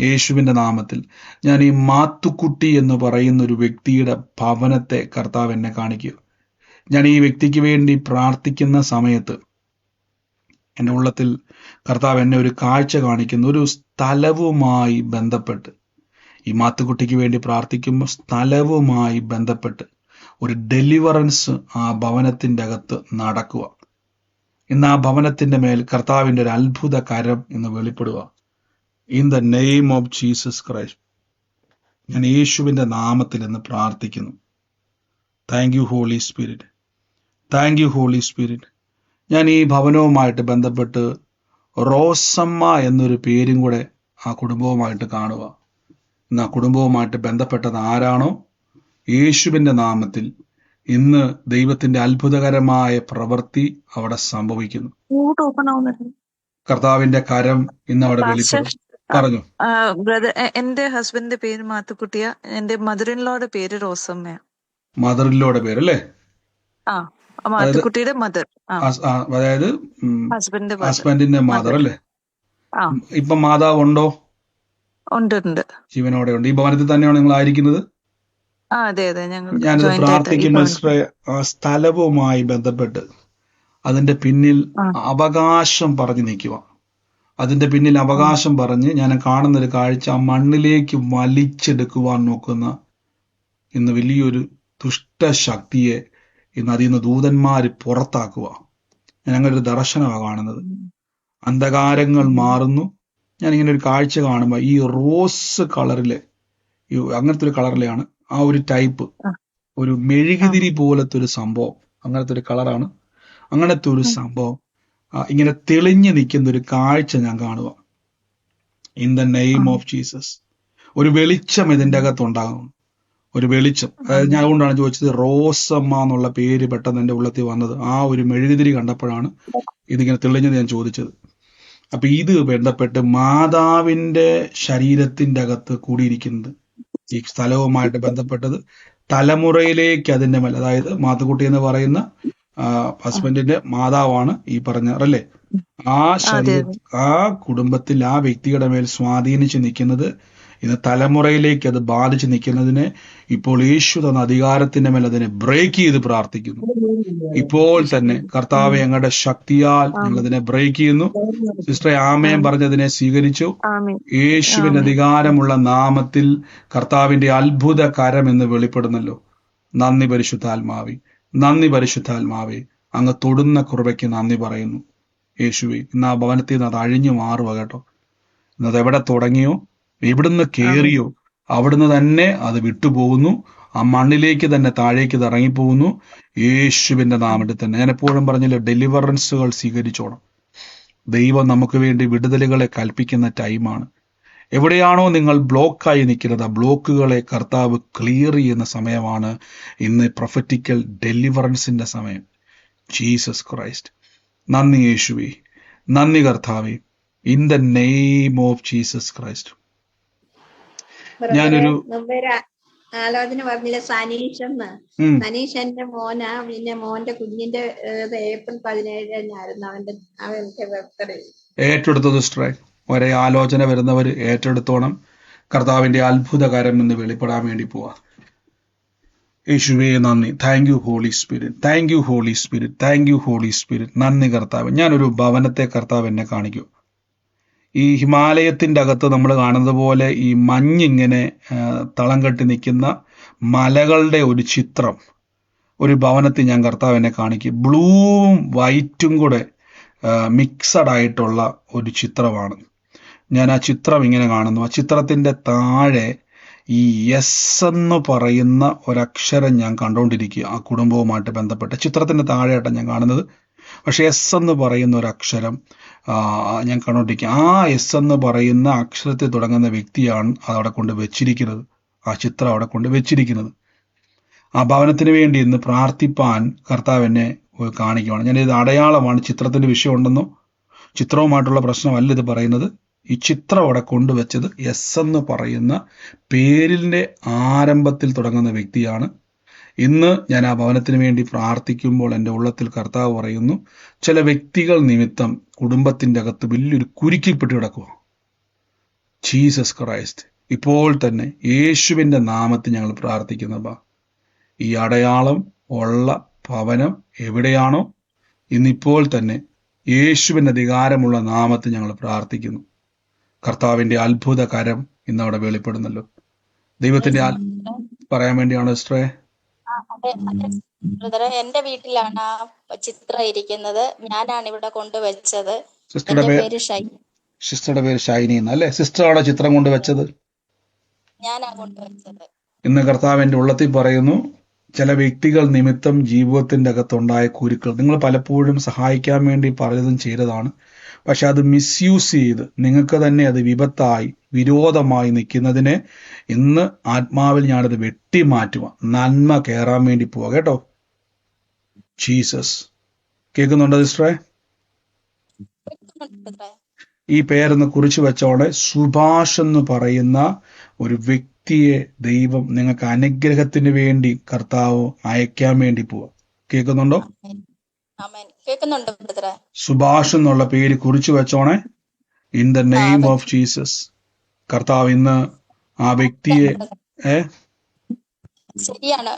യേശുവിൻ്റെ നാമത്തിൽ ഞാൻ ഈ മാത്തുക്കുട്ടി എന്ന് പറയുന്ന ഒരു വ്യക്തിയുടെ ഭവനത്തെ കർത്താവ് എന്നെ കാണിക്കുക. ഞാൻ ഈ വ്യക്തിക്ക് വേണ്ടി പ്രാർത്ഥിക്കുന്ന സമയത്ത് എൻ്റെ ഉള്ളത്തിൽ കർത്താവ് എന്നെ ഒരു കാഴ്ച കാണിക്കുന്ന ഒരു സ്ഥലവുമായി ബന്ധപ്പെട്ട്, ഈ മാത്തുക്കുട്ടിക്ക് വേണ്ടി പ്രാർത്ഥിക്കുമ്പോൾ സ്ഥലവുമായി ബന്ധപ്പെട്ട് ഒരു ഡെലിവറൻസ് ആ ഭവനത്തിൻ്റെ അകത്ത് നടക്കുക. ഇന്ന് ആ ഭവനത്തിൻ്റെ മേൽ കർത്താവിൻ്റെ ഒരു അത്ഭുത കരം ഇന്ന് വെളിപ്പെടുക. In the name of Jesus Christ ഞാൻ യേശുവിൻ്റെ നാമത്തിൽ ഇന്ന് പ്രാർത്ഥിക്കുന്നു. Thank you Holy Spirit, thank you Holy Spirit. ഞാൻ ഈ ഭവനവുമായിട്ട് ബന്ധപ്പെട്ട് റോസമ്മ എന്നൊരു പേരും കൂടെ ആ കുടുംബവുമായിട്ട് കാണുക. ഇന്ന് ആ കുടുംബവുമായിട്ട് ബന്ധപ്പെട്ടത് ആരാണോ, യേശുവിൻ്റെ നാമത്തിൽ ഇന്ന് ദൈവത്തിന്റെ അത്ഭുതകരമായ പ്രവൃത്തി അവിടെ സംഭവിക്കുന്നു. കർത്താവിന്റെ കരം ഇന്ന് അവിടെ വെളിപ്പെടും. പറഞ്ഞു ബ്രദർ, എന്റെ ഹസ്ബൻഡിന്റെ പേര് മാത്തുക്കുട്ടിയ, എന്റെ മദർ ഇൻ ലോയുടെ പേര് റോസമ്മ. മദർ ഇൻ ലോയുടെ പേരല്ലേ? മാത്തുക്കുട്ടിയുടെ മദർ, അതായത് ഹസ്ബൻഡിന്റെ മദർ അല്ലേ? ഇപ്പൊ മാതാവ് ഉണ്ടോ? ഉണ്ട്, ജീവനോടെ ഉണ്ട്. ഈ ഭവനത്തിൽ തന്നെയാണ് നിങ്ങൾ ആയിരിക്കുന്നത്? അതെ അതെ. ഞാനിത് പ്രാർത്ഥിക്കുമ്പോൾ സ്ഥലവുമായി ബന്ധപ്പെട്ട് അതിന്റെ പിന്നിൽ അവകാശം പറഞ്ഞു നിൽക്കുക. അതിന്റെ പിന്നിൽ അവകാശം പറഞ്ഞ് ഞാൻ കാണുന്ന ഒരു കാഴ്ച, ആ മണ്ണിലേക്ക് വലിച്ചെടുക്കുവാൻ നോക്കുന്ന ഇന്ന് വലിയൊരു ദുഷ്ടശക്തിയെ ഇന്ന് അതിൽ നിന്ന് ദൂതന്മാര് പുറത്താക്കുക. ഞാൻ അങ്ങനെ ഒരു ദർശനമാണ് കാണുന്നത്. അന്ധകാരങ്ങൾ മാറുന്നു. ഞാനിങ്ങനെ ഒരു കാഴ്ച കാണുമ്പോൾ ഈ റോസ് കളറിലെ, അങ്ങനത്തെ ഒരു കളറിലെയാണ് ആ ഒരു ടൈപ്പ്, ഒരു മെഴുകുതിരി പോലത്തെ ഒരു സംഭവം, അങ്ങനത്തെ ഒരു കളറാണ്. അങ്ങനത്തെ ഒരു സംഭവം ഇങ്ങനെ തെളിഞ്ഞു നിൽക്കുന്ന ഒരു കാഴ്ച ഞാൻ കാണുക. In the name of Jesus ഒരു വെളിച്ചം ഇതിൻ്റെ അകത്തുണ്ടാകുന്നു, ഒരു വെളിച്ചം. അതായത് ഞാൻ അതുകൊണ്ടാണ് ചോദിച്ചത്, റോസമ്മ എന്നുള്ള പേര് പെട്ടെന്ന് എൻ്റെ ഉള്ളത്തിൽ വന്നത് ആ ഒരു മെഴുകുതിരി കണ്ടപ്പോഴാണ് ഇതിങ്ങനെ തെളിഞ്ഞത് ഞാൻ ചോദിച്ചത്. അപ്പൊ ഇത് ബന്ധപ്പെട്ട് മാതാവിന്റെ ശരീരത്തിന്റെ അകത്ത് കൂടിയിരിക്കുന്നത് ഈ സ്ഥലവുമായിട്ട് ബന്ധപ്പെട്ടത് തലമുറയിലേക്ക് അതിന്റെ മേൽ, അതായത് മാത്തുക്കുട്ടി എന്ന് പറയുന്ന ഹസ്ബൻഡിന്റെ മാതാവാണ് ഈ പറഞ്ഞ അല്ലേ, ആ ശരീര ആ കുടുംബത്തിൽ ആ വ്യക്തിയുടെ മേൽ സ്വാധീനിച്ച് നിൽക്കുന്നത്, ഇന്ന് തലമുറയിലേക്ക് അത് ബാധിച്ച് നിൽക്കുന്നതിനെ ഇപ്പോൾ യേശു തന്ന അധികാരത്തിന്റെ മേൽ അതിനെ ബ്രേക്ക് ചെയ്ത് പ്രാർത്ഥിക്കുന്നു. ഇപ്പോൾ തന്നെ കർത്താവെ ഞങ്ങളുടെ ശക്തിയാൽ ഞങ്ങൾ അതിനെ ബ്രേക്ക് ചെയ്യുന്നു. സിസ്റ്ററെ ആമേൻ പറഞ്ഞതിനെ സ്വീകരിച്ചു. യേശുവിന്റെ അധികാരമുള്ള നാമത്തിൽ കർത്താവിന്റെ അത്ഭുത കരം എന്ന് വെളിപ്പെടുന്നല്ലോ. നന്ദി പരിശുദ്ധാത്മാവേ, നന്ദി പരിശുദ്ധാത്മാവേ. അങ്ങ് തൊടുന്ന കൃപയ്ക്ക് നന്ദി പറയുന്നു യേശുവേ. ഇന്ന് ആ ഭവനത്തിൽ നിന്ന് അത് അഴിഞ്ഞു മാറുക കേട്ടോ. ഇന്നത് എവിടെ തുടങ്ങിയോ, എവിടുന്ന് കേറിയോ അവിടുന്ന് തന്നെ അത് വിട്ടുപോകുന്നു. ആ മണ്ണിലേക്ക് തന്നെ താഴേക്ക് ഇത് ഇറങ്ങിപ്പോകുന്നു യേശുവിന്റെ നാമത്തിൽ തന്നെ. ഞാൻ എപ്പോഴും പറഞ്ഞില്ല, ഡെലിവറൻസുകൾ സ്വീകരിച്ചോണം. ദൈവം നമുക്ക് വേണ്ടി വിടുതലുകളെ കൽപ്പിക്കുന്ന ടൈമാണ്. എവിടെയാണോ നിങ്ങൾ ബ്ലോക്കായി നിൽക്കുന്നത്, ആ ബ്ലോക്കുകളെ കർത്താവ് ക്ലിയർ ചെയ്യുന്ന സമയമാണ് ഇന്ന്. പ്രൊഫറ്റിക്കൽ ഡെലിവറൻസിന്റെ സമയം. Jesus Christ. നന്ദി യേശുവേ, നന്ദി കർത്താവേ, in the name of Jesus Christ. ബ്രദറെ ഞാനൊരു മുമ്പേ ഒരു ആലോചന പറഞ്ഞില്ല, സനീഷ് എന്ന്. സനീഷ് എന്റെ മോനാ. പിന്നെ മോന്റെ കുഞ്ഞിന്റെ ഏപ്രിൽ 17-നായിരുന്നു അവന്റെ ബർത്ത്ഡേ. ഏറ്റെടുത്തത് സ്ട്രൈക്ക് ഒരേ ആലോചന വരുന്നവർ ഏറ്റെടുത്തോണം. കർത്താവിന്റെ അത്ഭുതകരം എന്ന് വെളിപ്പെടാൻ വേണ്ടി പോവാ. യേശുവേ നന്ദി. Thank you Holy Spirit, thank you Holy Spirit, thank you Holy Spirit. നന്ദി കർത്താവ്. ഞാനൊരു ഭവനത്തെ കർത്താവ് എന്നെ കാണിക്കൂ. ഈ ഹിമാലയത്തിന്റെ അകത്ത് നമ്മൾ കാണുന്നത് പോലെ ഈ മഞ്ഞിങ്ങനെ തളം കെട്ടി നിൽക്കുന്ന മലകളുടെ ഒരു ചിത്രം ഒരു ഭവനത്തിൽ ഞാൻ കർത്താവ് എന്നെ കാണിക്കും. ബ്ലൂവും വൈറ്റും കൂടെ മിക്സഡ് ആയിട്ടുള്ള ഒരു ചിത്രമാണ്. ഞാൻ ആ ചിത്രം ഇങ്ങനെ കാണുന്നു. ആ ചിത്രത്തിന്റെ താഴെ ഈ എസ് എന്ന് പറയുന്ന ഒരക്ഷരം ഞാൻ കണ്ടുകൊണ്ടിരിക്കുക. ആ കുടുംബവുമായിട്ട് ബന്ധപ്പെട്ട ചിത്രത്തിന്റെ താഴെയായിട്ടാണ് ഞാൻ കാണുന്നത്. പക്ഷെ എസ് എന്ന് പറയുന്ന ഒരക്ഷരം ഞാൻ കണ്ടുകൊണ്ടിരിക്കുക. ആ എസ് എന്ന് പറയുന്ന അക്ഷരത്തിൽ തുടങ്ങുന്ന വ്യക്തിയാണ് അതവിടെ കൊണ്ട് വെച്ചിരിക്കുന്നത്. ആ ചിത്രം അവിടെ കൊണ്ട് വെച്ചിരിക്കുന്നത്. ആ ഭവനത്തിന് വേണ്ടി ഇന്ന് പ്രാർത്ഥിപ്പാൻ കർത്താവ് എന്നെ കാണിക്കുകയാണ്. ഞാനിത് അടയാളമാണ്. ചിത്രത്തിന്റെ വിഷയം ഉണ്ടെന്നോ ചിത്രവുമായിട്ടുള്ള പ്രശ്നമല്ല ഇത് പറയുന്നത്. ഈ ചിത്രം അവിടെ കൊണ്ടുവച്ചത് എസ് എന്ന് പറയുന്ന പേരിന്റെ ആരംഭത്തിൽ തുടങ്ങുന്ന വ്യക്തിയാണ്. ഇന്ന് ഞാൻ ആ ഭവനത്തിന് വേണ്ടി പ്രാർത്ഥിക്കുമ്പോൾ എൻ്റെ ഉള്ളത്തിൽ കർത്താവ് പറയുന്നു, ചില വ്യക്തികൾ നിമിത്തം കുടുംബത്തിന്റെ അകത്ത് വലിയൊരു കുരുക്കിൽപ്പെട്ട് കിടക്കുക. ജീസസ് ക്രൈസ്റ്റ്, ഇപ്പോൾ തന്നെ യേശുവിന്റെ നാമത്തിൽ ഞങ്ങൾ പ്രാർത്ഥിക്കുന്നപ്പാ, ഈ അടയാളം ഉള്ള ഭവനം എവിടെയാണോ ഇന്നിപ്പോൾ തന്നെ യേശുവിന്റെ അധികാരമുള്ള നാമത്തിൽ ഞങ്ങൾ പ്രാർത്ഥിക്കുന്നു. കർത്താവിന്റെ അത്ഭുത കരം ഇന്ന് അവിടെ വെളിപ്പെടുന്നല്ലോ. ദൈവത്തിന്റെ പറയാൻ വേണ്ടിയാണോ സിസ്റ്ററെ? ബ്രദറെ, എന്റെ വീട്ടിലാണ് ആ ചിത്രം ഇരിക്കുന്നത്. ഞാനാണ് ഇവിടെ കൊണ്ടുവച്ചത്. സിസ്റ്ററുടെ പേര് ഷൈനി എന്നല്ലേ? സിസ്റ്ററാണോ ചിത്രം കൊണ്ടുവച്ചത്? ഞാനാ കൊണ്ടുവച്ചത്. ഇന്ന് കർത്താവിന്റെ ഉള്ളത്തിൽ പറയുന്നു, ചില വ്യക്തികൾ നിമിത്തം ജീവിതത്തിന്റെ അകത്തുണ്ടായ കുരുക്കൾ നിങ്ങൾ പലപ്പോഴും സഹായിക്കാൻ വേണ്ടി പലതും ചെയ്തതാണ്. പക്ഷെ അത് മിസ്യൂസ് ചെയ്ത് നിങ്ങൾക്ക് തന്നെ അത് വിപത്തായി വിരോധമായി നിൽക്കുന്നതിനെ ഇന്ന് ആത്മാവിൽ ഞാനത് വെട്ടിമാറ്റുക. നന്മ കയറാൻ വേണ്ടി പോവാ കേട്ടോ. ജീസസ്. കേൾക്കുന്നുണ്ടോ സിസ്റ്ററെ? ഈ പേരൊന്ന് കുറിച്ച് വെച്ചോടെ സുഭാഷ് എന്ന് പറയുന്ന ഒരു വ്യക്തിയെ ദൈവം നിങ്ങൾക്ക് അനുഗ്രഹത്തിന് വേണ്ടി കർത്താവ് അയക്കാൻ വേണ്ടി പോവാ. കേൾക്കുന്നുണ്ടോ? സുഭാഷ് എന്നുള്ള പേര് കുറിച്ചു വെച്ചോണേ. In the name of Jesus. കർത്താവ് ഇന്ന് ആ വ്യക്തിയെ ശരിയാണ്,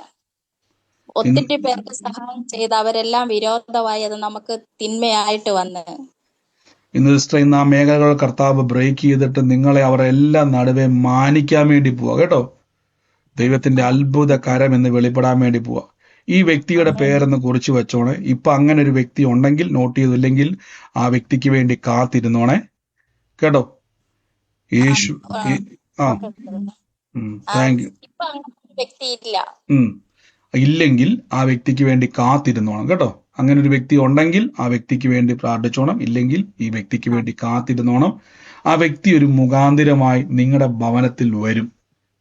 ഒത്തിരി പേർക്ക് സഹായം ചെയ്ത് അവരെല്ലാം വിരോധമായി അത് നമുക്ക് തിന്മയായിട്ട് വന്ന് ഇന്ന് സിസ്റ്റർ ഇന്ന് ആ മേഖലകൾ കർത്താവ് ബ്രേക്ക് ചെയ്തിട്ട് നിങ്ങളെ അവരെല്ലാം നടുവെ മാനിക്കാൻ വേണ്ടി പോവാ കേട്ടോ. ദൈവത്തിന്റെ അത്ഭുത കരം എന്ന് വെളിപ്പെടാൻ വേണ്ടി പോവാ. ഈ വ്യക്തിയുടെ പേരെന്ന് കുറിച്ച് വെച്ചോണേ. ഇപ്പൊ അങ്ങനെ ഒരു വ്യക്തി ഉണ്ടെങ്കിൽ നോട്ട് ചെയ്തില്ലെങ്കിൽ ആ വ്യക്തിക്ക് വേണ്ടി കാത്തിരുന്നോണേ കേട്ടോ. യേശു താങ്ക് യു. ഇല്ലെങ്കിൽ ആ വ്യക്തിക്ക് വേണ്ടി കാത്തിരുന്നോണം കേട്ടോ. അങ്ങനെ ഒരു വ്യക്തി ഉണ്ടെങ്കിൽ ആ വ്യക്തിക്ക് വേണ്ടി പ്രാർത്ഥിച്ചോണം. ഇല്ലെങ്കിൽ ഈ വ്യക്തിക്ക് വേണ്ടി കാത്തിരുന്നോണം. ആ വ്യക്തി ഒരു മുഖാന്തിരമായി നിങ്ങളുടെ ഭവനത്തിൽ വരും.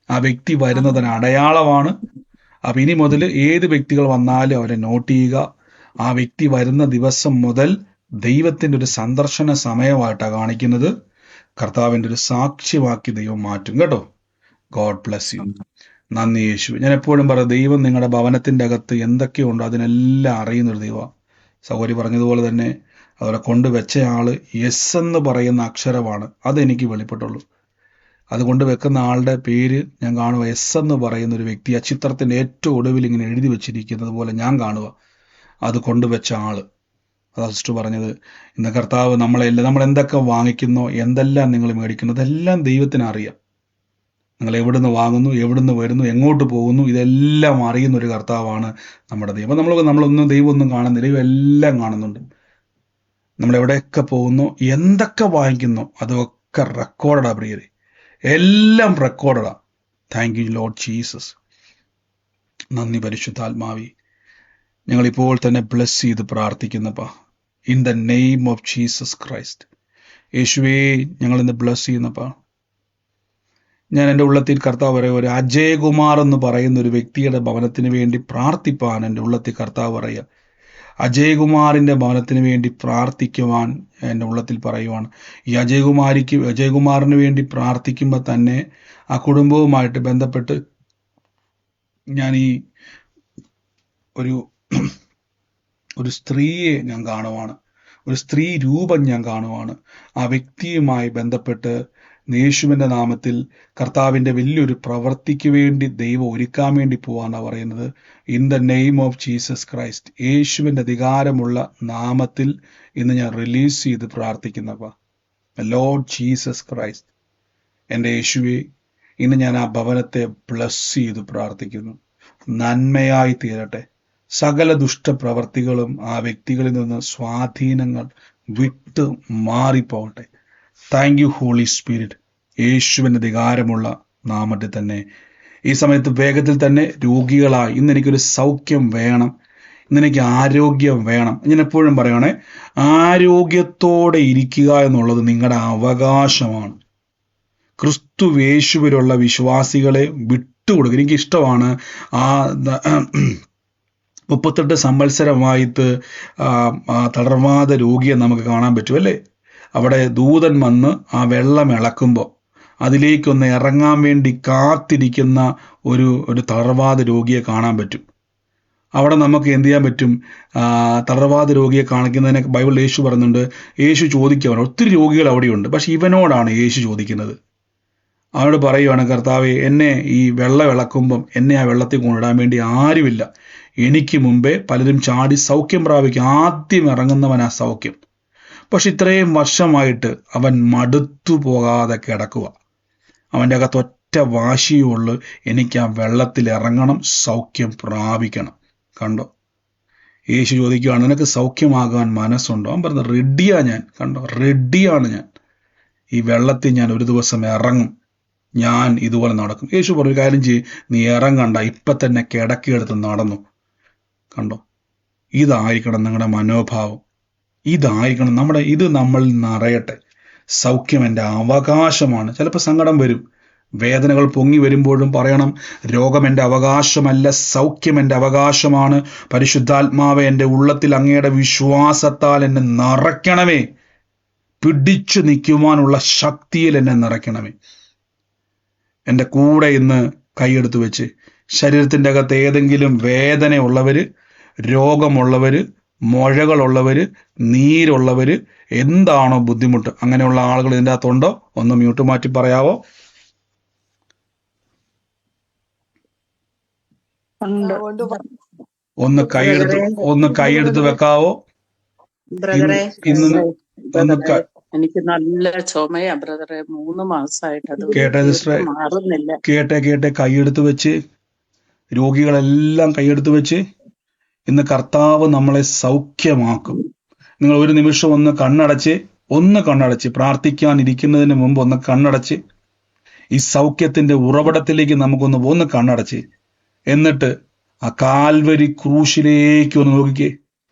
ആ വ്യക്തി വരുന്നതിന് അടയാളമാണ്. അപ്പൊ ഇനി മുതൽ ഏത് വ്യക്തികൾ വന്നാലും അവരെ നോട്ട് ചെയ്യുക. ആ വ്യക്തി വരുന്ന ദിവസം മുതൽ ദൈവത്തിന്റെ ഒരു സന്ദർശന സമയമായിട്ടാണ് കാണിക്കുന്നത്. കർത്താവിന്റെ ഒരു സാക്ഷ്യമാക്കി ദൈവം മാറ്റും കേട്ടോ. God bless U. നന്ദി യേശു. ഞാൻ എപ്പോഴും പറയും, ദൈവം നിങ്ങളുടെ ഭവനത്തിന്റെ അകത്ത് എന്തൊക്കെയുണ്ടോ അതിനെല്ലാം അറിയുന്നൊരു ദൈവം. സഹോദരി പറഞ്ഞതുപോലെ തന്നെ അവരെ കൊണ്ടുവച്ച ആള് എസ് എന്ന് പറയുന്ന അക്ഷരമാണ്. അതെനിക്ക് വെളിപ്പെട്ടുള്ളൂ. അതുകൊണ്ട് വെക്കുന്ന ആളുടെ പേര് ഞാൻ കാണുക എസ് എന്ന് പറയുന്ന ഒരു വ്യക്തി. ആ ചിത്രത്തിന്റെ ഏറ്റവും ഒടുവിൽ ഇങ്ങനെ എഴുതി വെച്ചിരിക്കുന്നത് പോലെ ഞാൻ കാണുക. അത് കൊണ്ടുവച്ച ആള്. അതാ സിസ്റ്റർ പറഞ്ഞത്, ഇന്ന് കർത്താവ് നമ്മൾ എന്തൊക്കെ വാങ്ങിക്കുന്നോ, എന്തെല്ലാം നിങ്ങൾ മേടിക്കുന്നോ, അതെല്ലാം ദൈവത്തിന് അറിയാം. നിങ്ങൾ എവിടുന്ന് വാങ്ങുന്നു, എവിടുന്ന് വരുന്നു, എങ്ങോട്ട് പോകുന്നു, ഇതെല്ലാം അറിയുന്ന ഒരു കർത്താവാണ് നമ്മുടെ ദൈവം. നമ്മളൊന്നും ദൈവമൊന്നും കാണുന്നില്ല, ദൈവം എല്ലാം കാണുന്നുണ്ട്. നമ്മൾ എവിടെയൊക്കെ പോകുന്നു, എന്തൊക്കെ വാങ്ങിക്കുന്നു, അതൊക്കെ റെക്കോർഡാ പ്രിയരെ, എല്ലാം റെക്കോർഡാ. Thank you Lord Jesus. നന്ദി പരിശുദ്ധാത്മാവി. ഞങ്ങൾ ഇപ്പോൾ തന്നെ ബ്ലെസ് ചെയ്ത് പ്രാർത്ഥിക്കുന്നപ്പാ, in the name of Jesus Christ. യേശുവേ, ഞങ്ങൾ ഇന്ന് ബ്ലെസ് ചെയ്യുന്നപ്പാ. ഞാൻ എൻ്റെ ഉള്ളത്തിൽ കർത്താവ് പറയുക, ഒരു അജയകുമാർ എന്ന് പറയുന്ന ഒരു വ്യക്തിയുടെ ഭവനത്തിന് വേണ്ടി പ്രാർത്ഥിപ്പാൻ എൻ്റെ ഉള്ളത്തിൽ കർത്താവ് പറയുക. അജയകുമാറിൻ്റെ ഭവനത്തിന് വേണ്ടി പ്രാർത്ഥിക്കുവാൻ എൻ്റെ ഉള്ളത്തിൽ പറയുവാണ്. ഈ അജയകുമാറിന് വേണ്ടി പ്രാർത്ഥിക്കുമ്പോൾ തന്നെ ആ കുടുംബവുമായിട്ട് ബന്ധപ്പെട്ട് ഞാൻ ഈ ഒരു സ്ത്രീയെ ഞാൻ കാണുവാണ്, ഒരു സ്ത്രീ രൂപം ഞാൻ കാണുവാണ്. ആ വ്യക്തിയുമായി ബന്ധപ്പെട്ട് യേശുവിൻ്റെ നാമത്തിൽ കർത്താവിൻ്റെ വലിയൊരു പ്രവൃത്തിക്ക് വേണ്ടി ദൈവം ഒരുക്കാൻ വേണ്ടി പോവാന്നാണ് പറയുന്നത്. In the name of Jesus Christ, യേശുവിൻ്റെ അധികാരമുള്ള നാമത്തിൽ ഇന്ന് ഞാൻ റിലീസ് ചെയ്ത് പ്രാർത്ഥിക്കുന്നപ്പാ. ലോർഡ് ജീസസ് ക്രൈസ്റ്റ്, എൻ്റെ യേശുവെ, ഇന്ന് ഞാൻ ആ ഭവനത്തെ ബ്ലസ് ചെയ്ത് പ്രാർത്ഥിക്കുന്നു. നന്മയായി തീരട്ടെ. സകല ദുഷ്ടപ്രവർത്തികളും ആ വ്യക്തികളിൽ നിന്ന് സ്വാധീനങ്ങൾ വിട്ട് മാറിപ്പോകട്ടെ. Thank you Holy Spirit. യേശുവിൻ്റെ അധികാരമുള്ള നാമത്തിൽ തന്നെ ഈ സമയത്ത് വേഗത്തിൽ തന്നെ രോഗികളായി ഇന്ന് എനിക്കൊരു സൗഖ്യം വേണം, ഇന്നെനിക്ക് ആരോഗ്യം വേണം. ഞാൻ എപ്പോഴും പറയണേ, ആരോഗ്യത്തോടെ ഇരിക്കുക എന്നുള്ളത് നിങ്ങളുടെ അവകാശമാണ്. ക്രിസ്തു യേശുവിലുള്ള വിശ്വാസികളെ വിട്ടുകൊടുക്കുക. എനിക്കിഷ്ടമാണ് ആ 38 സംവത്സരമായിട്ട് തളർവാദ രോഗിയെ നമുക്ക് കാണാൻ പറ്റും അല്ലേ? അവിടെ ദൂതൻ വന്ന് ആ വെള്ളം ഇളക്കുമ്പോൾ അതിലേക്കൊന്ന് ഇറങ്ങാൻ വേണ്ടി കാത്തിരിക്കുന്ന ഒരു തളർവാദ രോഗിയെ കാണാൻ പറ്റും. അവിടെ നമുക്ക് എന്ത് ചെയ്യാൻ പറ്റും? തളർവാദ രോഗിയെ കാണിക്കുന്നതിനെ ബൈബിളിൽ യേശു പറയുന്നുണ്ട്. യേശു ചോദിക്കുകയാണ്, ഒത്തിരി രോഗികൾ അവിടെയുണ്ട്, പക്ഷെ ഇവനോടാണ് യേശു ചോദിക്കുന്നത്. അവനോട് പറയുവാണ്, കർത്താവെ, എന്നെ ഈ വെള്ളം ഇളക്കുമ്പം എന്നെ ആ വെള്ളത്തിൽ കൊണ്ടിടാൻ വേണ്ടി ആരുമില്ല. എനിക്ക് മുമ്പേ പലരും ചാടി സൗഖ്യം പ്രാപിക്കും. ആദ്യം ഇറങ്ങുന്നവനാ സൗഖ്യം. പക്ഷെ ഇത്രയും വർഷമായിട്ട് അവൻ മടുത്തു പോകാതെ കിടക്കുക. അവൻ്റെ അകത്ത് ഒറ്റ വാശിയുള്ളൂ, എനിക്ക് ആ വെള്ളത്തിൽ ഇറങ്ങണം, സൗഖ്യം പ്രാപിക്കണം. കണ്ടോ? യേശു ചോദിക്കുകയാണ്, നിനക്ക് സൗഖ്യമാകാൻ മനസ്സുണ്ടോ? അവൻ പറഞ്ഞു, റെഡിയാ ഞാൻ. കണ്ടോ? റെഡിയാണ് ഞാൻ. ഈ വെള്ളത്തിൽ ഞാൻ ഒരു ദിവസം ഇറങ്ങും, ഞാൻ ഇതുപോലെ നടക്കും. യേശു പറഞ്ഞൊരു കാര്യം ചെയ്യും, നീ ഇറങ്ങണ്ട, ഇപ്പം തന്നെ കിടക്കിയെടുത്ത് നടന്നു. കണ്ടോ? ഇതായിരിക്കണം നിങ്ങളുടെ മനോഭാവം, ഇതായിരിക്കണം ഇത് നമ്മളിൽ നിറയട്ടെ. സൗഖ്യം എൻ്റെ അവകാശമാണ്. ചിലപ്പോൾ സങ്കടം വരും, വേദനകൾ പൊങ്ങി വരുമ്പോഴും പറയണം, രോഗം എൻ്റെ അവകാശമല്ല, സൗഖ്യം എൻ്റെ അവകാശമാണ്. പരിശുദ്ധാത്മാവെ, എൻ്റെ ഉള്ളത്തിൽ അങ്ങയുടെ വിശ്വാസത്താൽ എന്നെ നിറയ്ക്കണമേ. പിടിച്ചു നിൽക്കുവാനുള്ള ശക്തിയിൽ എന്നെ നിറയ്ക്കണമേ. എൻ്റെ കൂടെ ഇന്ന് കൈയെടുത്ത് വെച്ച് ശരീരത്തിൻ്റെ അകത്ത് ഏതെങ്കിലും വേദനയുള്ളവര്, രോഗമുള്ളവര്, മുഴകളുള്ളവര്, നീരുള്ളവര്, എന്താണോ ബുദ്ധിമുട്ട്, അങ്ങനെയുള്ള ആളുകൾ ഇതിൻ്റെ അകത്തുണ്ടോ? ഒന്ന് മ്യൂട്ട് മാറ്റി പറയാവോ? ഒന്ന് കൈയെടുത്ത് വെക്കാവോ? ഇന്ന് എനിക്ക് നല്ല ചുമയാ ബ്രദറെ, 3 മാസമായിട്ട് അത് കേട്ടെ സിസ്റ്ററെ, മാറുന്നില്ല. കേട്ടെ കൈയെടുത്ത് വെച്ച്, രോഗികളെല്ലാം കൈയെടുത്ത് വെച്ച്, ഇന്ന് കർത്താവ് നമ്മളെ സൗഖ്യമാക്കും. നിങ്ങൾ ഒരു നിമിഷം ഒന്ന് കണ്ണടച്ച് പ്രാർത്ഥിക്കാനിരിക്കുന്നതിന് മുമ്പ് ഒന്ന് കണ്ണടച്ച് ഈ സൗഖ്യത്തിന്റെ ഉറവിടത്തിലേക്ക് നമുക്കൊന്ന് കണ്ണടച്ച്, എന്നിട്ട് ആ കാൽവരി ക്രൂശിലേക്ക് ഒന്ന് നോക്കിക്കേ.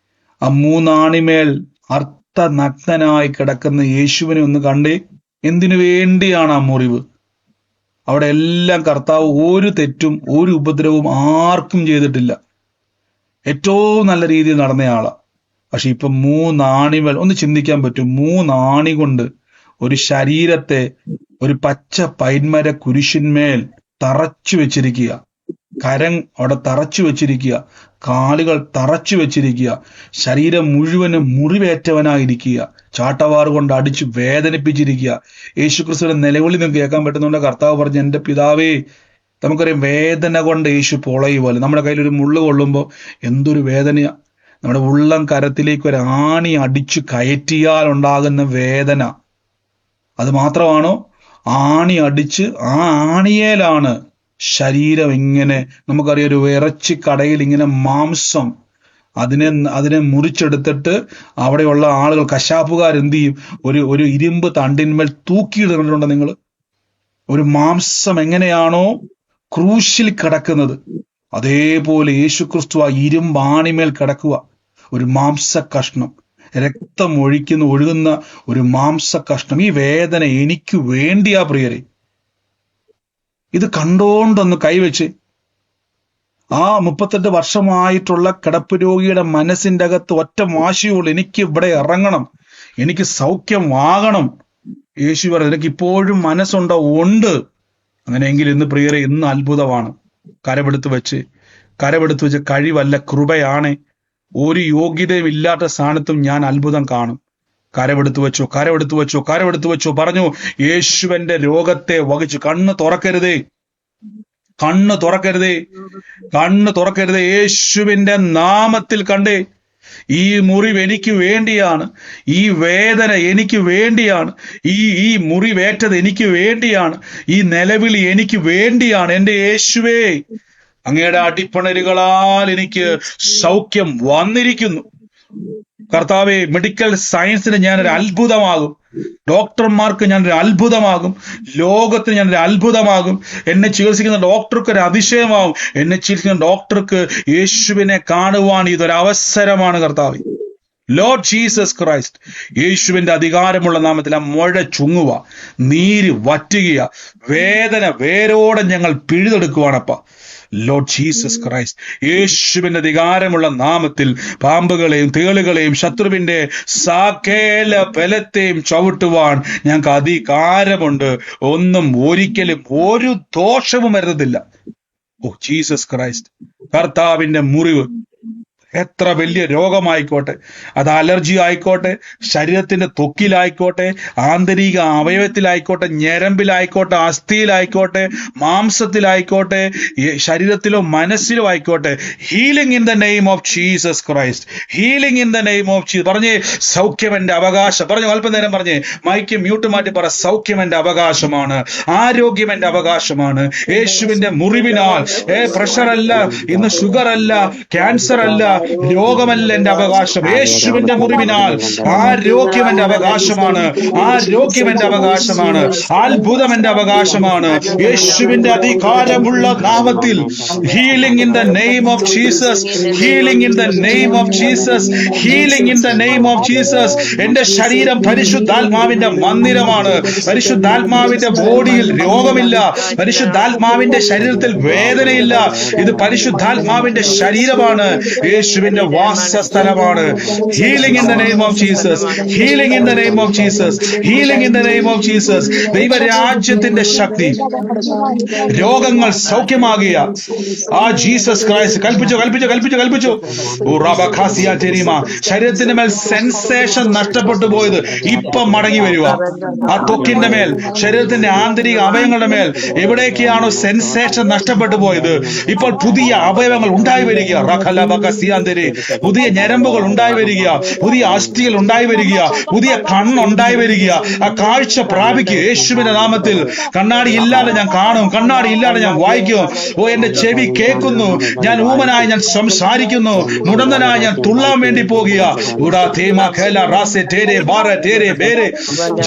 ആ 3 ആണിമേൽ അർത്ഥനഗ്നനായി കിടക്കുന്ന യേശുവിനെ ഒന്ന് കണ്ടേ. എന്തിനു വേണ്ടിയാണ് ആ മുറിവ്? അവിടെ എല്ലാം കർത്താവ് ഒരു തെറ്റും ഒരു ഉപദ്രവവും ആർക്കും ചെയ്തിട്ടില്ല. ഏറ്റവും നല്ല രീതിയിൽ നടന്നയാളാ. പക്ഷെ ഇപ്പൊ 3 ആണികൾ, ഒന്ന് ചിന്തിക്കാൻ പറ്റും, 3 ആണി കൊണ്ട് ഒരു ശരീരത്തെ ഒരു പച്ച പൈന്മര കുരിശിന്മേൽ തറച്ചു വെച്ചിരിക്കുക. കരം അവിടെ തറച്ചു വെച്ചിരിക്കുക, കാലുകൾ തറച്ചു വെച്ചിരിക്കുക, ശരീരം മുഴുവനും മുറിവേറ്റവനായിരിക്കുക, ചാട്ടവാറ് കൊണ്ട് അടിച്ചു വേദനിപ്പിച്ചിരിക്കുക. യേശുക്രിസ്തുവിന്റെ നിലവിളി നിങ്ങൾക്ക് കേൾക്കാൻ പറ്റുന്നുണ്ട്. കർത്താവ് പറഞ്ഞു, എൻ്റെ പിതാവേ, നമുക്കറിയാം വേദന കൊണ്ട് യേശു പൊളയുപോലെ. നമ്മുടെ കയ്യിൽ ഒരു മുള്ളു കൊള്ളുമ്പോൾ എന്തൊരു വേദനയാ. നമ്മുടെ ഉള്ളം കരത്തിലേക്ക് ഒരു ആണി അടിച്ചു കയറ്റിയാൽ ഉണ്ടാകുന്ന വേദന. അത് മാത്രമാണോ? ആണി അടിച്ച് ആ ആണിയേലാണ് ശരീരം ഇങ്ങനെ, നമുക്കറിയാം ഒരു ഇറച്ചി കടയിൽ ഇങ്ങനെ മാംസം അതിനെ മുറിച്ചെടുത്തിട്ട് അവിടെയുള്ള ആളുകൾ, കശാപ്പുകാർ എന്ത് ചെയ്യും, ഒരു ഇരുമ്പ് തണ്ടിന്മേൽ തൂക്കിയിടുന്നുണ്ടോ നിങ്ങൾ? ഒരു മാംസം എങ്ങനെയാണോ ക്രൂശിൽ കിടക്കുന്നത്, അതേപോലെ യേശുക്രിസ്തു ആ ഇരുമ്പാണിമേൽ കിടക്കുക. ഒരു മാംസ കഷ്ണം, രക്തം ഒഴുകുന്ന ഒരു മാംസ കഷ്ണം. ഈ വേദന എനിക്ക് വേണ്ടിയാ പ്രിയരെ. ഇത് കണ്ടോണ്ടൊന്ന് കൈവച്ച് ആ 38 വർഷമായിട്ടുള്ള കിടപ്പ് രോഗിയുടെ മനസ്സിന്റെ അകത്ത് ഒറ്റ വാശിയുള്ളൂ, എനിക്ക് ഇവിടെ ഇറങ്ങണം, എനിക്ക് സൗഖ്യമാകണം. യേശു പറഞ്ഞു, നിനക്ക് ഇപ്പോഴും മനസ്സുണ്ടോ? ഉണ്ട്. അങ്ങനെയെങ്കിൽ ഇന്ന് പ്രിയരെ, ഇന്ന് അത്ഭുതമാണ്. കരമെടുത്ത് വെച്ച് കഴിവല്ല, കൃപയാണ്. ഒരു യോഗ്യതയും ഇല്ലാത്ത സ്ഥാനത്തും ഞാൻ അത്ഭുതം കാണും. കരമെടുത്ത് വെച്ചോ. പറഞ്ഞു, യേശുവിന്റെ രോഗത്തെ വഹിച്ചു. കണ്ണ് തുറക്കരുതേ. യേശുവിന്റെ നാമത്തിൽ കണ്ടേ. ഈ മുറിവ് എനിക്ക് വേണ്ടിയാണ്, ഈ വേദന എനിക്ക് വേണ്ടിയാണ്, ഈ മുറിവേറ്റത് എനിക്ക് വേണ്ടിയാണ്, ഈ നിലവിളി എനിക്ക് വേണ്ടിയാണ്. എൻ്റെ യേശുവേ, അങ്ങയുടെ അടിപ്പണരുകളാൽ എനിക്ക് സൗഖ്യം വന്നിരിക്കുന്നു. കർത്താവെ, മെഡിക്കൽ സയൻസിന് ഞാനൊരു അത്ഭുതമാകും, ഡോക്ടർമാർക്ക് ഞാനൊരു അത്ഭുതമാകും, ലോകത്തിന് ഞാനൊരു അത്ഭുതമാകും. എന്നെ ചികിത്സിക്കുന്ന ഡോക്ടർക്ക് ഒരു അതിശയമാകും. എന്നെ ചികിത്സിക്കുന്ന ഡോക്ടർക്ക് യേശുവിനെ കാണുവാൻ ഇതൊരു അവസരമാണ് കർത്താവെ. ലോർഡ് ജീസസ് ക്രൈസ്റ്റ്, യേശുവിന്റെ അധികാരമുള്ള നാമത്തിൽ ആ മുഴ ചുങ്ങുക, നീര് വറ്റുക, വേദന വേരോടെ ഞങ്ങൾ പിഴുതെടുക്കുവാണപ്പ. ലോർഡ് ജീസസ് ക്രൈസ്റ്റ്, യേശുവിന്റെ അധികാരമുള്ള നാമത്തിൽ പാമ്പുകളെയും തേളുകളെയും ശത്രുവിന്റെ സകല ബലത്തെയും ചവിട്ടുവാൻ ഞങ്ങൾക്ക് അധികാരമുണ്ട്. ഒരിക്കലും ഒരു ദോഷവും വരുന്നില്ല. ഓ ജീസസ് ക്രൈസ്റ്റ്, കർത്താവിന്റെ മുറിവ് എത്ര വലിയ രോഗമായിക്കോട്ടെ, അത് അലർജി ആയിക്കോട്ടെ, ശരീരത്തിന്റെ ത്വക്കിലായിക്കോട്ടെ, ആന്തരിക അവയവത്തിലായിക്കോട്ടെ, ഞരമ്പിലായിക്കോട്ടെ, അസ്ഥിയിലായിക്കോട്ടെ, മാംസത്തിലായിക്കോട്ടെ, ശരീരത്തിലോ മനസ്സിലോ ആയിക്കോട്ടെ, healing in the name of Jesus Christ, healing in the name of Jesus. പറഞ്ഞേ, സൗഖ്യം എന്റെ അവകാശം. പറഞ്ഞു, അല്പനേരം പറഞ്ഞേ, മൈക്ക് മ്യൂട്ട് മാറ്റി പറ, സൗഖ്യം എന്റെ അവകാശമാണ്, ആരോഗ്യം എന്റെ അവകാശമാണ്. യേശുവിന്റെ മുറിവിനാൽ പ്രഷർ അല്ല, ഇന്ന് ഷുഗർ അല്ല, ക്യാൻസർ അല്ല, രോഗമല്ല എന്റെ അവകാശം. യേശുവിന്റെ മുറിവിനാൽ ആരോഗ്യം എന്റെ അവകാശമാണ്, ആരോഗ്യം എന്റെ അവകാശമാണ്, അത്ഭുതം എന്റെ അവകാശമാണ്. യേശുവിന്റെ അധികാരമുള്ള നാമത്തിൽ healing in the name of Jesus, healing in the name of Jesus, healing in the name of Jesus. എന്റെ ശരീരം പരിശുദ്ധാത്മാവിന്റെ മന്ദിരമാണ്. പരിശുദ്ധാത്മാവിന്റെ ബോഡിയിൽ രോഗമില്ല, പരിശുദ്ധാത്മാവിന്റെ ശരീരത്തിൽ വേദനയില്ല. ഇത് പരിശുദ്ധാത്മാവിന്റെ ശരീരമാണ്, യേശുവിന്റെ വാസസ്ഥലമാണ്. Healing in the name of Jesus, healing in the name of Jesus, healing in the name of Jesus. ദൈവരാജ്യത്തിന്റെ ശക്തി, രോഗങ്ങൾ സൗഖ്യമാകിയ ആ ജീസസ് ക്രൈസ്റ്റ് കൽപ്പിച്ചു. ശരീരത്തിന്റെ മേൽ സെൻസേഷൻ നഷ്ടപ്പെട്ടു പോയത് ഇപ്പം മടങ്ങി വരിക. ആ ത്വക്കിന്റെ മേൽ, ശരീരത്തിന്റെ ആന്തരിക അവയവങ്ങളുടെ മേൽ എവിടേക്കാണോ സെൻസേഷൻ നഷ്ടപ്പെട്ടു പോയത്, ഇപ്പോൾ പുതിയ അവയവങ്ങൾ ഉണ്ടായി വരിക. പുതിയ ഞരമ്പുകൾ ഉണ്ടായി വരിക, പുതിയ അസ്ഥികൾ ഉണ്ടായി വരിക, പുതിയ കണ്ണുണ്ടായി വരിക. ആ കാഴ്ച പ്രാപിക്കുക യേശുവിന്റെ നാമത്തിൽ. കണ്ണാടി ഇല്ലാതെ ഞാൻ കാണും, കണ്ണാടി ഇല്ലാതെ ഞാൻ വായിക്കും. ഓ, എന്റെ ചെവി കേൾക്കുന്നു, ഞാൻ ഊമനായി ഞാൻ സംസാരിക്കുന്നു, മുടന്തനായി ഞാൻ തുള്ളാൻ വേണ്ടി പോകുക.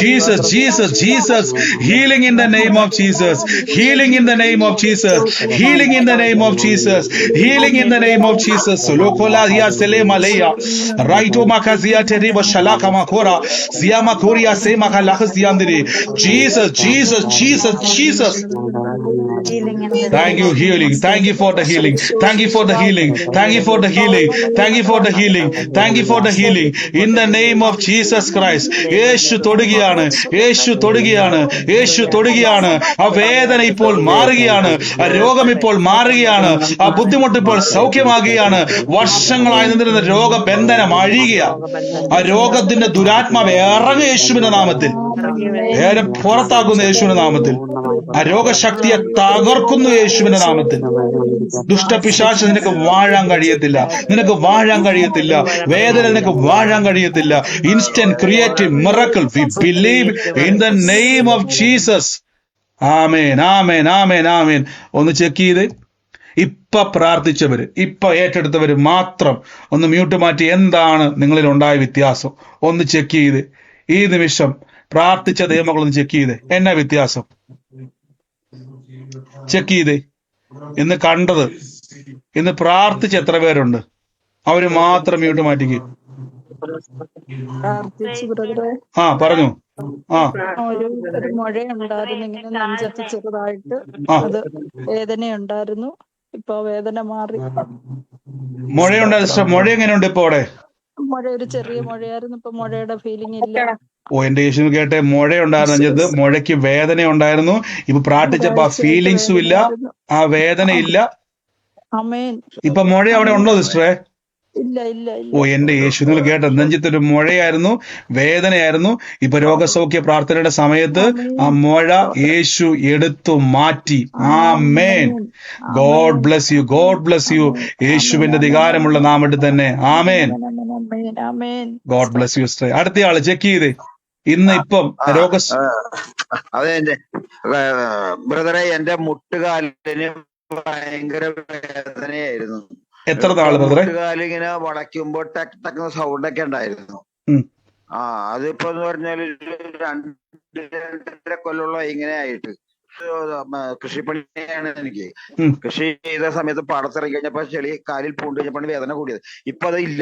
Jesus Jesus Jesus, healing in the name of Jesus, healing in the name of Jesus, healing in the name of Jesus, healing in the name of Jesus. Lokola Selemalia, Raito Makazia Teribo Shalaka Makora, Ziama Koria Semakalahas Yandri. Jesus, Jesus, Jesus, Jesus. Thank you, healing. Thank you for the healing. Thank you for the healing. Thank you for the healing. Thank you for the healing. Thank you for the healing. In the name of Jesus Christ. യേശു തൊടുകയാണ്, യേശു തൊടുകയാണ്, യേശു തൊടുകയാണ്. ആ വേദന ഇപ്പോൾ മാറുകയാണ്, ആ രോഗം ഇപ്പോൾ മാറുകയാണ്, ആ ബുദ്ധിമുട്ട് ഇപ്പോൾ സൗഖ്യമാകുകയാണ്. വർഷങ്ങളായി നിന്നിരുന്ന രോഗബന്ധനം അഴിയുക. ആ രോഗത്തിന്റെ ദുരാത്മാവ് ഇറങ്ങുക യേശുവിന്റെ നാമത്തിൽ, പുറത്താക്കുന്ന യേശുവിന്റെ നാമത്തിൽ. ആ രോഗശക്തിയെ തകർക്കുന്നു യേശുവിന്റെ നാമത്തിൽ. ദുഷ്ടപിശാച് നിനക്ക് വാഴാൻ കഴിയത്തില്ല, നിനക്ക് വാഴാൻ കഴിയത്തില്ല. വേദന നിനക്ക് വാഴാൻ കഴിയത്തില്ല. Instant creative miracle, we believe in the name of Jesus. ആമേൻ, ആമേൻ, ആമേൻ, ആമേൻ. ഒന്ന് ചെക്ക് ചെയ്ത്. ഇപ്പൊ പ്രാർത്ഥിച്ചവര്, ഇപ്പൊ ഏറ്റെടുത്തവര് മാത്രം ഒന്ന് മ്യൂട്ട് മാറ്റി. എന്താണ് നിങ്ങളിൽ ഉണ്ടായ വ്യത്യാസം ഒന്ന് ചെക്ക് ചെയ്ത്. ഈ നിമിഷം പ്രാർത്ഥിച്ച ദൈവമക്കളൊന്ന് ചെക്ക് ചെയ്ത്. എന്നാ വ്യത്യാസം ചെക്ക് ചെയ്ത്. ഇന്ന് കണ്ടത്, ഇന്ന് പ്രാർത്ഥിച്ച എത്ര പേരുണ്ട്? അവര് മാത്രം മ്യൂട്ട് മാറ്റിക്ക്. പ്രാർത്ഥിച്ചു ബ്രദറെ. പറഞ്ഞു. ഒരു മുഴയുണ്ടായിരുന്നു ഇങ്ങനെ നെഞ്ചത്ത് ചെറുതായിട്ട്, ആ അത് വേദനയുണ്ടായിരുന്നു. ഇപ്പൊ വേദന മാറി. മുഴയുണ്ടായിരുന്നു സിസ്റ്റർ. മുഴ എങ്ങനെയുണ്ട് ഇപ്പൊ അവിടെ? മുഴ ഒരു ചെറിയ മുഴയായിരുന്നു, ഇപ്പൊ മുഴയുടെ ഫീലിംഗ് ഇല്ല. ഓ എന്റെ യേശു കേട്ടെ, മുഴയുണ്ടായിരുന്നു, മുഴയ്ക്ക് വേദന ഉണ്ടായിരുന്നു. ഇപ്പൊ പ്രാർത്ഥിച്ചപ്പോ ആ ഫീലിങ്സും ഇല്ല, ആ വേദന ഇല്ല. ആമേൻ. ഇപ്പൊ മുഴ അവിടെ ഉണ്ടോ സിസ്റ്ററെ? ഇല്ല ഇല്ല ഇല്ല. ഓ എന്റെ യേശു, നിങ്ങൾ കേട്ടോ, നെഞ്ചത്തൊരു മുഴയായിരുന്നു, വേദനയായിരുന്നു. ഇപ്പൊ രോഗസൗഖ്യ പ്രാർത്ഥനയുടെ സമയത്ത് ആ മുഴ യേശു എടുത്തു മാറ്റി. ആമേൻ. God bless you, God bless you. യേശുവിന്റെ അധികാരമുള്ള നാമത്തിൽ തന്നെ. ആമേൻ. God bless you sister. അടുത്തയാള് ചെക്ക് ചെയ്ത്. ഇന്ന് ഇപ്പം അതെ എന്റെ ബ്രദറെ, എന്റെ മുട്ടുകാലിന് ഭയങ്കര വേദനയായിരുന്നു. എത്ര നാള് ബ്രദറെ? മുട്ടുകാലിങ്ങനെ വളയ്ക്കുമ്പോ ടക്ക് ടക്കുന്ന സൗണ്ട് ഒക്കെ ഉണ്ടായിരുന്നു. അതിപ്പോ എന്ന് പറഞ്ഞാല് 2-2.5 കൊല്ലമുള്ള ഇങ്ങനെ ആയിട്ട്. കൃഷിപ്പണിയാണ് എനിക്ക്. കൃഷി ചെയ്ത സമയത്ത് പാടത്തിറങ്ങി കഴിഞ്ഞപ്പോ ചെളി കാലിൽ പൂണ്ട് കഴിഞ്ഞപ്പോഴാണ് വേദന കൂടിയത്. ഇപ്പൊ അത് ഇല്ല.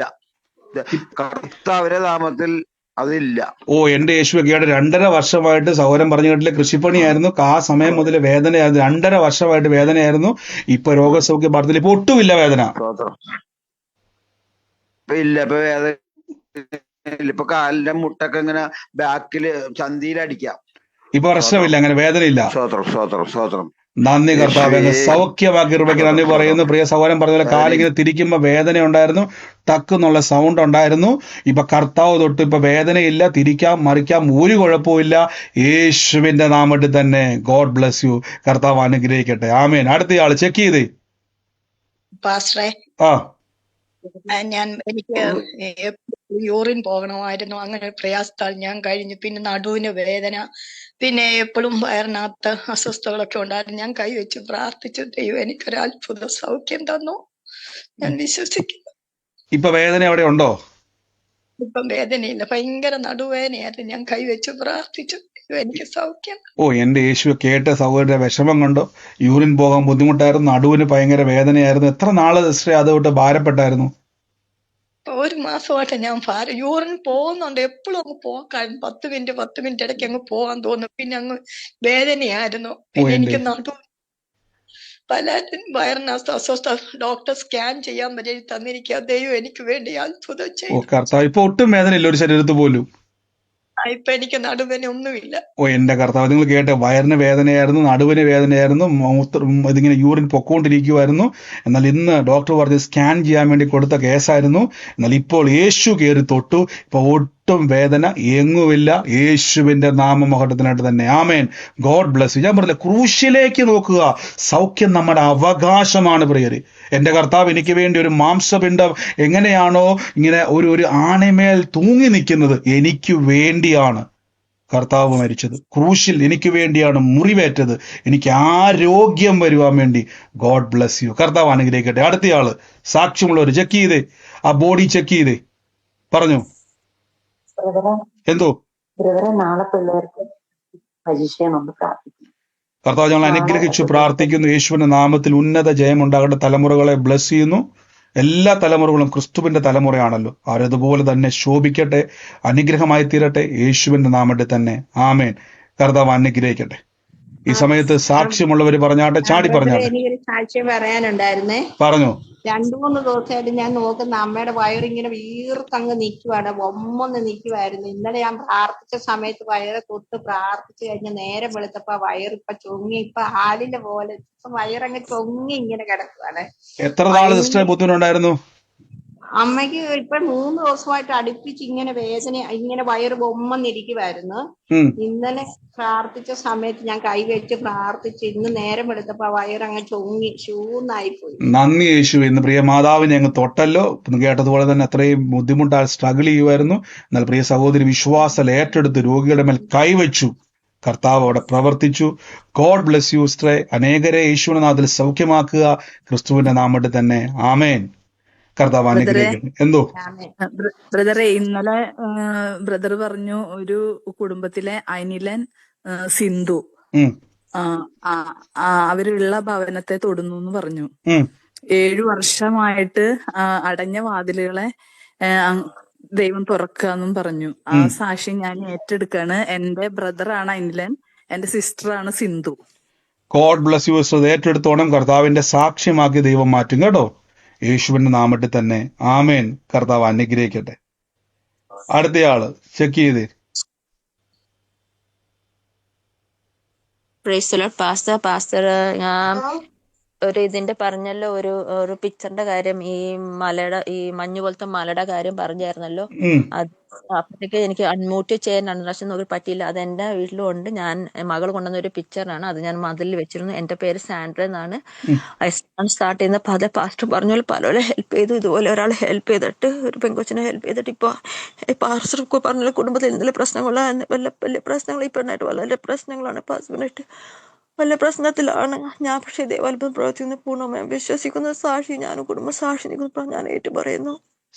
കർത്താവിന്റെ നാമത്തിൽ അതില്ല. ഓ എന്റെ യേശുവൊക്കെയാണ് 2.5 വർഷമായിട്ട് സഹോദരൻ പറഞ്ഞു കേട്ടില്ല, കൃഷിപ്പണിയായിരുന്നു. ആ സമയം മുതൽ വേദനയായിരുന്നു. 2.5 വർഷമായിട്ട് വേദനയായിരുന്നു. ഇപ്പൊ രോഗസൗഖ്യ പാഠത്തിൽ ഇപ്പൊ ഒട്ടുമില്ല വേദന. ഇല്ല, ഇപ്പൊ വേദന. ഇപ്പൊ കാലിന്റെ മുട്ടൊക്കെ ഇങ്ങനെ ബാക്കില് ചന്തിയിൽ അടിക്കാം. ഇപ്പൊ പ്രശ്നമില്ല, അങ്ങനെ വേദനയില്ല. സ്വോത്രം സ്വോത്രം സ്വോത്രം. നന്ദി കർത്താവേ, സൗഖ്യമാക്കി കൃപയ്ക്ക് നന്ദി പറയുന്നു. പ്രിയ സഹോദരൻ പറഞ്ഞ പോലെ കാലിങ്ങനെ തിരിക്കുമ്പോ വേദന ഉണ്ടായിരുന്നു, ടക്കുന്നുള്ള സൗണ്ട് ഉണ്ടായിരുന്നു. ഇപ്പൊ കർത്താവ് തൊട്ട് ഇപ്പൊ വേദനയില്ല, തിരിക്കാം മറിക്കാം, ഒരു കുഴപ്പമില്ല. യേശുവിന്റെ നാമത്തിൽ തന്നെ. God bless U. കർത്താവ് അനുഗ്രഹിക്കട്ടെ. ആമേൻ. അടുത്തയാള് ചെക്ക് ചെയ്തേ. പാസ്റ്ററെ, എനിക്ക് യൂറിൻ പോകണമായിരുന്നു. അങ്ങനെ പ്രയാസത്താൽ ഞാൻ കഴിഞ്ഞു. പിന്നെ നടുവിന് വേദന, പിന്നെ എപ്പോഴും വയറിനകത്ത് അസ്വസ്ഥതകളൊക്കെ ഉണ്ടായിരുന്നു. ഞാൻ കൈവച്ച് പ്രാർത്ഥിച്ചു. ദൈവം എനിക്കൊരു അത്ഭുത സൗഖ്യം തന്നു. ഞാൻ വിശ്വസിക്കുന്നു. ഇപ്പൊ വേദന അവിടെ ഉണ്ടോ? ഇപ്പം വേദനയില്ല. ഭയങ്കര നടുവേദനയായിരുന്നു. ഞാൻ കൈവച്ച് പ്രാർത്ഥിച്ചു. ദൈവം എനിക്ക് സൗഖ്യം. ഓ എന്റെ യേശു കേട്ട സഹോദരന്റെ വിഷമം കൊണ്ടോ, യൂറിൻ പോകാൻ ബുദ്ധിമുട്ടായിരുന്നു, നടുവിന് ഭയങ്കര വേദനയായിരുന്നു. എത്ര നാള് സിസ്റ്ററെ അതുകൊണ്ട് ഭാരപ്പെട്ടായിരുന്നു? 1 മാസമായിട്ട് ഞാൻ യൂറിൻ പോകുന്നുണ്ട്. എപ്പോഴും അങ്ങ് പോകാൻ 10 മിനിറ്റ് ഇടയ്ക്ക് അങ്ങ് പോകാൻ തോന്നും. പിന്നെ അങ്ങ് വേദനയായിരുന്നു. പിന്നെ എനിക്ക് നടു പലരും വയറിന് അസ്വസ്ഥ. ഡോക്ടർ സ്കാൻ ചെയ്യാൻ വരെ തന്നിരിക്കുക. ദൈവം എനിക്ക് വേണ്ടി അത്ഭുതം ചെയ്യും. ഇപ്പൊ ഒട്ടും വേദന ഇല്ല ഒരു ശരീരത്ത് പോലും. ഇപ്പൊ എനിക്ക് നടുവിന് ഒന്നുമില്ല. ഓ എന്റെ കർത്താവ്, നിങ്ങൾ കേട്ടെ, വയറിന് വേദനയായിരുന്നു, നടുവിന് വേദനയായിരുന്നു, ഇതിങ്ങനെ യൂറിൻ പൊക്കോണ്ടിരിക്കുമായിരുന്നു. എന്നാൽ ഇന്ന് ഡോക്ടർ പറഞ്ഞ് സ്കാൻ ചെയ്യാൻ വേണ്ടി കൊടുത്ത കേസായിരുന്നു. എന്നാൽ ഇപ്പോൾ യേശു കയറി തൊട്ടു. ഇപ്പൊ ഒട്ടും വേദന എങ്ങുമില്ല. യേശുവിന്റെ നാമമഹത്വത്തിനായിട്ട് തന്നെ. ആമേൻ. God bless you. ഞാൻ പറഞ്ഞില്ല, ക്രൂശിലേക്ക് നോക്കുക. സൗഖ്യം നമ്മുടെ അവകാശമാണ് പ്രിയര്. എന്റെ കർത്താവ് എനിക്ക് വേണ്ടി ഒരു മാംസപിണ്ഡം എങ്ങനെയാണോ ഇങ്ങനെ ഒരു ആണിമേൽ തൂങ്ങി നിൽക്കുന്നത്, എനിക്ക് വേണ്ടിയാണ് കർത്താവ് മരിച്ചത്. ക്രൂശിൽ എനിക്ക് വേണ്ടിയാണ് മുറിവേറ്റത്, എനിക്ക് ആരോഗ്യം വരുവാൻ വേണ്ടി. God bless U. കർത്താവ് അനുഗ്രഹിക്കട്ടെ. അടുത്തയാള് സാക്ഷ്യമുള്ളവർ ചെക്ക് ചെയ്തേ. ആ ബോഡി ചെക്ക് ചെയ്തേ. പറഞ്ഞു. എന്തോ നാളെ പിള്ളേർക്ക് പരീക്ഷയുണ്ട്. പ്രാർത്ഥിക്കും. കർത്താവ് ഞങ്ങൾ അനുഗ്രഹിച്ചു പ്രാർത്ഥിക്കുന്നു. യേശുവിന്റെ നാമത്തിൽ ഉന്നത ജയം ഉണ്ടാകട്ടെ. തലമുറകളെ ബ്ലസ് ചെയ്യുന്നു. എല്ലാ തലമുറകളും ക്രിസ്തുവിന്റെ തലമുറയാണല്ലോ. അവരതുപോലെ തന്നെ ശോഭിക്കട്ടെ, അനുഗ്രഹമായി തീരട്ടെ. യേശുവിന്റെ നാമത്തിൽ തന്നെ. ആമേൻ. കർത്താവ് അനുഗ്രഹിക്കട്ടെ. ഈ സമയത്ത് സാക്ഷ്യമുള്ളവര് പറഞ്ഞാട്ടെ, ചാടി പറഞ്ഞാട്ടെ. എനിക്കൊരു സാക്ഷ്യം പറയാനുണ്ടായിരുന്നേ. പറഞ്ഞു. 2-3 ദിവസമായിട്ട് ഞാൻ നോക്കുന്ന അമ്മയുടെ വയറിങ്ങനെ വീർത്തങ്ങ് നിൽക്കുവാണ്, ഒമ്മൊന്ന് നിൽക്കുമായിരുന്നു. ഇന്നലെ ഞാൻ പ്രാർത്ഥിച്ച സമയത്ത് വയറ് തൊട്ട് പ്രാർത്ഥിച്ചു കഴിഞ്ഞ് നേരം വെളുത്തപ്പോ വയറിപ്പൊ ചൊങ്ങി, ഇപ്പൊ ഹാലിന്റെ പോലെ വയറങ്ങ് ചൊങ്ങി ഇങ്ങനെ കിടക്കുവാണ്. എത്ര നാള് സിസ്റ്റർ ബുദ്ധിമുട്ടുണ്ടായിരുന്നു? അമ്മയ്ക്ക് ഇപ്പൊ 3 ദിവസമായിട്ട് അടുപ്പിച്ച് ഇങ്ങനെ വേദന, ഇങ്ങനെ വയറ് ബൊമ്മന്നിരിക്കുമായിരുന്നു. ഇന്നലെ പ്രാർത്ഥിച്ച സമയത്ത് ഞാൻ കൈവച്ച് പ്രാർത്ഥിച്ച് ഇന്ന് നേരം എടുത്തപ്പോ വയറങ്ങ് ചൊങ്ങി ഷൂന്നായിപ്പോയി. നന്ദി യേശു. ഇന്ന് പ്രിയ മാതാവിനെ അങ്ങ് തൊട്ടല്ലോ. കേട്ടതുപോലെ തന്നെ അത്രയും ബുദ്ധിമുട്ടാൽ സ്ട്രഗിൾ ചെയ്യുമായിരുന്നു. എന്നാൽ പ്രിയ സഹോദരി വിശ്വാസം ഏറ്റെടുത്ത് രോഗികളുടെ മേൽ കൈവച്ചു. കർത്താവ് അവിടെ പ്രവർത്തിച്ചു. ഗോഡ് ബ്ലെസ് യു സിസ്റ്ററെ. അനേകരെ യേശുവിന്റെ നാമത്തിൽ സൗഖ്യമാക്കുക ക്രിസ്തുവിന്റെ നാമത്തിൽ തന്നെ. ആമേൻ. കർത്താവ് ബ്രദറെ അനുഗ്രഹിക്കട്ടെ. എന്തോ ബ്രദറെ ഇന്നലെ ബ്രദർ പറഞ്ഞു ഒരു കുടുംബത്തിലെ അനിലൻ സിന്ധു ഉം, അവരുള്ള ഭവനത്തെ തൊടുന്നു എന്ന് പറഞ്ഞു. ഉം, 7 വർഷമായിട്ട് അടഞ്ഞ വാതിലുകളെ ദൈവം തുറക്കാന്നും പറഞ്ഞു. ആ ഉം. സാക്ഷ്യം ഞാൻ ഏറ്റെടുക്കാണ്. എന്റെ ബ്രദറാണ് അനിലൻ, എന്റെ സിസ്റ്ററാണ് Sindhu. God bless you sister. ഏറ്റെടുത്തോണം. കർത്താവിന്റെ സാക്ഷ്യമാക്കി ദൈവം മാറ്റും കേട്ടോ, യേശുവിന്റെ നാമത്തിൽ തന്നെ. ആമേൻ. കർത്താവ് അനുഗ്രഹിക്കട്ടെ. അടുത്തയാള് ചെക്ക് ചെയ്ത്. പാസ്റ്റർ ഞാൻ ഒരു ഇതിന്റെ പറഞ്ഞല്ലോ, ഒരു പിക്ചറിന്റെ കാര്യം, ഈ മഞ്ഞു പോലത്തെ മലയുടെ കാര്യം പറഞ്ഞായിരുന്നല്ലോ. അത് അപ്പോഴത്തേക്ക് എനിക്ക് അൺമ്യൂട്ട് ചെയ്യാൻ 2 പ്രാവശ്യം നോക്കി പറ്റിയില്ല. അത് എന്റെ വീട്ടിലും ഉണ്ട്. ഞാൻ മകൾ കൊണ്ടുവന്ന ഒരു പിക്ചറാണ്. അത് ഞാൻ മതിലിൽ വെച്ചിരുന്നു. എന്റെ പേര് സാൻഡ്ര എന്നാണ്. സ്റ്റാർട്ട് ചെയ്യുന്ന പല പാസ്റ്റർ പറഞ്ഞ പോലെ പല ഹെൽപ്പ് ചെയ്തു. ഇതുപോലെ ഒരാൾ ഹെൽപ്പ് ചെയ്തിട്ട്, ഒരു പെൺകൊച്ചിനെ ഹെൽപ്പ് ചെയ്തിട്ട് ഇപ്പൊ പാസ്റ്റർ പറഞ്ഞ കുടുംബത്തിൽ എന്തെങ്കിലും പ്രശ്നങ്ങളാണ്, വലിയ പ്രശ്നങ്ങൾ. ഈ പെണ്ണായിട്ട് വളരെ പ്രശ്നങ്ങളാണ്. ഇപ്പൊ ഹസ്ബൻഡായിട്ട് വലിയ പ്രശ്നത്തിലാണ് ഞാൻ. പക്ഷേ ദൈവാത്ഭുതം പ്രവർത്തിക്കുന്ന പൂർണ്ണമായും വിശ്വസിക്കുന്ന സാക്ഷി ഞാൻ കുടുംബ സാക്ഷി നിൽക്കുന്നു ഞാൻ ഏറ്റു പറയുന്നു.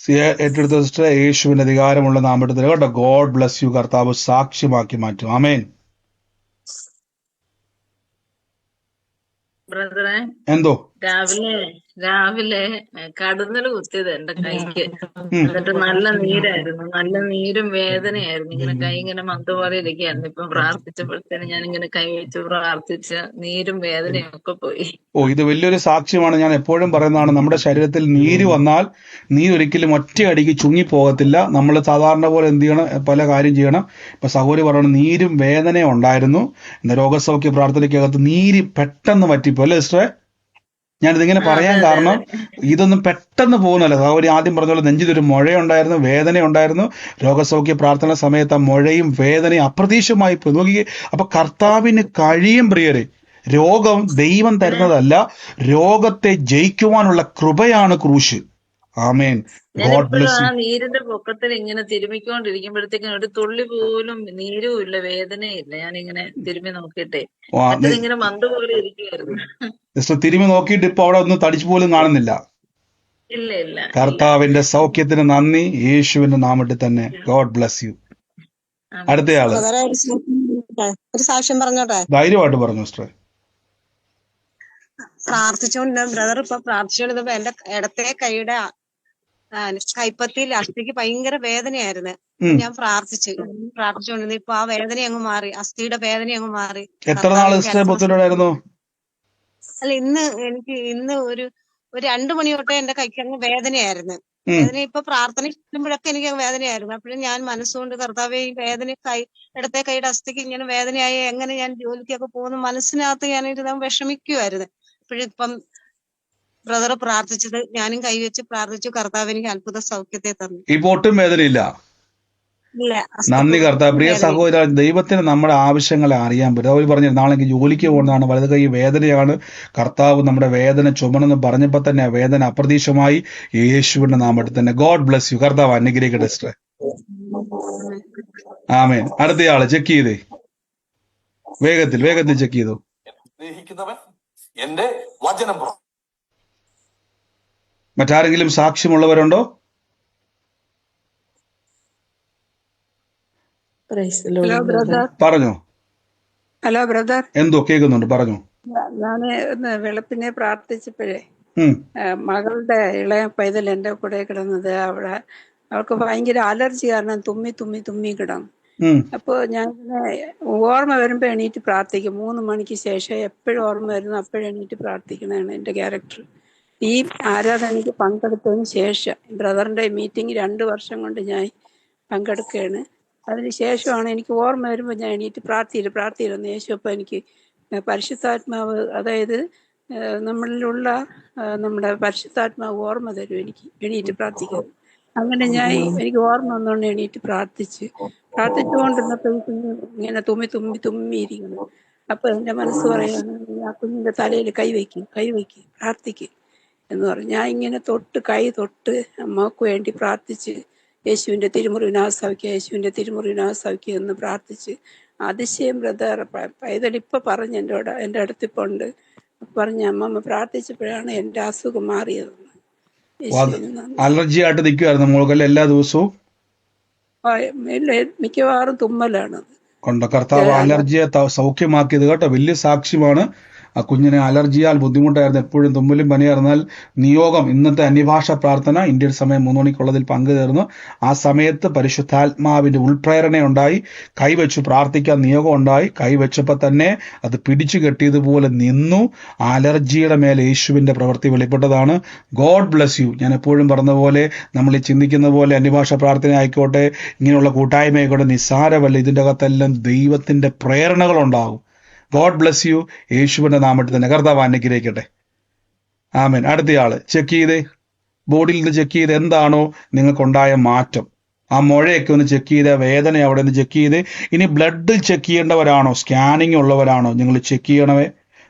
ഏറ്റെടുത്ത സിസ്റ്റർ, യേശുവിന്റെ അധികാരമുള്ള നാമത്തിൽ കേട്ടോ. God bless U. കർത്താവ് സാക്ഷ്യമാക്കി മാറ്റും. ആമേൻ. ബ്രദറെ എന്തോ രാവിലെ കടന്നല് കുത്തിയത് എന്റെ കൈക്ക്. എന്നിട്ട് നല്ല നീരായിരുന്നു, നല്ല നീരും വേദനയായിരുന്നു. ഇങ്ങനെ കൈ ഇങ്ങനെ മന്ദപോലെ ഇരിക്കുകയായിരുന്നു. ഇപ്പൊ പ്രാർത്ഥിച്ചപ്പോഴത്തേന് ഞാൻ ഇങ്ങനെ കൈ വെച്ച് പ്രാർത്ഥിച്ച നീരും വേദനയും ഒക്കെ പോയി. ഇത് വലിയൊരു സാക്ഷ്യമാണ്. ഞാൻ എപ്പോഴും പറയുന്നതാണ്, നമ്മുടെ ശരീരത്തിൽ നീര് വന്നാൽ നീരൊരിക്കലും ഒറ്റയടിക്ക് ചുങ്ങിപ്പോകത്തില്ല. നമ്മൾ സാധാരണ പോലെ എന്ത് ചെയ്യണം, പല കാര്യം ചെയ്യണം. ഇപ്പൊ സഹോദരി പറയണം, നീരും വേദനയും ഉണ്ടായിരുന്നു. ഇന്ന് രോഗസൗഖ്യ പ്രാർത്ഥനയ്ക്കകത്ത് നീര് പെട്ടെന്ന് പറ്റിപ്പോ അല്ലേ സിസ്റ്ററെ? ഞാനിതിങ്ങനെ പറയാൻ കാരണം ഇതൊന്നും പെട്ടെന്ന് പോകുന്നല്ല. സഹോദരി ആദ്യം പറഞ്ഞ പോലെ നെഞ്ചിലൊരു മുഴയുണ്ടായിരുന്നു, വേദനയുണ്ടായിരുന്നു. രോഗസൗഖ്യ പ്രാർത്ഥന സമയത്ത് ആ മുഴയും വേദനയും അപ്രതീക്ഷിതമായി പോയി നോക്കി. അപ്പൊ കർത്താവിന് കഴിയും പ്രിയരെ. രോഗം ദൈവം തരുന്നതല്ല, രോഗത്തെ ജയിക്കുവാനുള്ള കൃപയാണ് ക്രൂശ്. ആമേൻ. ഞാൻ ഗോഡ് എപ്പോഴും ബ്ലെസ് ആ യു. നീരിന്റെ പൊക്കത്തിൽ ഇങ്ങനെ തിരുമിക്കൊണ്ടിരിക്കുമ്പോഴത്തേക്കും ഒരു തുള്ളി പോലും നീരും ഇല്ല, വേദനയില്ല. ഞാനിങ്ങനെ തിരുമ്മി നോക്കിയിട്ടേ, മറ്റതിങ്ങനെ മന്ത് പോലെ ഇരിക്കുവായിരുന്നു. സിസ്റ്റർ തിരുമി നോക്കിയിട്ട് ഇപ്പൊ അവിടെ ഒന്നും തടിച്ചു പോലും കാണുന്നില്ല. ഇല്ല. കർത്താവിന്റെ സൗഖ്യത്തിന് നന്ദി, യേശുവിന്റെ നാമത്തിൽ തന്നെ. God bless U. അടുത്തയാള് ഒരു സാക്ഷ്യം പറഞ്ഞോട്ടെ? ധൈര്യമായിട്ട് പറഞ്ഞു സിസ്റ്റർ. പ്രാർത്ഥിച്ചോണ്ട് ബ്രദർ ഇപ്പൊ പ്രാർത്ഥിച്ചോണ്ടിരുന്നപ്പോ എന്റെ ഇടത്തെ കൈയുടെ കൈപ്പത്തിയിൽ അസ്ഥിക്ക് ഭയങ്കര വേദനയായിരുന്നു. ഞാൻ പ്രാർത്ഥിച്ചുകൊണ്ടിരുന്നു. ഇപ്പൊ ആ വേദന അങ്ങ് മാറി, അസ്ഥിയുടെ വേദന അങ്ങ് മാറി. എത്ര നാൾ സിസ്റ്റർ ബുദ്ധിമുട്ടായിരുന്നു? അല്ല, ഇന്ന് ഒരു 2 മണി തൊട്ടേ എന്റെ കൈക്ക് അങ്ങ് വേദനയായിരുന്നു. വേദന ഇപ്പൊ പ്രാർത്ഥന ചെയ്യുമ്പോഴൊക്കെ എനിക്ക് വേദനയായിരുന്നു. അപ്പോഴും ഞാൻ മനസ്സുകൊണ്ട് കർത്താവേ, ഈ വേദന ഇടത്തെ കൈയുടെ അസ്ഥിക്ക് ഇങ്ങനെ വേദനയായി എങ്ങനെ ഞാൻ ജോലിക്കൊക്കെ പോകുന്നു മനസ്സിനകത്ത് ഞാനിരുന്ന് വിഷമിക്കുമായിരുന്നു. അപ്പോഴിപ്പം ബ്രദർ പ്രാർത്ഥിച്ചത് ഞാനും കൈവച്ച് പ്രാർത്ഥിച്ചു. കർത്താവ് എനിക്ക് അത്ഭുത സൗഖ്യത്തെ തന്നു. ഇപ്പൊ ഒട്ടും വേദനയില്ല. നന്ദി കർത്താവ്. പ്രിയ സഹോദര, ദൈവത്തിന് നമ്മുടെ ആവശ്യങ്ങളെ അറിയാൻ പറ്റും. അവർ പറഞ്ഞു നാളെ ജോലിക്ക് പോകുന്നതാണ്, വലത് കൈ വേദനയാണ്, കർത്താവ് നമ്മുടെ വേദന ചുമണെന്ന് പറഞ്ഞപ്പോ തന്നെ ആ വേദന അപ്രതീക്ഷമായി യേശുവിന്റെ നാമത്തിൽ തന്നെ. God bless U. കർത്താവ് അനുഗ്രഹിക്കട്ടെ സിസ്റ്റർ. ആമേൻ. അടുത്തയാള് ചെക്ക് ചെയ്തേ, വേഗത്തിൽ ചെക്ക് ചെയ്തു. മറ്റാരെങ്കിലും സാക്ഷ്യമുള്ളവരുണ്ടോ? പറഞ്ഞോ. Hello brother. എന്തോ കേൾക്കുന്നുണ്ട്, പറഞ്ഞോ. ഞാന് വെളുപ്പിനെ പ്രാർത്ഥിച്ചപ്പോഴേ മകളുടെ ഇളയ പൈതൽ എന്റെ കൂടെ കിടന്നത്, അവൾക്ക് ഭയങ്കര അലർജി കാരണം തുമ്മി കിടന്നു. അപ്പൊ ഞാൻ ഓർമ്മ വരുമ്പോ എണീറ്റ് പ്രാർത്ഥിക്കും. 3 മണിക്ക് ശേഷം എപ്പോഴും ഓർമ്മ വരുന്നു അപ്പോഴും എണീറ്റ് പ്രാർത്ഥിക്കുന്നതാണ് എന്റെ ക്യാരക്ടർ. ഈ ആരാധനയ്ക്ക് പങ്കെടുത്തതിന് ശേഷം ബ്രദറിന്റെ മീറ്റിംഗ് 2 വർഷം കൊണ്ട് ഞാൻ പങ്കെടുക്കുകയാണ്. അതിനുശേഷമാണ് എനിക്ക് ഓർമ്മ വരുമ്പോൾ ഞാൻ എണീറ്റ് പ്രാർത്ഥിയിരുന്നു. യേശുപ്പ എനിക്ക് പരിശുദ്ധാത്മാവ്, അതായത് നമ്മളിലുള്ള നമ്മുടെ പരിശുദ്ധാത്മാവ് ഓർമ്മ തരും എനിക്ക് എണീറ്റ് പ്രാർത്ഥിക്കാൻ. അങ്ങനെ എനിക്ക് ഓർമ്മ വന്നുകൊണ്ട് എണീറ്റ് പ്രാർത്ഥിച്ചുകൊണ്ടിരുന്നപ്പോൾ ഇങ്ങനെ തുമ്മിയിരിക്കുന്നു. അപ്പൊ എന്റെ മനസ്സ് പറയാണ്, ആ കുഞ്ഞിന്റെ തലയിൽ കൈവയ്ക്കും പ്രാർത്ഥിക്കും എന്ന് പറഞ്ഞു. ഞാൻ ഇങ്ങനെ കൈ തൊട്ട് അമ്മക്ക് വേണ്ടി പ്രാർത്ഥിച്ച് യേശുവിന്റെ തിരുമുറിവിനാ സൗഖ്യം എന്ന് പ്രാർത്ഥിച്ച് അതിശയം ബ്രദർ. പൈതൽ ഇപ്പൊ പറഞ്ഞു എൻ്റെ അടുത്തിപ്പോ ഉണ്ട്. പറഞ്ഞ അമ്മമ്മ പ്രാർത്ഥിച്ചപ്പോഴാണ് എൻ്റെ അസുഖം മാറിയതെന്ന്. യേശുവിന് നന്ദി. അലർജി ആയിട്ട് നിൽക്കുമായിരുന്നു മോൾക്കല്ല എല്ലാ ദിവസവും? മിക്കവാറും തുമ്മലാണ്. കൊണ്ട് കർത്താവ് അലർജിയെ സൗഖ്യമാക്കിയത് കേട്ടോ, വലിയ സാക്ഷ്യമാണ്. ആ കുഞ്ഞിന് അലർജിയാൽ ബുദ്ധിമുട്ടായിരുന്നു, എപ്പോഴും തുമ്മലും പനിയായിരുന്നാൽ നിയോഗം ഇന്നത്തെ അന്യഭാഷ പ്രാർത്ഥന ഇന്ത്യൻ സമയം 3 മണിക്കുള്ളതിൽ പങ്കുചേർന്നു. ആ സമയത്ത് പരിശുദ്ധാത്മാവിന്റെ ഉൾപ്രേരണയുണ്ടായി, കൈവച്ചു പ്രാർത്ഥിക്കാൻ നിയോഗം ഉണ്ടായി. കൈവച്ചപ്പോൾ തന്നെ അത് പിടിച്ചു കെട്ടിയതുപോലെ നിന്നു. ആ അലർജിയുടെ മേലെ യേശുവിന്റെ പ്രവൃത്തി വെളിപ്പെട്ടതാണ്. God bless you. ഞാൻ എപ്പോഴും പറഞ്ഞ പോലെ, നമ്മൾ ഈ ചിന്തിക്കുന്ന പോലെ അന്യഭാഷ പ്രാർത്ഥന ആയിക്കോട്ടെ, ഇങ്ങനെയുള്ള കൂട്ടായ്മ ആയിക്കോട്ടെ, നിസ്സാരമല്ല. ഇതിൻ്റെ അകത്തെല്ലാം ദൈവത്തിന്റെ പ്രേരണകളുണ്ടാകും. God bless you. യേശുവിന്റെ നാമത്തിൽ തന്നെ കർത്താവ് അനുഗ്രഹിക്കട്ടെ. ആമേൻ. അടുത്തയാള് ചെക്ക് ചെയ്തേ, ബോഡിയിൽ നിന്ന് ചെക്ക് ചെയ്ത് എന്താണോ നിങ്ങൾക്കുണ്ടായ മാറ്റം. ആ മുഴയൊക്കെ ഒന്ന് ചെക്ക് ചെയ്തേ, വേദന അവിടെ നിന്ന് ചെക്ക് ചെയ്തേ. ഇനി ബ്ലഡ് ചെക്ക് ചെയ്യേണ്ടവരാണോ, സ്കാനിങ് ഉള്ളവരാണോ, നിങ്ങൾ ചെക്ക് ചെയ്യണമേ.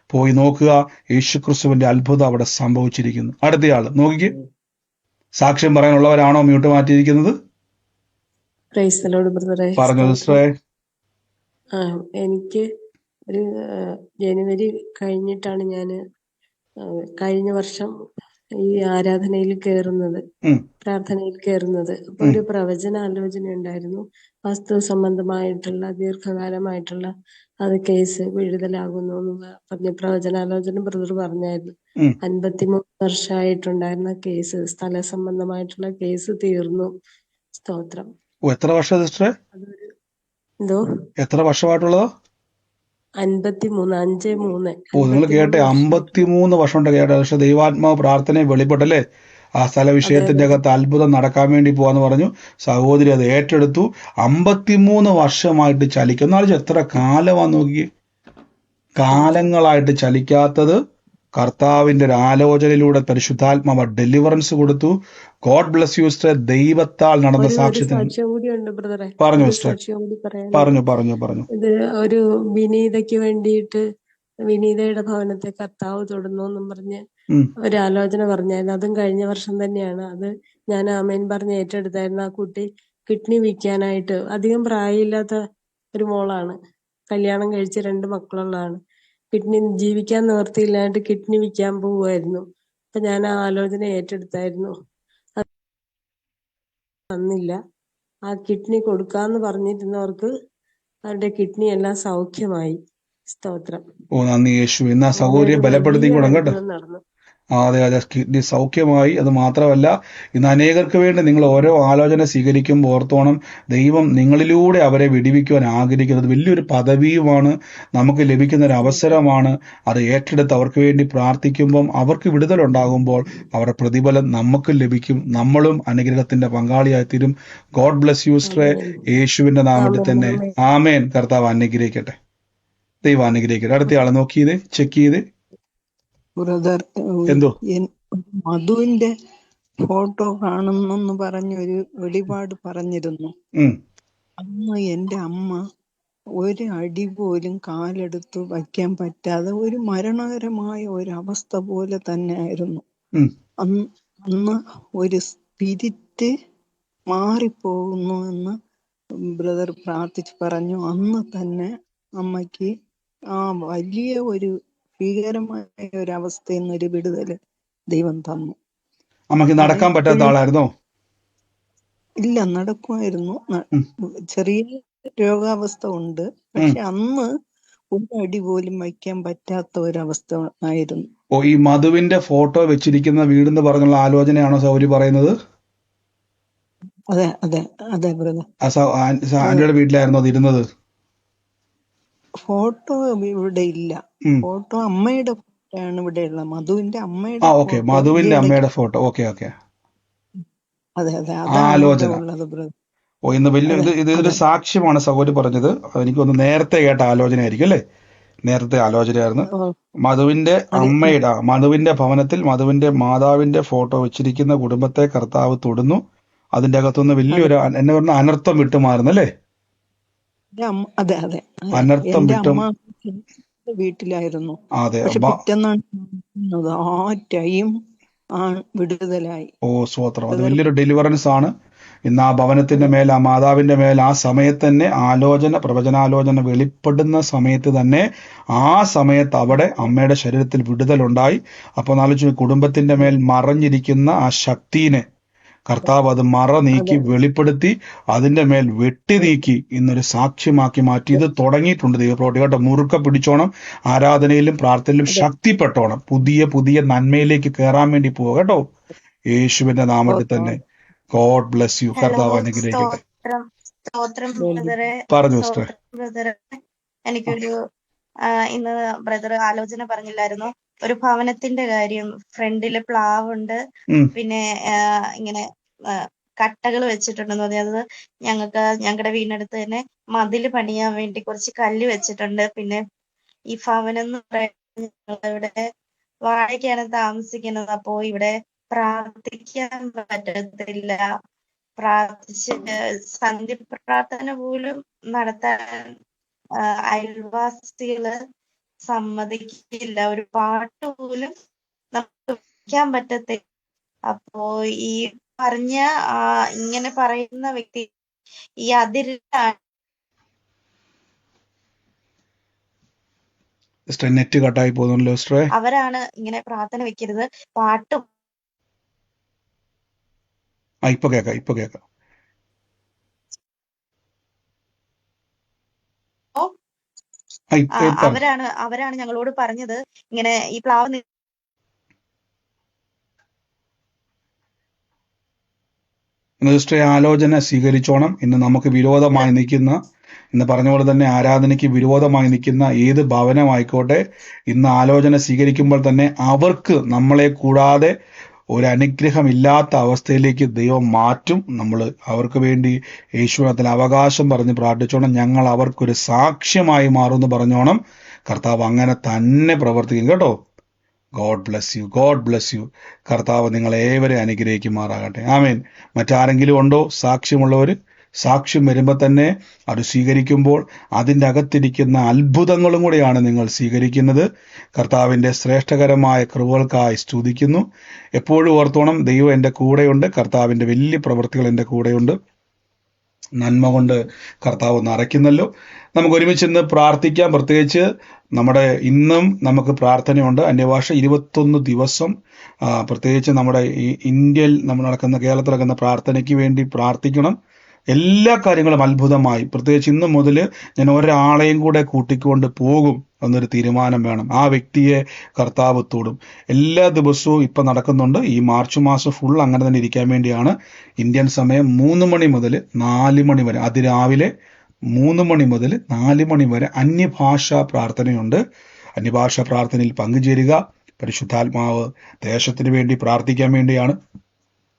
പോയി നോക്കുക, യേശുക്രിസ്തുവിന്റെ അത്ഭുതം അവിടെ സംഭവിച്ചിരിക്കുന്നു. അടുത്തയാള് നോക്കിക്കേ, സാക്ഷ്യം പറയാനുള്ളവരാണോ മ്യൂട്ട് മാറ്റിയിരിക്കുന്നത്? പറഞ്ഞു സിസ്റ്ററേ. എനിക്ക് ഒരു ജനുവരി കഴിഞ്ഞിട്ടാണ് ഞാൻ കഴിഞ്ഞ വർഷം ഈ ആരാധനയിൽ കയറുന്നത്, പ്രാർത്ഥനയിൽ കയറുന്നത്. അപ്പൊ ഒരു പ്രവചനാലോചന ഉണ്ടായിരുന്നു. വാസ്തു സംബന്ധമായിട്ടുള്ള ദീർഘകാലമായിട്ടുള്ള അത് കേസ് വിടുതലാകുന്നു എന്ന് പറഞ്ഞ പ്രവചനാലോചന ബ്രദർ പറഞ്ഞായിരുന്നു. 53 വർഷമായിട്ടുണ്ടായിരുന്ന കേസ്, സ്ഥല സംബന്ധമായിട്ടുള്ള കേസ് തീർന്നു. സ്തോത്രം. എത്ര വർഷം സിസ്റ്ററെ? എന്തോ എത്ര വർഷമായിട്ടുള്ളതോ? 53. നിങ്ങൾ കേട്ടെ, 53 വർഷം കൊണ്ട് കേട്ടെ. പക്ഷെ ദൈവാത്മാവ് പ്രാർത്ഥനയെ വെളിപ്പെട്ടല്ലേ, ആ സ്ഥല വിഷയത്തിന്റെ അകത്ത് അത്ഭുതം നടക്കാൻ വേണ്ടി പോവാന്ന് പറഞ്ഞു. സഹോദരി അത് ഏറ്റെടുത്തു. 53 വർഷമായിട്ട് ചലിക്കുന്ന ആൾ എത്ര കാലമാന്ന് നോക്കിയേ. കാലങ്ങളായിട്ട് ചലിക്കാത്തത് കർത്താവിന്റെ ഒരു ആലോചനയിലൂടെ പരിശുദ്ധാത്മാവ് ഡെലിവറൻസ് കൊടുത്തു. God bless you sister. ദൈവത്താൽ നടന്ന സാക്ഷ്യത്തിന് പറഞ്ഞു സിസ്റ്റർ. പറഞ്ഞു. ഇത് ഒരു വിനീതയ്ക്ക് വേണ്ടിയിട്ട് വിനീതയുടെ ഭവനത്തെ കർത്താവ് തൊടുന്നു എന്നും പറഞ്ഞ് ഒരു ആലോചന പറഞ്ഞായിരുന്നു. അതും കഴിഞ്ഞ വർഷം തന്നെയാണ്. അത് ഞാൻ ആമേൻ പറഞ്ഞ് ഏറ്റെടുത്തായിരുന്നു. ആ കുട്ടി കിഡ്നി വിൽക്കാനായിട്ട്, അധികം പ്രായമില്ലാത്ത ഒരു മോളാണ്, കല്യാണം കഴിച്ച് 2 മക്കളുള്ളതാണ്. കിഡ്നി ജീവിക്കാൻ നിവർത്തിയില്ലാണ്ട് കിഡ്നി വിൽക്കാൻ പോവുമായിരുന്നു. അപ്പൊ ഞാൻ ആ ആലോചന ഏറ്റെടുത്തായിരുന്നു. അത് തന്നില്ല. ആ കിഡ്നി കൊടുക്കാന്ന് പറഞ്ഞിരുന്നവർക്ക് അവരുടെ കിഡ്നി എല്ലാം സൗഖ്യമായി. സ്തോത്രം. ഓ നന്ദി യേശു. ഇന്ന് ആ സൗകര്യം ബലപ്പെടുത്തിക്കൂടാം കേട്ടോ. നടന്നു. അതെ, കിഡ്നി സൗഖ്യമായി. അത് മാത്രമല്ല, ഇന്ന് അനേകർക്ക് വേണ്ടി നിങ്ങൾ ഓരോ ആലോചന സ്വീകരിക്കുമ്പോൾ ഓർത്തോണം, ദൈവം നിങ്ങളിലൂടെ അവരെ വിടിവിക്കുവാൻ ആഗ്രഹിക്കുന്നത് വലിയൊരു പദവിയുമാണ്, നമുക്ക് ലഭിക്കുന്ന ഒരു അവസരമാണ്. അത് ഏറ്റെടുത്ത് അവർക്ക് വേണ്ടി പ്രാർത്ഥിക്കുമ്പം അവർക്ക് വിടുതലുണ്ടാകുമ്പോൾ അവരുടെ പ്രതിഫലം നമുക്ക് ലഭിക്കും. നമ്മളും അനുഗ്രഹത്തിന്റെ പങ്കാളിയായി തീരും. ഗോഡ് ബ്ലസ് യു സിസ്റ്ററെ. യേശുവിന്റെ നാമത്തിൽ തന്നെ ആമേൻ. കർത്താവ് അനുഗ്രഹിക്കട്ടെ. ദൈവം അനുഗ്രഹിക്കട്ടെ. അടുത്തയാളെ നോക്കിയത് ചെക്ക് ചെയ്ത്. ബ്രദർ, എന്തോ മധുവിന്റെ ഫോട്ടോ കാണുന്നെന്ന് പറഞ്ഞൊരു വെളിപാട് പറഞ്ഞിരുന്നു. അന്ന് എന്റെ അമ്മ ഒരു അടി പോലും കാലെടുത്ത് വയ്ക്കാൻ പറ്റാതെ ഒരു മരണകരമായ ഒരു അവസ്ഥ പോലെ തന്നെ ആയിരുന്നു. അന്ന് ഒരു സ്പിരിറ്റ് മാറിപ്പോകുന്നു എന്ന് ബ്രദർ പ്രാർത്ഥിച്ച് പറഞ്ഞു. അന്ന് തന്നെ അമ്മയ്ക്ക് ആ വലിയ ഒരു ഭീകരമായ ഒരു അവസ്ഥയിൽ നിന്നൊരു വിടുതല് ദൈവം തന്നു. അമ്മക്ക് നടക്കാൻ പറ്റാത്ത ആളായിരുന്നോ? ഇല്ല, നടക്കുമായിരുന്നു. ചെറിയ രോഗാവസ്ഥ ഉണ്ട്. പക്ഷെ അന്ന് ഒരു അടി പോലും വയ്ക്കാൻ പറ്റാത്ത ഒരവസ്ഥ ആയിരുന്നു. ഓ, ഈ മധുവിന്റെ ഫോട്ടോ വെച്ചിരിക്കുന്ന വീടെന്ന് പറഞ്ഞുള്ള ആലോചനയാണോ സൗരി പറയുന്നത്? അതെ അതെ അതെ ബ്രദർ. ആന്റിയുടെ വീട്ടിലായിരുന്നോ അത് ഇരുന്നത്? ഫോട്ടോ ഇവിടെ ഇല്ല. ഫോട്ടോ അമ്മയുടെ ഫോട്ടോയാണ് ഇവിടെ ഉള്ളത്. മധുവിന്റെ അമ്മയുടെ. ഓക്കെ, മധുവിന്റെ അമ്മയുടെ ഫോട്ടോ. ഓക്കെ. അതെ അതെ, ആലോചന. ബ്രദർ. ഓ, ഇന്ന് വലിയ ഇതൊരു സാക്ഷ്യമാണ് സഹോദരി പറഞ്ഞത്. എനിക്കൊന്ന് നേരത്തെ കേട്ട ആലോചന ആയിരിക്കും അല്ലേ? നേരത്തെ ആലോചനയായിരുന്നു. മധുവിന്റെ അമ്മയുടെ, മധുവിന്റെ ഭവനത്തിൽ മധുവിന്റെ മാതാവിന്റെ ഫോട്ടോ വെച്ചിരിക്കുന്ന കുടുംബത്തെ കർത്താവ് തൊടുന്നു. അതിന്റെ അകത്തുനിന്ന് വലിയൊരു എന്നെ പറഞ്ഞ അനർത്ഥം വിട്ടുമാറുന്നല്ലേ? അതെ അതെ, അനർത്ഥം വിട്ടും വീട്ടിലായിരുന്നു. അതെ, പക്ഷെ പിറ്റേന്നാണ് ആ ടൈം വിടുതലായി. ഓ സ്വോത്രം. അത് വലിയൊരു ഡെലിവറൻസ് ആണ്. ഇന്ന് ആ ഭവനത്തിന്റെ മേൽ, ആ മാതാവിന്റെ മേൽ ആ സമയത്ത് തന്നെ പ്രവചനാലോചന വെളിപ്പെടുന്ന സമയത്ത് തന്നെ ആ സമയത്ത് അവിടെ അമ്മയുടെ ശരീരത്തിൽ വിടുതലുണ്ടായി. അപ്പോൾ ആലോചിച്ചു, കുടുംബത്തിന്റെ മേൽ മറഞ്ഞിരിക്കുന്ന ആ ശക്തിനെ കർത്താവ് അത് മറ നീക്കി വെളിപ്പെടുത്തി അതിന്റെ മേൽ വെട്ടി നീക്കി ഇന്നൊരു സാക്ഷ്യമാക്കി മാറ്റി. ഇത് തുടങ്ങിയിട്ടുണ്ട് ദൈവപ്രവൃത്തി കേട്ടോ. മുറുക്ക പിടിച്ചോണം, ആരാധനയിലും പ്രാർത്ഥനയിലും ശക്തിപ്പെട്ടോണം, പുതിയ നന്മയിലേക്ക് കയറാൻ വേണ്ടി പോവുക കേട്ടോ, യേശുവിന്റെ നാമത്തിൽ തന്നെ. God bless U. കർത്താവ് അനുഗ്രഹിക്കട്ടെ. പറഞ്ഞു സിസ്റ്റർ. എനിക്കൊരു ഇന്ന് ബ്രദർ ആലോചന പറഞ്ഞില്ലായിരുന്നു, ഒരു ഭവനത്തിന്റെ കാര്യം. ഫ്രണ്ടില് പ്ലാവുണ്ട്, പിന്നെ ഇങ്ങനെ കട്ടകൾ വെച്ചിട്ടുണ്ടെന്ന് പറഞ്ഞത്. ഞങ്ങളുടെ വീടിനടുത്ത് തന്നെ മതില് പണിയാൻ വേണ്ടി കുറച്ച് കല്ല് വെച്ചിട്ടുണ്ട്. പിന്നെ ഈ ഭവനം എന്ന് പറയുന്നത് ഞങ്ങളിവിടെ വാടകയ്ക്കാണ് താമസിക്കുന്നത്. അപ്പോ ഇവിടെ പ്രാർത്ഥിക്കാൻ പറ്റത്തില്ല. സന്ധ്യ പ്രാർത്ഥന പോലും നടത്താൻ അയൽവാസികള് സമ്മതിക്കില്ല. ഒരു പാട്ട് പോലും നമുക്ക് വയ്ക്കാൻ പറ്റത്തില്ല. അപ്പോ ഈ ഇങ്ങനെ പറയുന്ന വ്യക്തി ഈ അതിരിലാണ്. നെറ്റ് കട്ടായി പോകുന്നല്ലോ സിസ്റ്ററെ. അവരാണ് ഇങ്ങനെ പ്രാർത്ഥന വെക്കരുത്, പാട്ടും. ഇപ്പൊ കേക്കാം. അവരാണ് ഞങ്ങളോട് പറഞ്ഞത് ഇങ്ങനെ ഈ പ്ലാവ് സിസ്റ്ററെ ആലോചന സ്വീകരിച്ചോണം. ഇന്ന് നമുക്ക് വിരോധമായി നിൽക്കുന്ന, ഇന്ന് പറഞ്ഞ പോലെ തന്നെ ആരാധനയ്ക്ക് വിരോധമായി നിൽക്കുന്ന ഏത് ഭവനമായിക്കോട്ടെ, ഇന്ന് ആലോചന സ്വീകരിക്കുമ്പോൾ തന്നെ അവർക്ക് നമ്മളെ കൂടാതെ ഒരു അനുഗ്രഹമില്ലാത്ത അവസ്ഥയിലേക്ക് ദൈവം മാറ്റും. നമ്മൾ അവർക്ക് വേണ്ടി യേശുവിനത്തിൽ അവകാശം പറഞ്ഞ് പ്രാർത്ഥിച്ചോണം. ഞങ്ങൾ അവർക്കൊരു സാക്ഷ്യമായി മാറുമെന്ന് പറഞ്ഞോണം. കർത്താവ് അങ്ങനെ തന്നെ പ്രവർത്തിക്കും കേട്ടോ. God bless U. കർത്താവ് നിങ്ങളേവരെ അനുഗ്രഹിക്കുമാറാകട്ടെ. ആമേൻ. മറ്റാരെങ്കിലും ഉണ്ടോ സാക്ഷ്യമുള്ളവർ? സാക്ഷ്യം വരുമ്പോൾ തന്നെ അത് സ്വീകരിക്കുമ്പോൾ അതിൻ്റെ അകത്തിരിക്കുന്ന അത്ഭുതങ്ങളും കൂടെയാണ് നിങ്ങൾ സ്വീകരിക്കുന്നത്. കർത്താവിൻ്റെ ശ്രേഷ്ഠകരമായ കൃപകൾക്കായി സ്തുതിക്കുന്നു. എപ്പോഴും ഓർത്തോണം, ദൈവം എൻ്റെ കൂടെയുണ്ട്, കർത്താവിൻ്റെ വലിയ പ്രവൃത്തികൾ എൻ്റെ കൂടെയുണ്ട്. നന്മ കൊണ്ട് കർത്താവ് നിറയ്ക്കുന്നല്ലോ. നമുക്ക് ഒരുമിച്ച് ഇന്ന് പ്രാർത്ഥിക്കാം. പ്രത്യേകിച്ച് ഇന്നും നമുക്ക് പ്രാർത്ഥനയുണ്ട്. അന്യഭാഷ 21 ദിവസം. പ്രത്യേകിച്ച് നമ്മുടെ ഈ ഇന്ത്യയിൽ കേരളത്തിൽ നടക്കുന്ന പ്രാർത്ഥനയ്ക്ക് വേണ്ടി പ്രാർത്ഥിക്കണം. എല്ലാ കാര്യങ്ങളും അത്ഭുതമായി. പ്രത്യേകിച്ച് ഇന്ന് മുതൽ ഞാൻ ഒരാളെയും കൂടെ കൂട്ടിക്കൊണ്ട് പോകും എന്നൊരു തീരുമാനം വേണം. ആ വ്യക്തിയെ കർത്താവ് തൊടും. എല്ലാ ദിവസവും ഇപ്പം നടക്കുന്നുണ്ട്. ഈ മാർച്ച് മാസം ഫുൾ അങ്ങനെ തന്നെ ഇരിക്കാൻ വേണ്ടിയാണ്. ഇന്ത്യൻ സമയം 3 മണി മുതൽ 4 മണി വരെ, അതിരാവിലെ 3 മണി മുതൽ 4 മണി വരെ അന്യഭാഷാ പ്രാർത്ഥനയുണ്ട്. അന്യഭാഷാ പ്രാർത്ഥനയിൽ പങ്കുചേരുക. പരിശുദ്ധാത്മാവ് ദേശത്തിന് വേണ്ടി പ്രാർത്ഥിക്കാൻ വേണ്ടിയാണ്.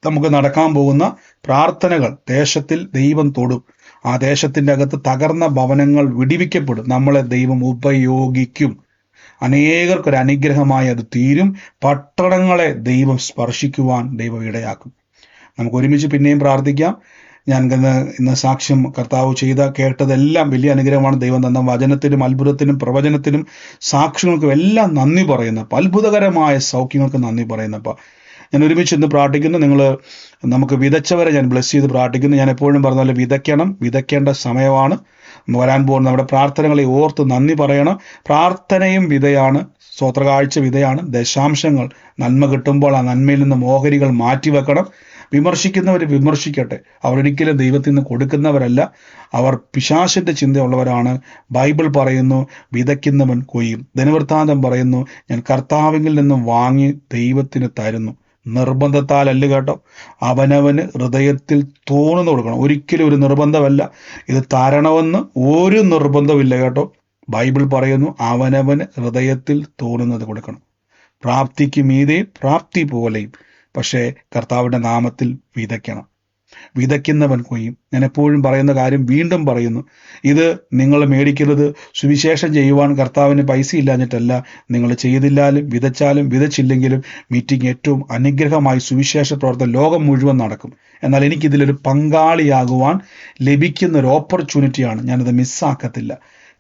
നമുക്ക് നടക്കാൻ പോകുന്ന പ്രാർത്ഥനകൾ ദേശത്തിൽ ദൈവം തൊടും. ആ ദേശത്തിൻ്റെ അകത്ത് തകർന്ന ഭവനങ്ങൾ വിടിവിക്കപ്പെടും. നമ്മളെ ദൈവം ഉപയോഗിക്കും. അനേകർക്കൊരു അനുഗ്രഹമായി അത് തീരും. പട്ടണങ്ങളെ ദൈവം സ്പർശിക്കുവാൻ ദൈവം ഇടയാക്കും. നമുക്ക് ഒരുമിച്ച് പിന്നെയും പ്രാർത്ഥിക്കാം. ഞാൻ ഇന്ന് സാക്ഷ്യം കർത്താവ് കേട്ടതെല്ലാം വലിയ അനുഗ്രഹമാണ്. ദൈവം തന്ന വചനത്തിനും അത്ഭുതത്തിനും പ്രവചനത്തിനും സാക്ഷ്യങ്ങൾക്കും എല്ലാം നന്ദി പറയുന്നപ്പോൾ, അത്ഭുതകരമായ സൗഖ്യങ്ങൾക്ക് നന്ദി പറയുന്നപ്പോൾ ഞാൻ ഒരുമിച്ച് ഇന്ന് പ്രാർത്ഥിക്കുന്നു. നമുക്ക് വിതച്ചവരെ ഞാൻ ബ്ലെസ് ചെയ്ത് പ്രാർത്ഥിക്കുന്നു. ഞാൻ എപ്പോഴും പറഞ്ഞ പോലെ വിതയ്ക്കേണ്ട സമയമാണ്. വരാൻ പോകുന്ന നമ്മുടെ പ്രാർത്ഥനകളെ ഓർത്ത് നന്ദി പറയണം. പ്രാർത്ഥനയും വിതയാണ്, സ്തോത്രകാഴ്ച വിതയാണ്. ദശാംശങ്ങൾ നന്മ കിട്ടുമ്പോൾ ആ നന്മയിൽ നിന്ന് ഓഹരികൾ മാറ്റിവെക്കണം. വിമർശിക്കുന്നവർ വിമർശിക്കട്ടെ. അവരൊരിക്കലും ദൈവത്തിൽ നിന്ന് കൊടുക്കുന്നവരല്ല. അവർ പിശാചിന്റെ ചിന്തയുള്ളവരാണ്. ബൈബിൾ പറയുന്നു, വിതയ്ക്കുന്നവൻ കൊയ്യും. ദിനവൃത്താന്തം പറയുന്നു, ഞാൻ കർത്താവിൽ നിന്നും വാങ്ങി ദൈവത്തിന് തരുന്നു. നിർബന്ധത്താലല്ല കേട്ടോ, അവനവന് ഹൃദയത്തിൽ തോന്നുന്നു കൊടുക്കണം. ഒരിക്കലും ഒരു നിർബന്ധമല്ല. ഇത് തരണമെന്ന് ഒരു നിർബന്ധമില്ല കേട്ടോ. ബൈബിൾ പറയുന്നു, അവനവന് ഹൃദയത്തിൽ തോന്നുന്നത് കൊടുക്കണം. പ്രാപ്തിക്ക് മീതെ പ്രാപ്തി പോലെയും. പക്ഷേ കർത്താവിൻ്റെ നാമത്തിൽ വിതയ്ക്കണം. വിതയ്ക്കുന്നവൻ കൊയ്യും. ഞാൻ എപ്പോഴും പറയുന്ന കാര്യം വീണ്ടും പറയുന്നു, ഇത് നിങ്ങൾ മേടിക്കരുത്. സുവിശേഷം ചെയ്യുവാൻ കർത്താവിന് പൈസ ഇല്ലാഞ്ഞിട്ടല്ല. നിങ്ങൾ ചെയ്തില്ലാലും വിതച്ചില്ലെങ്കിലും മീറ്റിംഗ് ഏറ്റവും അനുഗ്രഹമായി സുവിശേഷ പ്രവർത്തനം ലോകം മുഴുവൻ നടക്കും. എന്നാൽ എനിക്കിതിലൊരു പങ്കാളിയാകുവാൻ ലഭിക്കുന്ന ഒരു ഓപ്പർച്യൂണിറ്റിയാണ്. ഞാനത് മിസ്സാക്കത്തില്ല.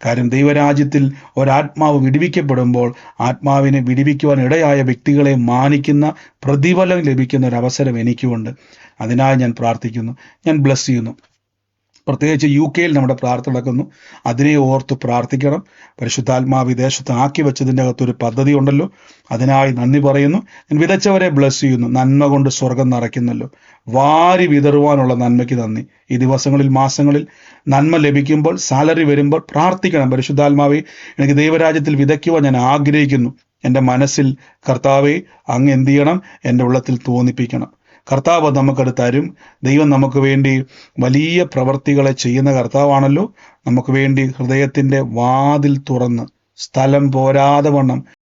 കാര്യം ദൈവരാജ്യത്തിൽ ഒരാത്മാവ് വിടുവിക്കപ്പെടുമ്പോൾ ആത്മാവിനെ വിടുവിക്കുവാൻ ഇടയായ വ്യക്തികളെ മാനിക്കുന്ന പ്രതിഫലം ലഭിക്കുന്ന ഒരു അവസരം എനിക്കുമുണ്ട്. അതിനായി ഞാൻ പ്രാർത്ഥിക്കുന്നു, ഞാൻ ബ്ലസ് ചെയ്യുന്നു. പ്രത്യേകിച്ച് UK നമ്മുടെ പ്രാർത്ഥന നടക്കുന്നു, അതിനെ ഓർത്ത് പ്രാർത്ഥിക്കണം. പരിശുദ്ധാത്മാവ് വിദേശത്ത് ആക്കി വെച്ചതിൻ്റെ അകത്തൊരു പദ്ധതി ഉണ്ടല്ലോ, അതിനായി നന്ദി പറയുന്നു. ഞാൻ വിതച്ചവരെ ബ്ലസ് ചെയ്യുന്നു. നന്മ കൊണ്ട് സ്വർഗം നിറയ്ക്കുന്നല്ലോ, വാരി വിതറുവാനുള്ള നന്മയ്ക്ക് നന്ദി. ഈ ദിവസങ്ങളിൽ മാസങ്ങളിൽ നന്മ ലഭിക്കുമ്പോൾ, സാലറി വരുമ്പോൾ പ്രാർത്ഥിക്കണം, പരിശുദ്ധാത്മാവെ എനിക്ക് ദൈവരാജ്യത്തിൽ വിതയ്ക്കുവാൻ ഞാൻ ആഗ്രഹിക്കുന്നു. എൻ്റെ മനസ്സിൽ കർത്താവെ അങ്ങ് എന്ത് ചെയ്യണം, എൻ്റെ ഉള്ളത്തിൽ തോന്നിപ്പിക്കണം. കർത്താവ് നമുക്കത് തരും. ദൈവം നമുക്ക് വേണ്ടി വലിയ പ്രവർത്തികളെ ചെയ്യുന്ന കർത്താവാണല്ലോ. നമുക്ക് വേണ്ടി ഹൃദയത്തിൻ്റെ വാതിൽ തുറന്ന് സ്ഥലം പോരാതെ വണ്ണം